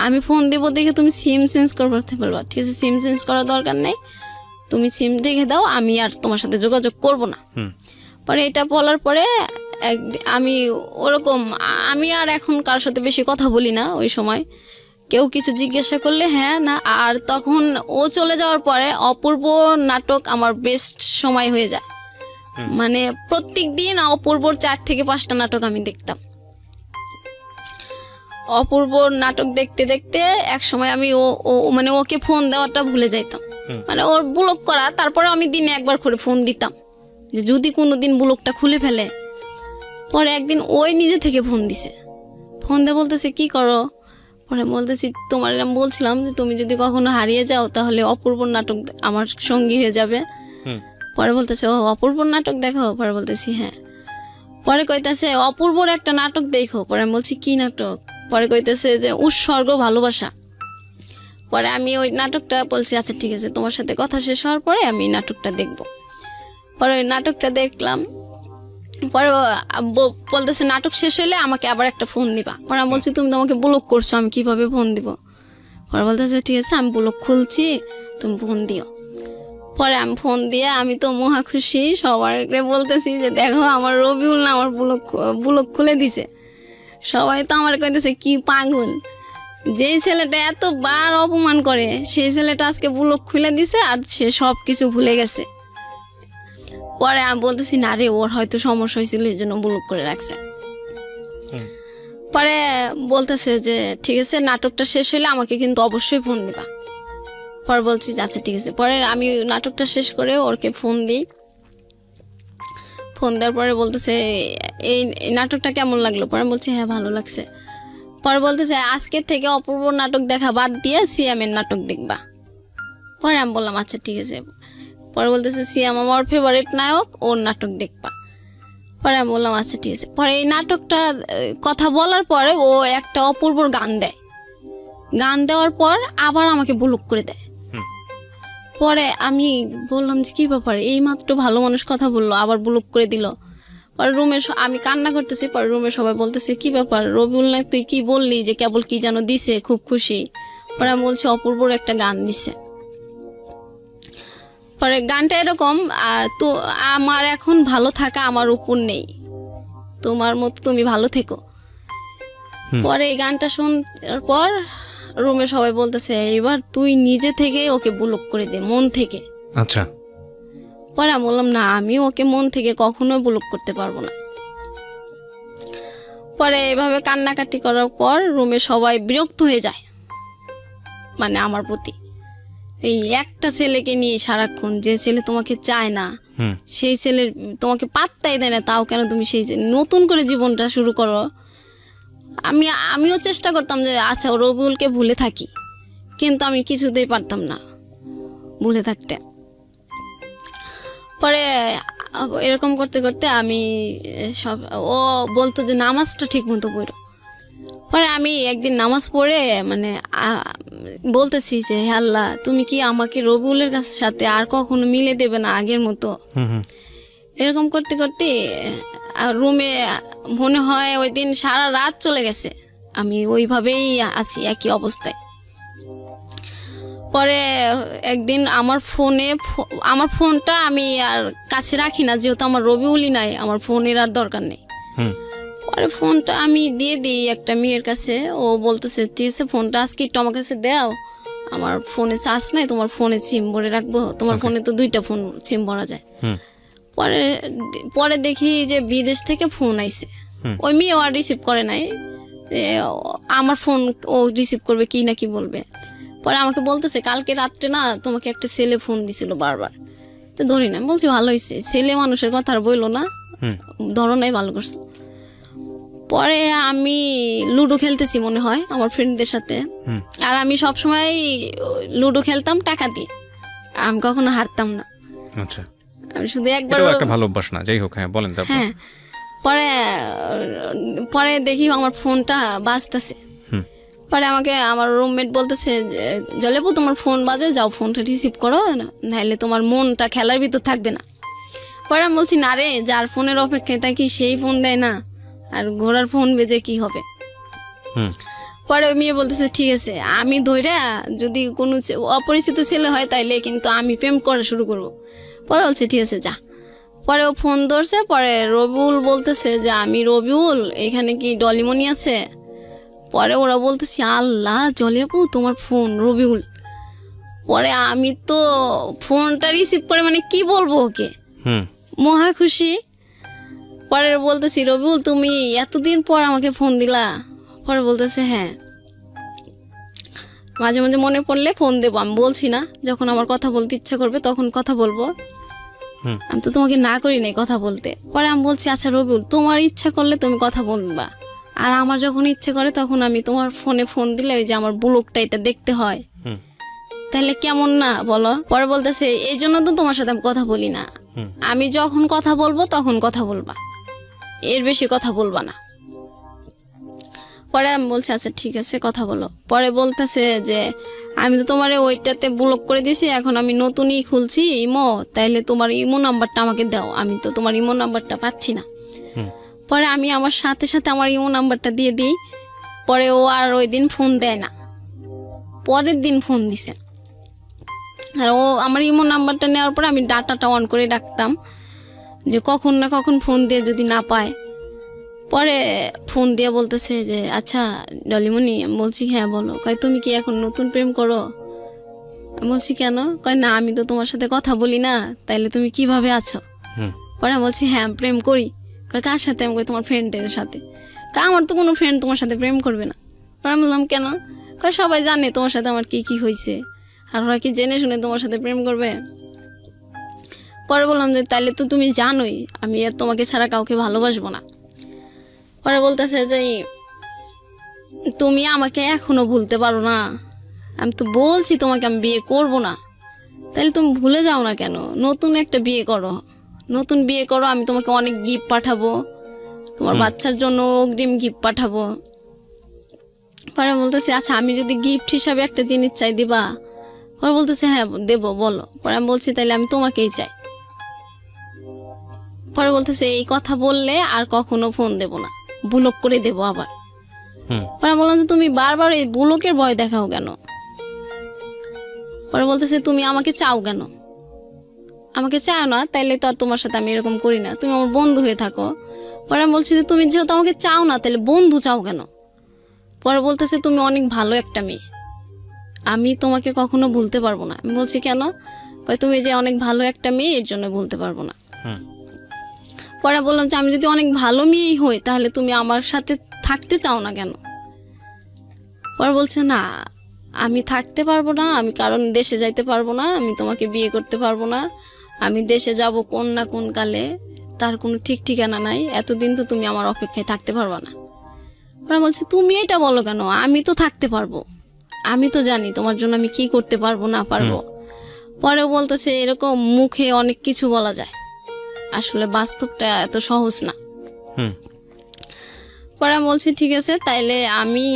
আমি ফোন দেবো দেখে তুমি সিম চেঞ্জ করতে পারবা। ঠিক আছে, সিম চেঞ্জ করার দরকার নেই, তুমি সিম রেখে দাও, আমি আর তোমার সাথে যোগাযোগ করব না। পরে এটা বলার পরে আমি ওরকম আমি আর এখন কারোর সাথে বেশি কথা বলি না। ওই সময় কেউ কিছু জিজ্ঞাসা করলে হ্যাঁ না। আর তখন ও চলে যাওয়ার পরে অপূর্ব নাটক আমার বেস্ট সময় হয়ে যায়। মানে প্রত্যেক দিন অপূর্বর 4 থেকে 5টা নাটক আমি দেখতাম। অপূর্ব নাটক দেখতে দেখতে এক সময় আমি মানে ওকে ফোন দেওয়াটা ভুলে যাইতাম, মানে ওর ব্লক করা। তারপরে আমি দিনে একবার করে ফোন দিতাম যে যদি কোনো দিন ব্লকটা খুলে ফেলে। পরে একদিন ওই নিজে থেকে ফোন দিছে, ফোন দিয়ে বলতেছে কি করো। পরে বলতেছি তোমার এরকম বলছিলাম যে তুমি যদি কখনো হারিয়ে যাও তাহলে অপূর্ব নাটক আমার সঙ্গী হয়ে যাবে। পরে বলতেছে ও অপূর্ব নাটক দেখো। পরে বলতেছি হ্যাঁ। পরে কইতেছে অপূর্বর একটা নাটক দেখো। পরে আমি বলছি কি নাটক। পরে কইতেছে যে উৎসর্গ ভালোবাসা। পরে আমি ওই নাটকটা বলছি আচ্ছা ঠিক আছে, তোমার সাথে কথা শেষ হওয়ার পরে আমি নাটকটা দেখব। পরে ওই নাটকটা দেখলাম। পরে বলতেছে নাটক শেষ হইলে আমাকে আবার একটা ফোন দিবা। পরে আমি বলছি তুমি তো আমাকে ব্লক করছো, আমি কিভাবে ফোন দিব। পরে বলতেছে ঠিক আছে আমি ব্লক খুলছি, তুমি ফোন দিও। পরে আমি ফোন দিয়ে আমি তো মহা খুশি, সবাইকে বলতেছি যে দেখো আমার রবিউল না আমার ব্লক খুলে দিছে। সবাই তো আমার কইতেছে কি পাগল, যেই ছেলেটা এতবার অপমান করে সেই ছেলেটা আজকে ব্লক খুলে দিছে আর সে সব কিছু ভুলে গেছে। পরে আমি বলতেছি না রে, ওর হয়তো সমস্যা হয়েছিল এই জন্য ব্লক করে রাখছে। পরে বলতেছে যে ঠিক আছে নাটকটা শেষ হলে আমাকে কিন্তু অবশ্যই ফোন দিবা। পরে বলছি আচ্ছা ঠিক আছে। পরে আমি নাটকটা শেষ করে ওরকে ফোন দিই। ফোন দেওয়ার পরে বলতেছে এই নাটকটা কেমন লাগলো। পরে বলছি হ্যাঁ ভালো লাগছে। পরে বলতেছে আজকের থেকে অপূর্ব নাটক দেখা বাদ দিয়ে সিয়ামের নাটক দেখবা। পরে আমি বললাম আচ্ছা ঠিক আছে। পরে বলতেছে সিয়াম আমার ফেভারিট নায়ক, ওর নাটক দেখবা। পরে আমি বললাম আচ্ছা ঠিক আছে। পরে এই নাটকটা কথা বলার পরে ও একটা অপূর্বর গান দেয়। গান দেওয়ার পর আবার আমাকে ব্লক করে দেয়। পরে আমি বললাম যে কি ব্যাপার, এই মাত্র ভালো মানুষ কথা বললো আবার ব্লক করে দিল। পরে রুমে আমি কান্না করতেছি। পরে রুমে সবাই বলতেছে কি ব্যাপার রবিউল না, তুই কি বললি যে কেবল কি যেন দিছে, খুব খুশি। পরে আমি বলছি অপূর্বর একটা গান দিছে। পরে গানটা এরকম তো আমার এখন ভালো থাকা আমার উপর নেই, তোমার মতো তুমি ভালো থেকো। পরে এই গানটা শোনার পর রুমে সবাই বলতেছে এবার তুই নিজে থেকে ওকে ব্লক করে দে মন থেকে। আচ্ছা। পরে আমি বললাম না, আমি ওকে মন থেকে কখনো ব্লক করতে পারবো না। পরে এভাবে কান্নাকাটি করার পর রুমে সবাই বিরক্ত হয়ে যায় মানে আমার প্রতি। এই একটা ছেলেকে নিয়ে সারাক্ষণ, যে ছেলে তোমাকে চায় না, সেই ছেলে তোমাকে পাত্তাই দেয় না, তাও কেন তুমি সেই নতুন করে জীবনটা শুরু করো। আমিও চেষ্টা করতাম যে আচ্ছা রবিউলকে ভুলে থাকি, কিন্তু আমি কিছুতেই পারতাম না ভুলে থাকতে। পরে এরকম করতে করতে আমি সব ও বলতো যে নামাজটা ঠিক মতো পড়ো। পরে আমি একদিন নামাজ পড়ে মানে বলতেছি যে হে আল্লাহ তুমি কি আমাকে রবিউলের সাথে আর কখনো মিলে দেবে না আগের মতো। এরকম করতে করতে রুমে মনে হয় ওই দিন সারা রাত চলে গেছে, আমি ওইভাবেই আছি একই অবস্থায়। পরে একদিন আমার ফোনটা আমি আর কাছে রাখি না, যেহেতু আমার রবিউলই নাই, আমার ফোনের আর দরকার নেই। পরে ফোনটা আমি দিয়ে দিই একটা মেয়ের কাছে। ও বলতেছে ঠিক আছে ফোনটা আজকে একটু আমার কাছে দাও, আমার ফোনে চার্জ নাই, তোমার ফোনে সিম ভরে রাখবো, তোমার ফোনে তো 2টা ফোন সিম ভরা যায়। পরে দেখি যে বিদেশ থেকে ফোন আইছে। ওই মেয়ে আর রিসিভ করে নাই, আমার ফোন ও রিসিভ করবে কি না কি বলবে। পরে আমাকে বলতেছে কালকে রাত্রে না তোমাকে একটা ছেলে ফোন দিছিল বারবার, তো ধরি না। বলছি ভালো হয়েছে, ছেলে মানুষের কথা আর বইলো না, ধরো নাই, ভালো করছো। পরে আমি লুডো খেলতেছি মনে হয় আমার ফ্রেন্ডদের সাথে, আর আমি সবসময় লুডো খেলতাম টাকা দিয়ে, আমি কখনো হারতাম না। আচ্ছা, আমি শুধু একবার, এটাও একটা ভালো অভ্যাস না, যাই হোক। হ্যাঁ, বলেন তারপর। হ্যাঁ, পরে পরে দেখি আমার ফোনটা বাজতেছে। পরে আমাকে আমার রুমমেট বলতেছে, জলেপু তোমার ফোন বাজে, যাও ফোনটা রিসিভ করো, নাহলে তোমার মনটা খেলার ভিতর থাকবে না। পরে আমি বলছি, না রে, যার ফোনের অপেক্ষায় থাকি সেই ফোন দেয় না, আর ঘোড়ার ফোন বেজে কি হবে। পরে ওই মেয়ে বলতেছে, ঠিক আছে, আমি ধইরা যদি কোনো অপরিচিত ছেলে হয় তাইলে কিন্তু আমি প্রেম করা শুরু করবো। পরে বলছে ঠিক আছে যা। পরে ও ফোন ধরছে, পরে রবিউল বলতেছে যে আমি রবিউল, এখানে কি ডলিমনি আছে? পরে ওরা বলতেছি, আল্লাহ জলিয়াপু তোমার ফোন, রবিউল। পরে আমি তো ফোনটা রিসিভ করে মানে কি বলবো ওকে, মহা খুশি। পরে বলতেছি, রবিউল তুমি এতদিন পর আমাকে ফোন দিলা? পরে বলতেছে, হ্যাঁ, মাঝে মাঝে মনে পড়লে ফোন দেবো, আমি বলছি না, যখন আমার কথা বলতে ইচ্ছা করবে তখন কথা বলবো, আমি তো তোমাকে না করি নাই কথা বলতে। পরে আমি বলছি, আচ্ছা রবিউল, তোমার ইচ্ছা করলে তুমি কথা বলবা, আর আমার যখন ইচ্ছে করে তখন আমি তোমার ফোনে ফোন দিলে ওই যে আমার ব্লগটা এটা দেখতে হয়, তাহলে কেমন না বলো? পরে বলতেছে, এই জন্য তো তোমার সাথে আমি কথা বলি না, আমি যখন কথা বলবো তখন কথা বলবা, এর বেশি কথা বলবা না। পরে আমি বলছি, আচ্ছা ঠিক আছে কথা বলো। পরে বলতেছে যে আমি তো তোমার ওইটাতে ব্লক করে দিয়েছি, এখন আমি নতুনই খুলছি ইমো, তাইলে তোমার ইমো নাম্বারটা আমাকে দাও, আমি তো তোমার ইমো নাম্বারটা পাচ্ছি না। পরে আমি আমার সাথে সাথে আমার ইমো নাম্বারটা দিয়ে দিই। পরে ও আর ওই দিন ফোন দেয় না, পরের দিন ফোন দিছে। আর ও আমার ইমো নাম্বারটা নেওয়ার পরে আমি ডাটাটা অন করে রাখতাম, যে কখন না কখন ফোন দিয়ে যদি না পায়। পরে ফোন দিয়ে বলতেছে যে আচ্ছা ডলিমনি, আমি বলছি হ্যাঁ বলো। কয় তুমি কি এখন নতুন প্রেম করো? আমি বলছি কেন? কয় না, আমি তো তোমার সাথে কথা বলি না, তাইলে তুমি কিভাবে আছো? পরে আমি বলছি হ্যাঁ প্রেম করি। কয় কার সাথে? আমি কই তোমার ফ্রেন্ডের সাথে। কয় আমার তো কোনো ফ্রেন্ড তোমার সাথে প্রেম করবে না। পরে আমি বললাম কেন? কয় সবাই জানে তোমার সাথে আমার কি কি হয়েছে, আর ওরা কি জেনে শুনে তোমার সাথে প্রেম করবে? পরে বললাম যে তাইলে তো তুমি জানোই আমি আর তোমাকে ছাড়া কাউকে ভালোবাসবো না। পরে বলতেছে যে তুমি আমাকে এখনো ভুলতে পারো না, আমি তো বলছি তোমাকে আমি বিয়ে করব না, তাহলে তুমি ভুলে যাও না কেন? নতুন একটা বিয়ে করো, নতুন বিয়ে করো, আমি তোমাকে অনেক গিফট পাঠাবো, তোমার বাচ্চার জন্য অগ্রিম গিফট পাঠাবো। পরে বলতেছে আচ্ছা আমি যদি গিফট হিসাবে একটা জিনিস চাই দিবা? পরে বলতেছে হ্যাঁ দেবো, বলো। পরে আমি বলছি তাহলে আমি তোমাকেই চাই। পরে বলতেছে এই কথা বললে আর কখনো ফোন দেব না, ব্লক করে দেবো আবার। পরে বললাম যে তুমি বারবার এই ব্লকের ভয় দেখাও কেন? পরে বলতেছে তুমি আমাকে চাও কেন? আমাকে চাও না তাইলে তো আর তোমার সাথে আমি এরকম করি না, তুমি আমার বন্ধু হয়ে থাকো। পরে আমি বলছি যে তুমি যেহেতু আমাকে চাও না তাহলে বন্ধু চাও কেন? পরে বলতেছে তুমি অনেক ভালো একটা মেয়ে, আমি তোমাকে কখনো ভুলতে পারবো না। আমি বলছি কেন? কয় তুমি যে অনেক ভালো একটা মেয়ে এর জন্য ভুলতে পারবো না। পরে বললাম যে আমি যদি অনেক ভালো মেয়েই হই তাহলে তুমি আমার সাথে থাকতে চাও না কেন? পরে বলছে না আমি থাকতে পারবো না, আমি কারণ দেশে যাইতে পারবো না, আমি তোমাকে বিয়ে করতে পারবো না, আমি দেশে যাব কোন না কোন কালে, তার কোনো ঠিক ঠিকানা নাই, এতদিন তো তুমি আমার অপেক্ষায় থাকতে পারবা না। পরে বলছে তুমি এটা বলো কেন? আমি তো থাকতে পারবো, আমি তো জানি তোমার জন্য আমি কি করতে পারবো না পারবো। পরে বলতেছে এরকম মুখে অনেক কিছু বলা যায়, আসলে বাস্তবটা এত সহজ না। পরে আমি বলছি ঠিক আছে তাইলে আমি,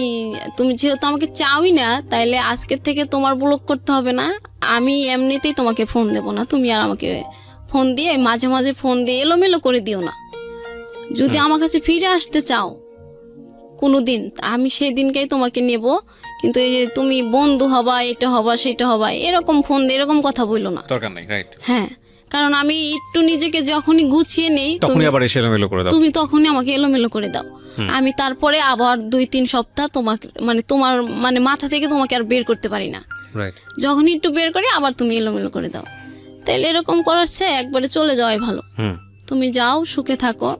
তুমি যেহেতু আমাকে চাওই না তাইলে আজকের থেকে তোমার ব্লক করতে হবে না, আমি এমনিতেই তোমাকে ফোন দেব না, তুমি আর আমাকে ফোন দিয়ে মাঝে মাঝে ফোন দিয়ে এলোমেলো করে দিও না। যদি আমার কাছে ফিরে আসতে চাও কোনো দিন, আমি সেই দিনকেই তোমাকে নেব, কিন্তু এই যে তুমি বন্ধু হবা, এটা হবা সেটা হবা, এরকম ফোন দিয়ে এরকম কথা বললো না, দরকার নাই। রাইট। হ্যাঁ, কারণ আমি একটু নিজেকে যখনই গুছিয়ে নেই তখনই আবার এসে এলোমেলো করে দাও, তুমি তখনই আমাকে এলোমেলো করে দাও। আমি তারপরে আবার 2-3 সপ্তাহ তোমাকে মানে তোমার মানে মাথা থেকে তোমাকে আর বের করতে পারি না। রাইট। যখনই একটু বের করি আবার তুমি এলোমেলো করে দাও। তাইলে এরকম করার চেয়ে একবারে চলে যাওয়াই ভালো। তুমি যাও, সুখে থাকো,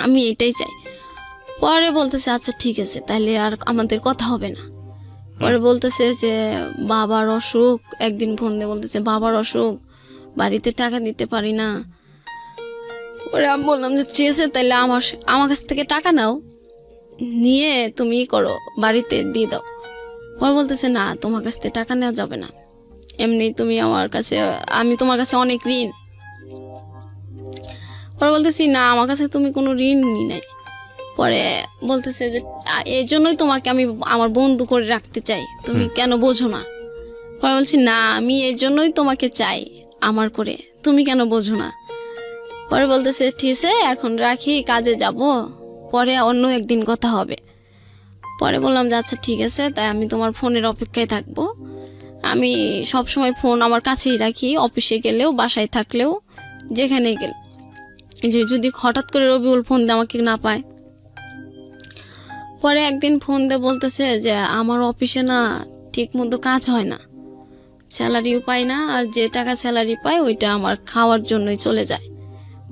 আমি এটাই চাই। পরে বলতেছে আচ্ছা ঠিক আছে তাহলে আর আমাদের কথা হবে না। পরে বলতেছে যে বাবার অসুখ, একদিন ফোন দিয়ে বলতেছে বাবার অসুখ, বাড়িতে টাকা দিতে পারি না। পরে আমি বললাম যে ঠিক আছে তাহলে আমার কাছ থেকে টাকা নাও, নিয়ে তুমি করো, বাড়িতে দিয়ে দাও। পরে বলতেছে না, তোমার কাছ থেকে টাকা নেওয়া যাবে না, এমনি তুমি আমার কাছে, আমি তোমার কাছে অনেক ঋণ। পরে বলতেছি না, আমার কাছে তুমি কোনো ঋণ নি নাই। পরে বলতেছে যে এই জন্যই তোমাকে আমি আমার বন্ধু করে রাখতে চাই, তুমি কেন বোঝো না? পরে বলছি না, আমি এর জন্যই তোমাকে চাই আমার করে, তুমি কেন বোঝো না? পরে বলতেছে ঠিক আছে এখন রাখি, কাজে যাব, পরে অন্য একদিন কথা হবে। পরে বললাম যে আচ্ছা ঠিক আছে, তাই আমি তোমার ফোনের অপেক্ষায় থাকবো। আমি সব সময় ফোন আমার কাছেই রাখি, অফিসে গেলেও বাসায় থাকলেও যেখানে গেলে, যে যদি হঠাৎ করে রবিউল ফোন দিয়ে আমাকে না পায়। পরে একদিন ফোন দিয়ে বলতেছে যে আমার অফিসে না ঠিক মতো কাজ হয় না, স্যালারিও পাই না, আর যে টাকা স্যালারি পাই ওইটা আমার খাওয়ার জন্যই চলে যায়,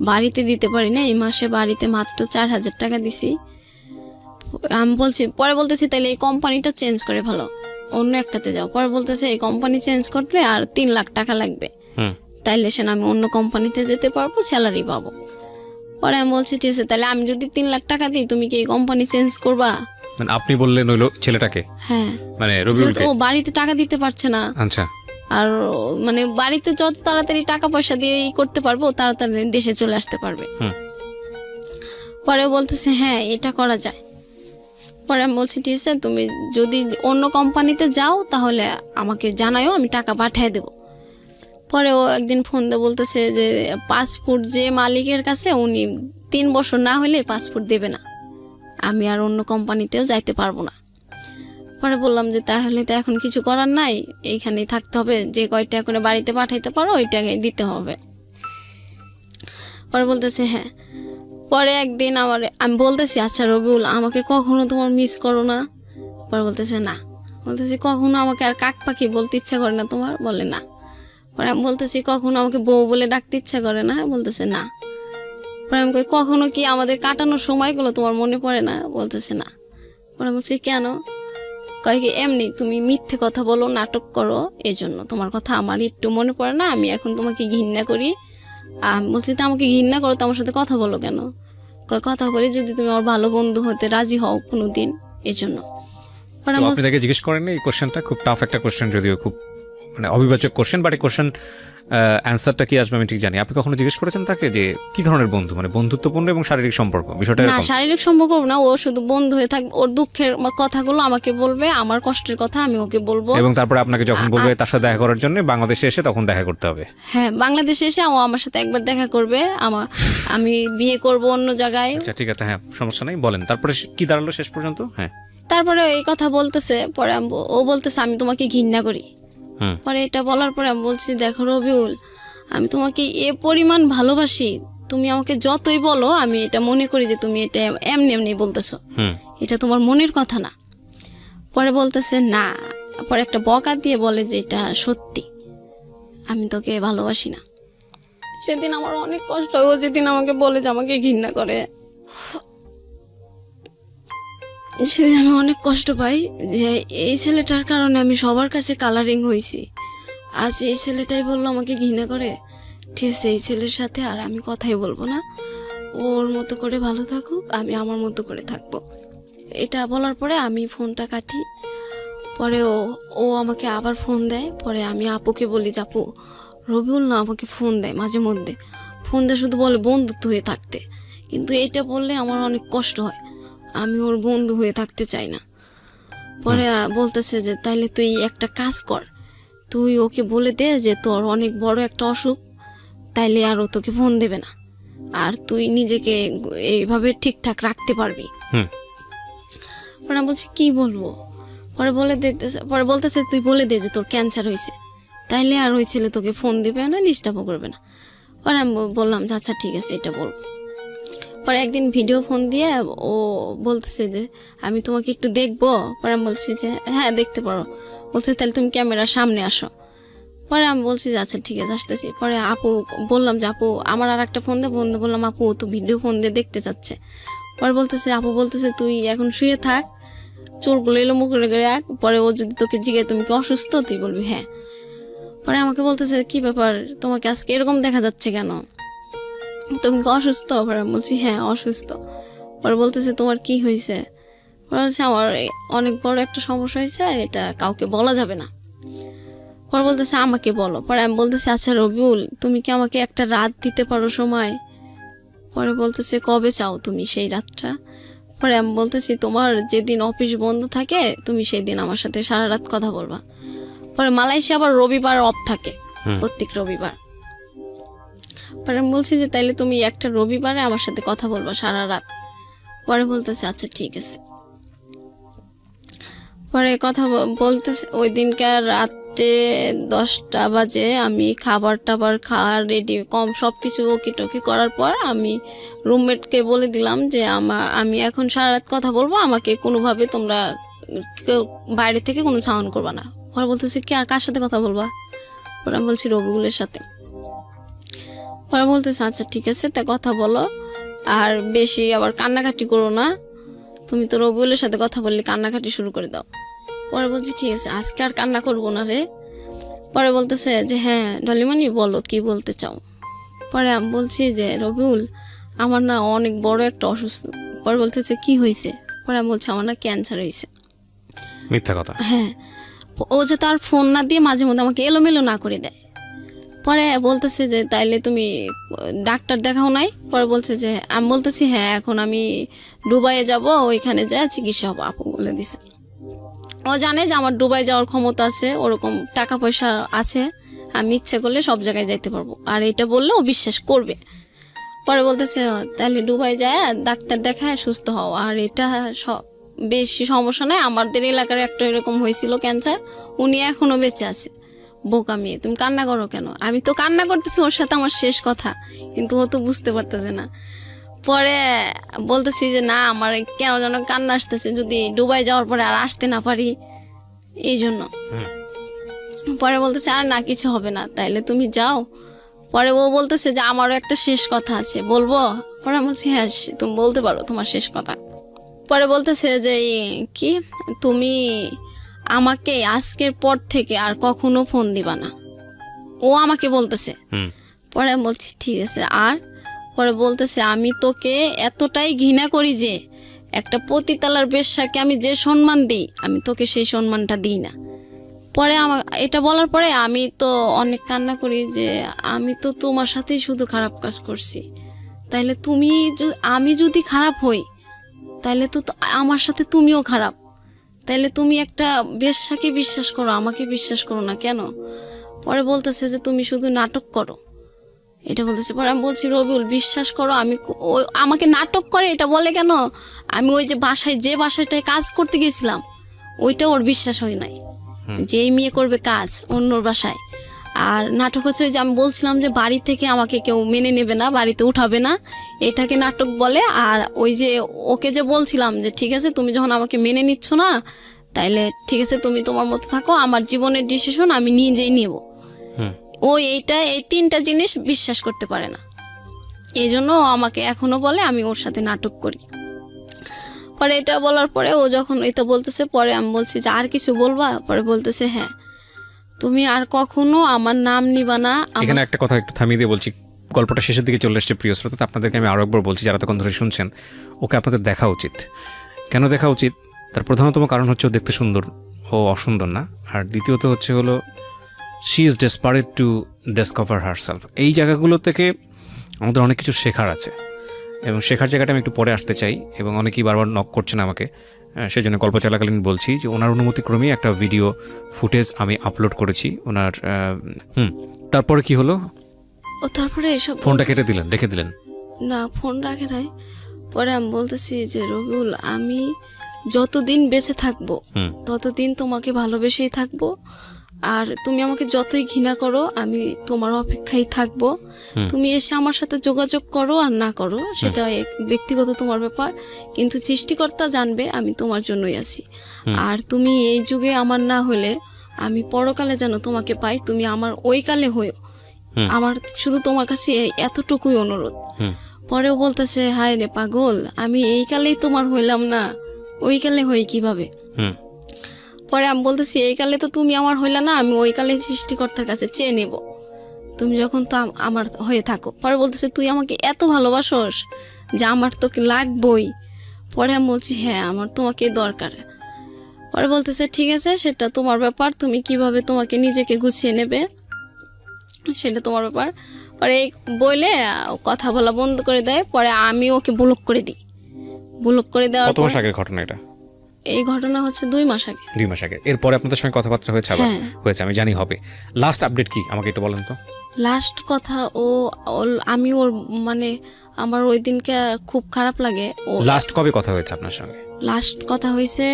বাড়িতে দিতে পারি না। এই মাসে বাড়িতে মাত্র 4,000 টাকা দিছি। আমি বলছি, পরে বলতেছি তাহলে এই কোম্পানিটা চেঞ্জ করে ভালো, অন্য একটাতে যাও। পরে বলতেছে এই কোম্পানি চেঞ্জ করলে আর 3 লাখ টাকা লাগবে, তাইলে সে আমি অন্য কোম্পানিতে যেতে পারবো, স্যালারি পাবো। পরে আমি বলছি ঠিক আছে, তাহলে আমি যদি 3 লাখ টাকা দিই তুমি কি এই কোম্পানি চেঞ্জ করবা? মানে আপনি বললেন ওই ছেলেটাকে? হ্যাঁ, মানে যেহেতু রবিউলকে? ও বাড়িতে টাকা দিতে পারছে না, আচ্ছা। আর মানে বাড়িতে যত তাড়াতাড়ি টাকা পয়সা দিয়ে করতে পারবো, তাড়াতাড়ি দেশে চলে আসতে পারবে। পরে বলতেছে হ্যাঁ এটা করা যায়। পরে আমি বলছি ঠিক আছে, তুমি যদি অন্য কোম্পানিতে যাও তাহলে আমাকে জানাও, আমি টাকা পাঠিয়ে দেব। পরে ও একদিন ফোন দিয়ে বলতেছে যে পাসপোর্ট যে মালিকের কাছে, উনি 3 বছর না হলে পাসপোর্ট দেবে না, আমি আর অন্য কোম্পানিতেও যাইতে পারবো না। পরে বললাম যে তাহলে তো এখন কিছু করার নাই, এইখানেই থাকতে হবে, যে কয়টা করে বাড়িতে পাঠাইতে পারো ওইটাকে দিতে হবে। পরে বলতেছে হ্যাঁ। পরে একদিন আমি বলতেছি আচ্ছা রবিউল, আমাকে কখনো তোমার মিস করো না? পরে বলতেছে না। বলতেছি কখনো আমাকে আর কাক পাখি বলতে ইচ্ছা করে না তোমার? বলে না। পরে আমি বলতেছি কখনো আমাকে বউ বলে ডাকতে ইচ্ছা করে না? বলতেছে না। পরে আমি কই কখনো কি আমাদের কাটানোর সময়গুলো তোমার মনে পড়ে না? বলতেছে না। পরে বলছি কেন? কয় কি এমনি তুমি মিথ্যে কথা বলো, নাটক করো, এই জন্য তোমার কথা আমার একটু মনে পড়ে না, আমি এখন তোমাকে ঘৃণা করি। আমি বলছি তো আমাকে ঘৃণা করো তো আমার সাথে কথা বলো কেন? কয় কথা বলি যদি তুমি আমার ভালো বন্ধু হতে রাজি হও কোনো দিন, এই জন্য। পরে তো আপনি তাকে জিজ্ঞেস করেন এই কোশ্চেনটা? খুব টাফ একটা কোশ্চেন, যদিও খুব মানে অবিভাজ্য কোশ্চেন, বাট এই কোশ্চেন অ্যান্সারটা কি আসবে আমি ঠিক জানি। আপনি কখনো জিজ্ঞেস করেছেন তাকে যে কি ধরনের বন্ধু, মানে বন্ধুত্বপূর্ণ এবং শারীরিক সম্পর্ক বিষয়টা না, এরকম? শারীরিক সম্পর্ক না, ও শুধু বন্ধু হয়ে থাকবে, ওর দুঃখের কথাগুলো আমাকে বলবে, আমার কষ্টের কথা আমি ওকে বলবো। এবং তারপরে আপনাকে যখন বলবে তার সাথে দেখা করার জন্য বাংলাদেশে এসে, তখন দেখা করতে হবে? হ্যাঁ, বাংলাদেশে এসে ও আমার সাথে একবার দেখা করবে, আমি বিয়ে করব অন্য জায়গায়। আচ্ছা ঠিক আছে, হ্যাঁ সমস্যা নেই, বলেন তারপরে কি দাঁড়ালো শেষ পর্যন্ত? হ্যাঁ, তারপরে এই কথা বলতেছে, পরে ও বলতেছে আমি তোমাকে ঘৃণা করি। পরে এটা বলার পরে আমি বলছি দেখো রবিউল, আমি তোমাকে এ পরিমাণ ভালোবাসি, তুমি আমাকে যতই বলো আমি এটা মনে করি যে তুমি এটা এমনি এমনি বলতেছো, এটা তোমার মনের কথা না। পরে বলতেছে না, পরে একটা বকা দিয়ে বলে যে এটা সত্যি, আমি তোকে ভালোবাসি না। সেদিন আমার অনেক কষ্ট হয়, ও যেদিন আমাকে বলে যে আমাকে ঘৃণা করে, সেদিন আমি অনেক কষ্ট পাই যে এই ছেলেটার কারণে আমি সবার কাছে কালারিং হয়েছি। আজ এই ছেলেটাই বললো আমাকে ঘৃণা করে, ঠিক আছে এই ছেলের সাথে আর আমি কথাই বলবো না, ওর মতো করে ভালো থাকুক, আমি আমার মতো করে থাকবো। এটা বলার পরে আমি ফোনটা কাটি। পরে ও আমাকে আবার ফোন দেয়। পরে আমি আপুকে বলি যে আপু, রবিউল না আমাকে ফোন দেয় মাঝে মধ্যে, ফোন দিয়ে শুধু বলে বন্ধুত্ব হয়ে থাকতে, কিন্তু এটা বললে আমার অনেক কষ্ট হয়, আমি ওর বন্ধু হয়ে থাকতে চাই না। পরে বলতেছে যে তাইলে তুই একটা কাজ কর, তুই ওকে বলে দে যে তোর অনেক বড় একটা অসুখ, তাইলে আর ও তোকে ফোন দেবে না, আর তুই নিজেকে এইভাবে ঠিকঠাক রাখতে পারবি। পরে আমি বলছি কি বলবো? পরে বলতেছে তুই বলে দে যে তোর ক্যান্সার হয়েছে, তাইলে আর ওই ছেলে তোকে ফোন দিবে না, ডিস্টার্বও করবে না। পরে আমি বললাম যে আচ্ছা ঠিক আছে এটা বলবো। পরে একদিন ভিডিও ফোন দিয়ে ও বলতেছে যে আমি তোমাকে একটু দেখবো। পরে আমি বলছি যে হ্যাঁ দেখতে পারো। বলছে তাহলে তুমি ক্যামেরার সামনে আসো। পরে আমি বলছি যে আচ্ছা ঠিক আছে আসতেছি। পরে আপু বললাম যে আপু আমার আর একটা ফোন দিয়ে বললাম আপু তো ভিডিও ফোন দিয়ে দেখতে চাচ্ছে। পরে আপু বলতেছে তুই এখন শুয়ে থাক, চুলগুলো এলোমো করে রাখ, পরে ও যদি তোকে জিজ্ঞাসা তুমি কি অসুস্থ, তুই বলবি হ্যাঁ। পরে আমাকে বলতেছে কি ব্যাপার, তোমাকে আজকে এরকম দেখা যাচ্ছে কেন? তুমি কি অসুস্থ? পরে আমি বলছি হ্যাঁ অসুস্থ। পরে বলতেছে তোমার কি হয়েছে? পরে বলছে আমার অনেক বড় একটা সমস্যা হয়েছে, এটা কাউকে বলা যাবে না। পরে বলতেছে আমাকে বলো। পরে আমি বলতেছি আচ্ছা রবিউল, তুমি কি আমাকে একটা রাত দিতে পারো সময়? পরে বলতেছে কবে চাও তুমি সেই রাতটা? পরে আমি বলতেছি তোমার যেদিন অফিস বন্ধ থাকে তুমি সেই দিন আমার সাথে সারা রাত কথা বলবা। পরে মালয়েশিয়া আবার রবিবার অফ থাকে, প্রত্যেক রবিবার। পরে আমি বলছি যে তাইলে তুমি একটা রবিবারে আমার সাথে কথা বলবা সারা রাত। পরে বলতেছে আচ্ছা ঠিক আছে। পরে কথা বলতেছে ওই দিনকার রাত্রে 10টা বাজে আমি খাবার টাবার খাওয়া রেডি সব কিছু ওকি টকি করার পর আমি রুমমেটকে বলে দিলাম যে আমি এখন সারা রাত কথা বলবো, আমাকে কোনোভাবে তোমরা কেউ বাইরে থেকে কোনো সাউন্ড করবা না। পরে বলতেছে কার সাথে কথা বলবা? পরে আমি বলছি রবিউলের সাথে। পরে বলতেছে আচ্ছা ঠিক আছে, তা কথা বলো, আর বেশি আবার কান্নাকাটি করো না, তুমি তো রবিউলের সাথে কথা বললে কান্নাকাটি শুরু করে দাও। পরে বলছি ঠিক আছে আজকে আর কান্না করবো না রে। পরে বলতেছে যে হ্যাঁ ডলিমণি বলো কি বলতে চাও। পরে আমি বলছি যে রবিউল আমার না অনেক বড় একটা অসুস্থ। পরে বলতেছে কি হয়েছে? পরে আমি বলছি আমার না ক্যান্সার হয়েছে। মিথ্যা কথা। হ্যাঁ, ও যে তার ফোন না দিয়ে মাঝে মধ্যে আমাকে এলোমেলো না করে দেয়। পরে বলতেছে যে তাইলে তুমি ডাক্তার দেখাও নাই? পরে বলছে যে আমি বলতেছি হ্যাঁ এখন আমি দুবাইয়ে যাব, ওইখানে যা চিকিৎসা হবো। আপু বলে দিছে ও জানে যে আমার দুবাই যাওয়ার ক্ষমতা আছে, ওরকম টাকা পয়সা আছে, আমি ইচ্ছে করলে সব জায়গায় যাইতে পারবো, আর এটা বললে ও বিশ্বাস করবে। পরে বলতেছে তাহলে দুবাই যায় ডাক্তার দেখায় সুস্থ হও, আর এটা বেশি সমস্যা নাই, আমাদের এলাকার একটা এরকম হয়েছিল ক্যান্সার, উনি এখনো বেঁচে আছে। বোকা মেয়ে তুমি কান্না করো কেন? আমি তো কান্না করতেছি ওর সাথে আমার শেষ কথা, কিন্তু ও তো বুঝতে পারতেছে না। পরে বলতেছি যে না আমার কেন যেন কান্না আসতেছে, যদি দুবাই যাওয়ার পরে আর আসতে না পারি এই জন্য। পরে বলতেছে আর না কিছু হবে না, তাইলে তুমি যাও। পরে ও বলতেছে যে আমারও একটা শেষ কথা আছে বলবো। পরে আমি বলছি হ্যাঁ তুমি বলতে পারো তোমার শেষ কথা। পরে বলতেছে যে কি তুমি আমাকে আজকের পর থেকে আর কখনো ফোন দিবা না, ও আমাকে বলতেছে। পরে আমি বলছি ঠিক আছে। আর পরে বলতেছে আমি তোকে এতটাই ঘৃণা করি যে একটা পতিতালার বেশ্যাকে আমি যে সম্মান দিই আমি তোকে সেই সম্মানটা দিই না। পরে আমার এটা বলার পরে আমি তো অনেক কান্না করি যে আমি তো তোমার সাথেই শুধু খারাপ কাজ করছি, তাইলে আমি যদি খারাপ হই তাইলে তো আমার সাথে তুমিও খারাপ, তাইলে তুমি একটা বেশ্যাকে বিশ্বাস করো আমাকে বিশ্বাস করো না কেন? পরে বলতেছে যে তুমি শুধু নাটক করো, এটা বলতেছে। পরে আমি বলছি রবিউল বিশ্বাস করো আমি আমাকে নাটক করে এটা বলে কেন? আমি ওই যে বাসাটায় কাজ করতে গেছিলাম ওইটা ওর বিশ্বাস হয় নাই, যেই মেয়ে করবে কাজ অন্যর বাসায়। আর নাটক হচ্ছে ওই যে আমি বলছিলাম যে বাড়ি থেকে আমাকে কেউ মেনে নেবে না, বাড়িতে উঠাবে না, এটাকে নাটক বলে। আর ওই যে ওকে যে বলছিলাম যে ঠিক আছে তুমি যখন আমাকে মেনে নিচ্ছ না তাইলে ঠিক আছে তুমি তোমার মতো থাকো, আমার জীবনের ডিসিশন আমি নিজেই নেব। ও এই 3টা জিনিস বিশ্বাস করতে পারে না, এই জন্য ও আমাকে এখনো বলে আমি ওর সাথে নাটক করি। পরে এটা বলার পরে ও যখন এটা বলতেছে পরে আমি বলছি যে আর কিছু বলবা? পরে বলতেছে হ্যাঁ তুমি আর কখনো আমার নাম নিবা না। এখানে একটা কথা একটু থামিয়ে দিয়ে বলছি, গল্পটা শেষের দিকে চলে এসেছে প্রিয় শ্রোতা, আপনাদেরকে আমি আরও একবার বলছি যারা তখন ধরে শুনছেন, ওকে আপনাদের দেখা উচিত। কেন দেখা উচিত? তার প্রধানতম কারণ হচ্ছে ও দেখতে সুন্দর, ও অসুন্দর না। আর দ্বিতীয়ত হলো she is desperate to discover herself. এই জায়গাগুলো থেকে আমাদের অনেক কিছু শেখার আছে, এবং শেখার জায়গাটা আমি একটু পরে আসতে চাই, এবং অনেকেই বারবার নক করছেন আমাকে, সেই জন্য গল্প চলাকালীন বলছি যে ওনার অনুমতিক্রমেই একটা ভিডিও ফুটেজ আমি আপলোড করেছি ওনার। তারপরে কি হলো? ও তারপরে এসব ফোনটা কেটে দিলেন, রেখে দিলেন? না ফোন রাখে নাই। পরে আমি বলতেছি যে রবিউল আমি যতদিন বেঁচে থাকবো ততদিন তোমাকে ভালোবেসেই থাকবো, আর তুমি আমাকে যতই ঘৃণা করো আমি তোমার অপেক্ষায় থাকবো। তুমি এসে আমার সাথে যোগাযোগ করো আর না করো সেটা ব্যক্তিগত তোমার ব্যাপার, কিন্তু সৃষ্টিকর্তা জানবে আমি তোমার জন্যই আছি। আর তুমি এই যুগে আমার না হলে আমি পরকালে যেন তোমাকে পাই, তুমি আমার ওই কালে হইও, আমার শুধু তোমার কাছে এতটুকুই অনুরোধ। পরেও বলতেছে হায় রে পাগল, আমি এই কালেই তোমার হইলাম না, ওই কালে হই কিভাবে? পরে আমি বলতেছি এই কালে তো তুমি আমার হইলা না, আমি ওই কালে সৃষ্টিকর্তার কাছে চেয়ে নেব, তুমি যখন তো আমার হয়ে থাকো। পরে বলতেছে তুই আমাকে এত ভালোবাসোস যে আমার তোকে লাগবই। পরে আমি বলছি হ্যাঁ আমার তোমাকে দরকার। পরে বলতেছে ঠিক আছে সেটা তোমার ব্যাপার, তুমি কিভাবে তোমাকে নিজেকে গুছিয়ে নেবে সেটা তোমার ব্যাপার। পরে এই বলে কথা বলা বন্ধ করে দেয়। পরে আমি ওকে ব্লক করে দিই। ব্লক করে দেওয়ার কত মাস আগের ঘটনা এটা? এই ঘটনা হচ্ছে 2 মাস আগে। 2 মাস আগে। এরপরে আপনাদের সঙ্গে কথাবার্তা হয়েছে? আবার হ্যাঁ। হয়েছে, আমি জানি হবে। লাস্ট আপডেট কি আমাকে একটু বলেন তো। লাস্ট কথা আমি ওর মানে আমার ওই দিনকে খুব খারাপ লাগে। লাস্ট কবে কথা হয়েছে আপনার সঙ্গে? লাস্ট কথা হয়েছে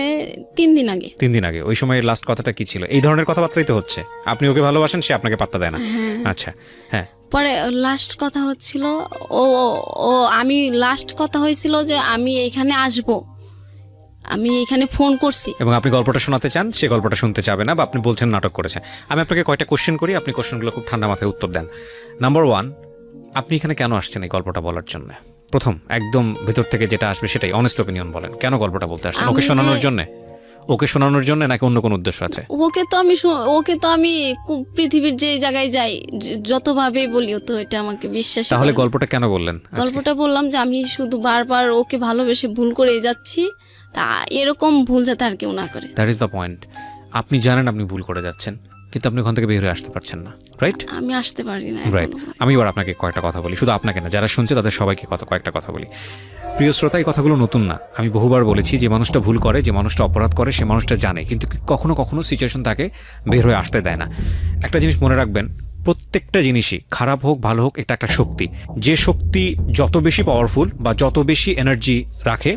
3 দিন আগে। 3 দিন আগে। ওই সময় লাস্ট কথাটা কি ছিল? এই ধরনের কথাবার্তাই তো হচ্ছে, আপনি ওকে ভালোবাসেন, সে আপনাকে পাত্তা দেয় না। আচ্ছা হ্যাঁ। পরে লাস্ট কথা হচ্ছিল ও ও আমি লাস্ট কথা হয়েছিল যে আমি এইখানে আসব, আমি এইখানে ফোন করছি। এবং আপনি গল্পটা শোনাতে চান, সে গল্পটা শুনতে চাবে না, বা আপনি বলছেন নাটক করেছে। আমি আপনাকে কয়টা কোশ্চেন করি, আপনি কোশ্চেনগুলো খুব ঠান্ডা মাথায় উত্তর দেন। নাম্বার 1, আপনি এখানে কেন আসছেন এই গল্পটা বলার জন্য? প্রথম একদম ভিতর থেকে যেটা আসবে সেটাই অনেস্ট অপিনিয়ন বলেন। কেন গল্পটা বলতে আসছেন? ওকে শোনানোর জন্য? ওকে শোনানোর জন্য নাকি অন্য কোনো উদ্দেশ্য আছে? ওকে তো আমি পৃথিবীর যে জায়গায় যাই যতভাবে বলি তো এটা আমাকে বিশ্বাস। তাহলে গল্পটা কেন বললেন? গল্পটা বললাম যে আমি শুধু বারবার ওকে ভালোবেসে ভুল করে যাচ্ছি, তা এরকম ভুল যাতে আর কেউ না করে। That is the point. আপনি জানেন আপনি ভুল করে যাচ্ছেন, কিন্তু আপনি ওখান থেকে বের হয়ে আসতে পারছেন না, রাইট? আমি আসতে পারি না। রাইট। আমি এবার আপনাকে কয়েকটা কথা বলি, শুধু আপনাকে না, যারা শুনছে তাদের সবাইকে কয়েকটা কথা বলি। প্রিয় শ্রোতা, এই কথাগুলো নতুন না, আমি বহুবার বলেছি। যে মানুষটা ভুল করে, যে মানুষটা অপরাধ করে, সে মানুষটা জানে, কিন্তু কখনো কখনো সিচুয়েশন তাকে বের হয়ে আসতে দেয় না। একটা জিনিস মনে রাখবেন, প্রত্যেকটা জিনিসই খারাপ হোক ভালো হোক, এটা একটা শক্তি। যে শক্তি যত বেশি পাওয়ারফুল বা যত বেশি এনার্জি রাখে,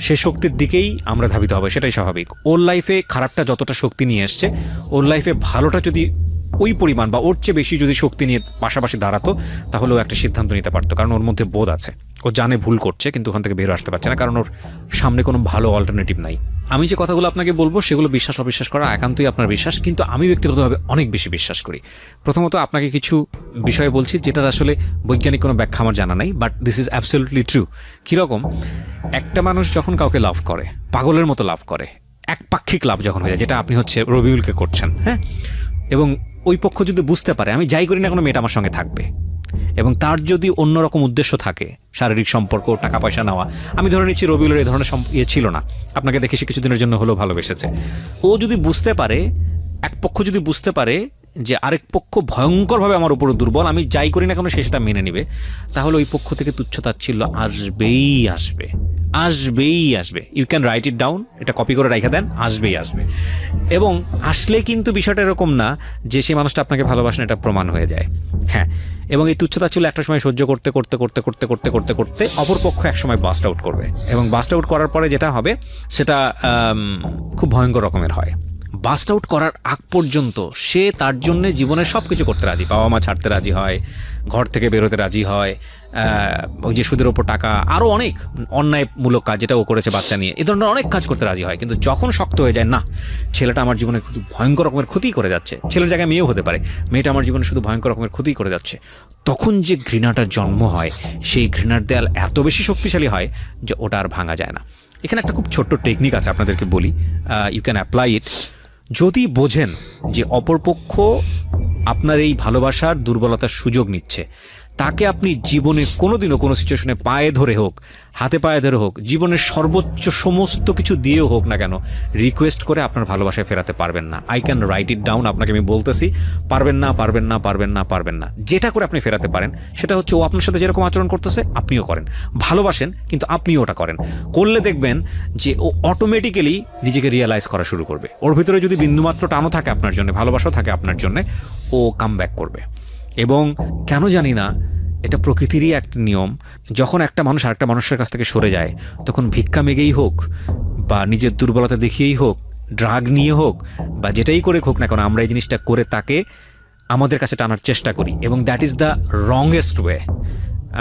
সে শক্তির দিকেই আমরা ধাবিত হবে, সেটাই স্বাভাবিক। ওর লাইফে খারাপটা যতটা শক্তি নিয়ে এসছে, ওর লাইফে ভালোটা যদি ওই পরিমাণ বা ওর চেয়ে বেশি যদি শক্তি নিয়ে পাশাপাশি দাঁড়াতো, তাহলে ও একটা সিদ্ধান্ত নিতে পারতো। কারণ ওর মধ্যে বোধ আছে, ও জানে ভুল করছে, কিন্তু ওখান থেকে বের আসতে পারছে না, কারণ ওর সামনে কোনো ভালো অল্টারনেটিভ নাই। আমি যে কথাগুলো আপনাকে বলবো সেগুলো বিশ্বাস অবিশ্বাস করা একান্তই আপনার বিশ্বাস, কিন্তু আমি ব্যক্তিগতভাবে অনেক বেশি বিশ্বাস করি। প্রথমত আপনাকে কিছু বিষয় বলছি যেটার আসলে বৈজ্ঞানিক কোনো ব্যাখ্যা আমার জানা নাই, but this is absolutely true. কীরকম? একটা মানুষ যখন কাউকে লাভ করে, পাগলের মতো লাভ করে, একপাক্ষিক লাভ যখন হয়ে যায়, যেটা আপনি হচ্ছে রবিউলকে করছেন, হ্যাঁ, এবং ওই পক্ষ যদি বুঝতে পারে আমি যাই করি না কোনো মেয়েটা আমার সঙ্গে থাকবে, এবং তার যদি অন্যরকম উদ্দেশ্য থাকে, শারীরিক সম্পর্ক, টাকা পয়সা নেওয়া, আমি ধরে নিচ্ছি রবিউলের এই ধরনের ছিল না, আপনাকে দেখে সে কিছুদিনের জন্য হলেও ভালোবেসেছে। ও যদি বুঝতে পারে, এক পক্ষ যদি বুঝতে পারে যে আরেক পক্ষ ভয়ঙ্করভাবে আমার উপর দুর্বল, আমি যাই করি না কেন সে সেটা মেনে নেবে, তাহলে ওই পক্ষ থেকে তুচ্ছতাচ্ছিল্য আসবেই আসবে, আসবেই আসবে। You can write it down, এটা কপি করে রেখে দেন, আসবেই আসবে। এবং আসলে কিন্তু বিষয়টা এরকম না যে সে মানুষটা আপনাকে ভালোবাসেন এটা প্রমাণ হয়ে যায়, হ্যাঁ। এবং এই তুচ্ছতাচ্ছিল্য একটা সময় সহ্য করতে করতে করতে করতে করতে করতে করতে অপরপক্ষ এক সময় বাস্ট আউট করবে, এবং বাস্ট আউট করার পরে যেটা হবে সেটা খুব ভয়ঙ্কর রকমের হয়। বাস্ট আউট করার আগ পর্যন্ত সে তার জন্য জীবনের সব কিছু করতে রাজি, বাবা মা ছাড়তে রাজি হয়, ঘর থেকে বেরোতে রাজি হয়, ওই যে সুদের ওপর টাকা, আরও অনেক অন্যায়মূলক কাজ যেটা ও করেছে বাচ্চা নিয়ে, এ ধরনের অনেক কাজ করতে রাজি হয়। কিন্তু যখন শক্ত হয়ে যায়, না ছেলেটা আমার জীবনে শুধু ভয়ঙ্কর রকমের ক্ষতি করে যাচ্ছে, ছেলের জায়গায় মেয়েও হতে পারে, মেয়েটা আমার জীবনে শুধু ভয়ঙ্কর রকমের ক্ষতি করে যাচ্ছে, তখন যে ঘৃণাটার জন্ম হয়, সেই ঘৃণার দেয়াল এত বেশি শক্তিশালী হয় যে ওটা আর ভাঙা যায় না। এখানে একটা খুব ছোট্ট টেকনিক আছে, আপনাদেরকে বলি, ইউ ক্যান অ্যাপ্লাই ইট। যদি বোঝেন যে অপরপক্ষ আপনার এই ভালোবাসার দুর্বলতার সুযোগ নিচ্ছে, তাকে আপনি জীবনে কোনোদিনও কোনো সিচুয়েশনে পায়ে ধরে হোক, হাতে পায়ে ধরে হোক, জীবনের সর্বোচ্চ সমস্ত কিছু দিয়েও হোক না কেন, রিকোয়েস্ট করে আপনার ভালোবাসায় ফেরাতে পারবেন না। I can write it down, আপনাকে আমি বলতেছি, পারবেন না, পারবেন না, পারবেন না, পারবেন না। যেটা করে আপনি ফেরাতে পারেন সেটা হচ্ছে ও আপনার সাথে যেরকম আচরণ করতেছে আপনিও করেন, ভালোবাসেন কিন্তু আপনিও ওটা করেন। করলে দেখবেন যে ও অটোমেটিক্যালি নিজেকে রিয়েলাইজ করা শুরু করবে। ওর ভিতরে যদি বিন্দুমাত্র টানও থাকে আপনার জন্য, ভালোবাসাও থাকে আপনার জন্য, ও কাম ব্যাক করবে। এবং কেন জানি না, এটা প্রকৃতিরই একটা নিয়ম, যখন একটা মানুষ আরেকটা মানুষের কাছ থেকে সরে যায়, তখন ভিক্ষা মেগেই হোক বা নিজের দুর্বলতা দেখিয়েই হোক, ড্রাগ নিয়ে হোক বা যেটাই করে হোক না কেন, আমরা এই জিনিসটা করে তাকে আমাদের কাছে টানার চেষ্টা করি, এবং দ্যাট ইজ দ্য রংয়েস্ট ওয়ে।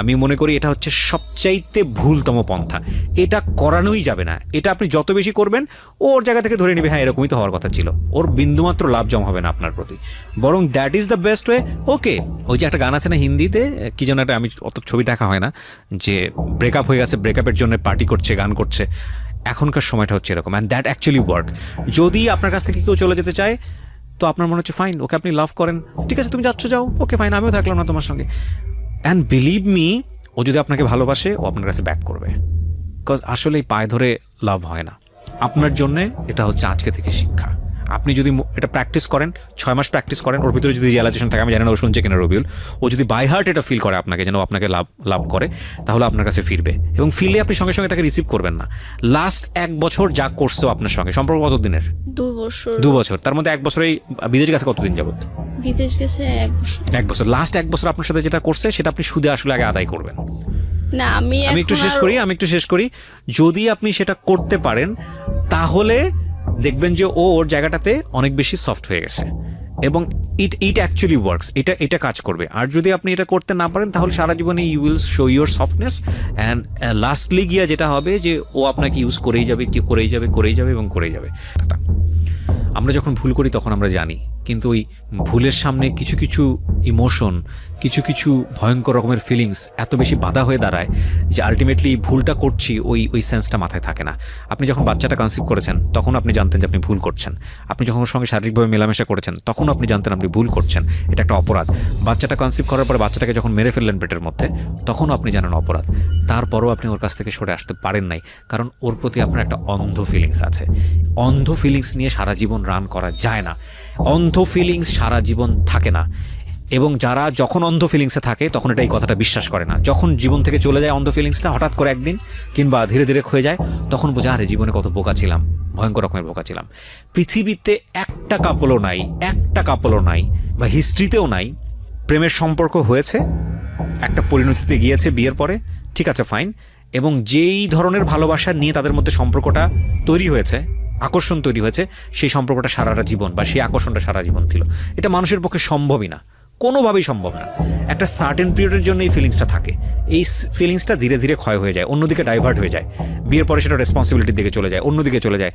আমি মনে করি এটা হচ্ছে সবচাইতে ভুলতম পন্থা। এটা করানোই যাবে না। এটা আপনি যত বেশি করবেন, ওর জায়গা থেকে ধরে নেবে হ্যাঁ এরকমই তো হওয়ার কথা ছিল, ওর বিন্দুমাত্র লাভ জমা হবে না আপনার প্রতি, বরং that is the best way. Okay, ওই যে একটা গান আছে না হিন্দিতে, কি যেন একটা, আমি অত ছবি দেখা হয় না, যে ব্রেকআপ হয়ে গেছে, ব্রেকআপের জন্য পার্টি করছে, গান করছে, এখনকার সময়টা হচ্ছে এরকম, অ্যান্ড দ্যাট অ্যাকচুয়ালি ওয়ার্ক। যদি আপনার কাছ থেকে কেউ চলে যেতে চায়, তো আপনার মনে হচ্ছে ফাইন, ওকে আপনি লাভ করেন, ঠিক আছে তুমি যাচ্ছ যাও, ওকে ফাইন, আমিও থাকলাম না তোমার সঙ্গে। অ্যান্ড বিলিভ মি, ও যদি আপনাকে ভালোবাসে ও আপনার কাছে ব্যাক করবে, বিকজ আসলে এই পায়ে ধরে লাভ হয় না। আপনার জন্যে এটা হচ্ছে আজকে থেকে শিক্ষা। আপনি যদি এটা প্র্যাকটিস করেন, 6 মাস প্র্যাকটিস করেন, ওর ভিতরে যদি রিয়েলাইজেশন থাকে, আমি জানি না ও শুনছে কিনা রবিউল, ও যদি বাই হার্ট এটা ফিল করে আপনাকে, যেন আপনাকে লাভ করে, তাহলে আপনার কাছে ফিরবে। এবং ফিরলে আপনি সঙ্গে সঙ্গে তাকে রিসিভ করবেন না। লাস্ট 1 বছর যা করছো আপনার সঙ্গে, সম্পর্ক কত দিনের? 2 বছর। 2 বছর, তার মধ্যে 1 বছরেই বিদেশ গেছে কতদিন যাবত? বিদেশ গেছে 1 বছর। 1 বছর। লাস্ট 1 বছর আপনার সাথে যেটা করছে সেটা আপনি সুদে আসলে আগে আদায় করবেন। না আমি একটু শেষ করি। যদি আপনি সেটা করতে পারেন তাহলে দেখবেন যে ওর জায়গাটাতে অনেক বেশি সফট হয়ে গেছে এবং ইট অ্যাকচুয়ালি ওয়ার্কস, এটা কাজ করবে। আর যদি আপনি এটা করতে না পারেন তাহলে সারা জীবনে you will show your softness and lastly গিয়া যেটা হবে যে ও আপনাকে ইউজ করেই যাবে এবং করেই যাবে। আমরা যখন ভুল করি তখন আমরা জানি, কিন্তু ওই ভুলের সামনে কিছু কিছু ইমোশন, কিছু ভয়ঙ্কর রকমের ফিলিংস এত বেশি বাধা হয়ে দাঁড়ায় যে আলটিমেটলি ভুলটা করছি ওই সেন্সটা মাথায় থাকে না। আপনি যখন বাচ্চাটা কনসিভ করেছেন তখন আপনি জানতেন যে আপনি ভুল করছেন। আপনি যখন ওর সঙ্গে শারীরিকভাবে মেলামেশা করেছেন তখন আপনি জানতেন আপনি ভুল করছেন, এটা একটা অপরাধ। বাচ্চাটা কনসিভ করার পরে বাচ্চাটাকে যখন মেরে ফেললেন পেটের মধ্যে তখনও আপনি জানেন অপরাধ। তারপরও আপনি ওর কাছ থেকে সরে আসতে পারেন নাই, কারণ ওর প্রতি আপনার একটা অন্ধ ফিলিংস আছে। অন্ধ ফিলিংস নিয়ে সারা জীবন রান করা যায় না, অন্ধ ফিলিংস সারা জীবন থাকে না। এবং যারা যখন অন্ধ ফিলিংসে থাকে তখন এটা এই কথাটা বিশ্বাস করে না। যখন জীবন থেকে চলে যায় অন্ধ ফিলিংসটা হঠাৎ করে একদিন কিংবা ধীরে ধীরে ক্ষয়ে যায়, তখন বোঝা আরে জীবনে কত বোকা ছিলাম, ভয়ঙ্কর রকমের বোকা ছিলাম। পৃথিবীতে একটা কাপলও নাই বা হিস্ট্রিতেও নাই প্রেমের সম্পর্ক হয়েছে, একটা পরিণতিতে গিয়েছে বিয়ের পরে, ঠিক আছে ফাইন, এবং যেই ধরনের ভালোবাসা নিয়ে তাদের মধ্যে সম্পর্কটা তৈরি হয়েছে, আকর্ষণ তৈরি হয়েছে, সেই সম্পর্কটা সারাটা জীবন বা সেই আকর্ষণটা সারা জীবন ছিল। এটা মানুষের পক্ষে সম্ভবই না, কোনোভাবেই সম্ভব না। একটা সার্টেন পিরিয়ডের জন্য এই ফিলিংসটা থাকে, এই ফিলিংসটা ধীরে ধীরে ক্ষয় হয়ে যায়, অন্যদিকে ডাইভার্ট হয়ে যায়, বিয়ের পরে সেটা রেসপন্সিবিলিটির দিকে চলে যায়, অন্যদিকে চলে যায়।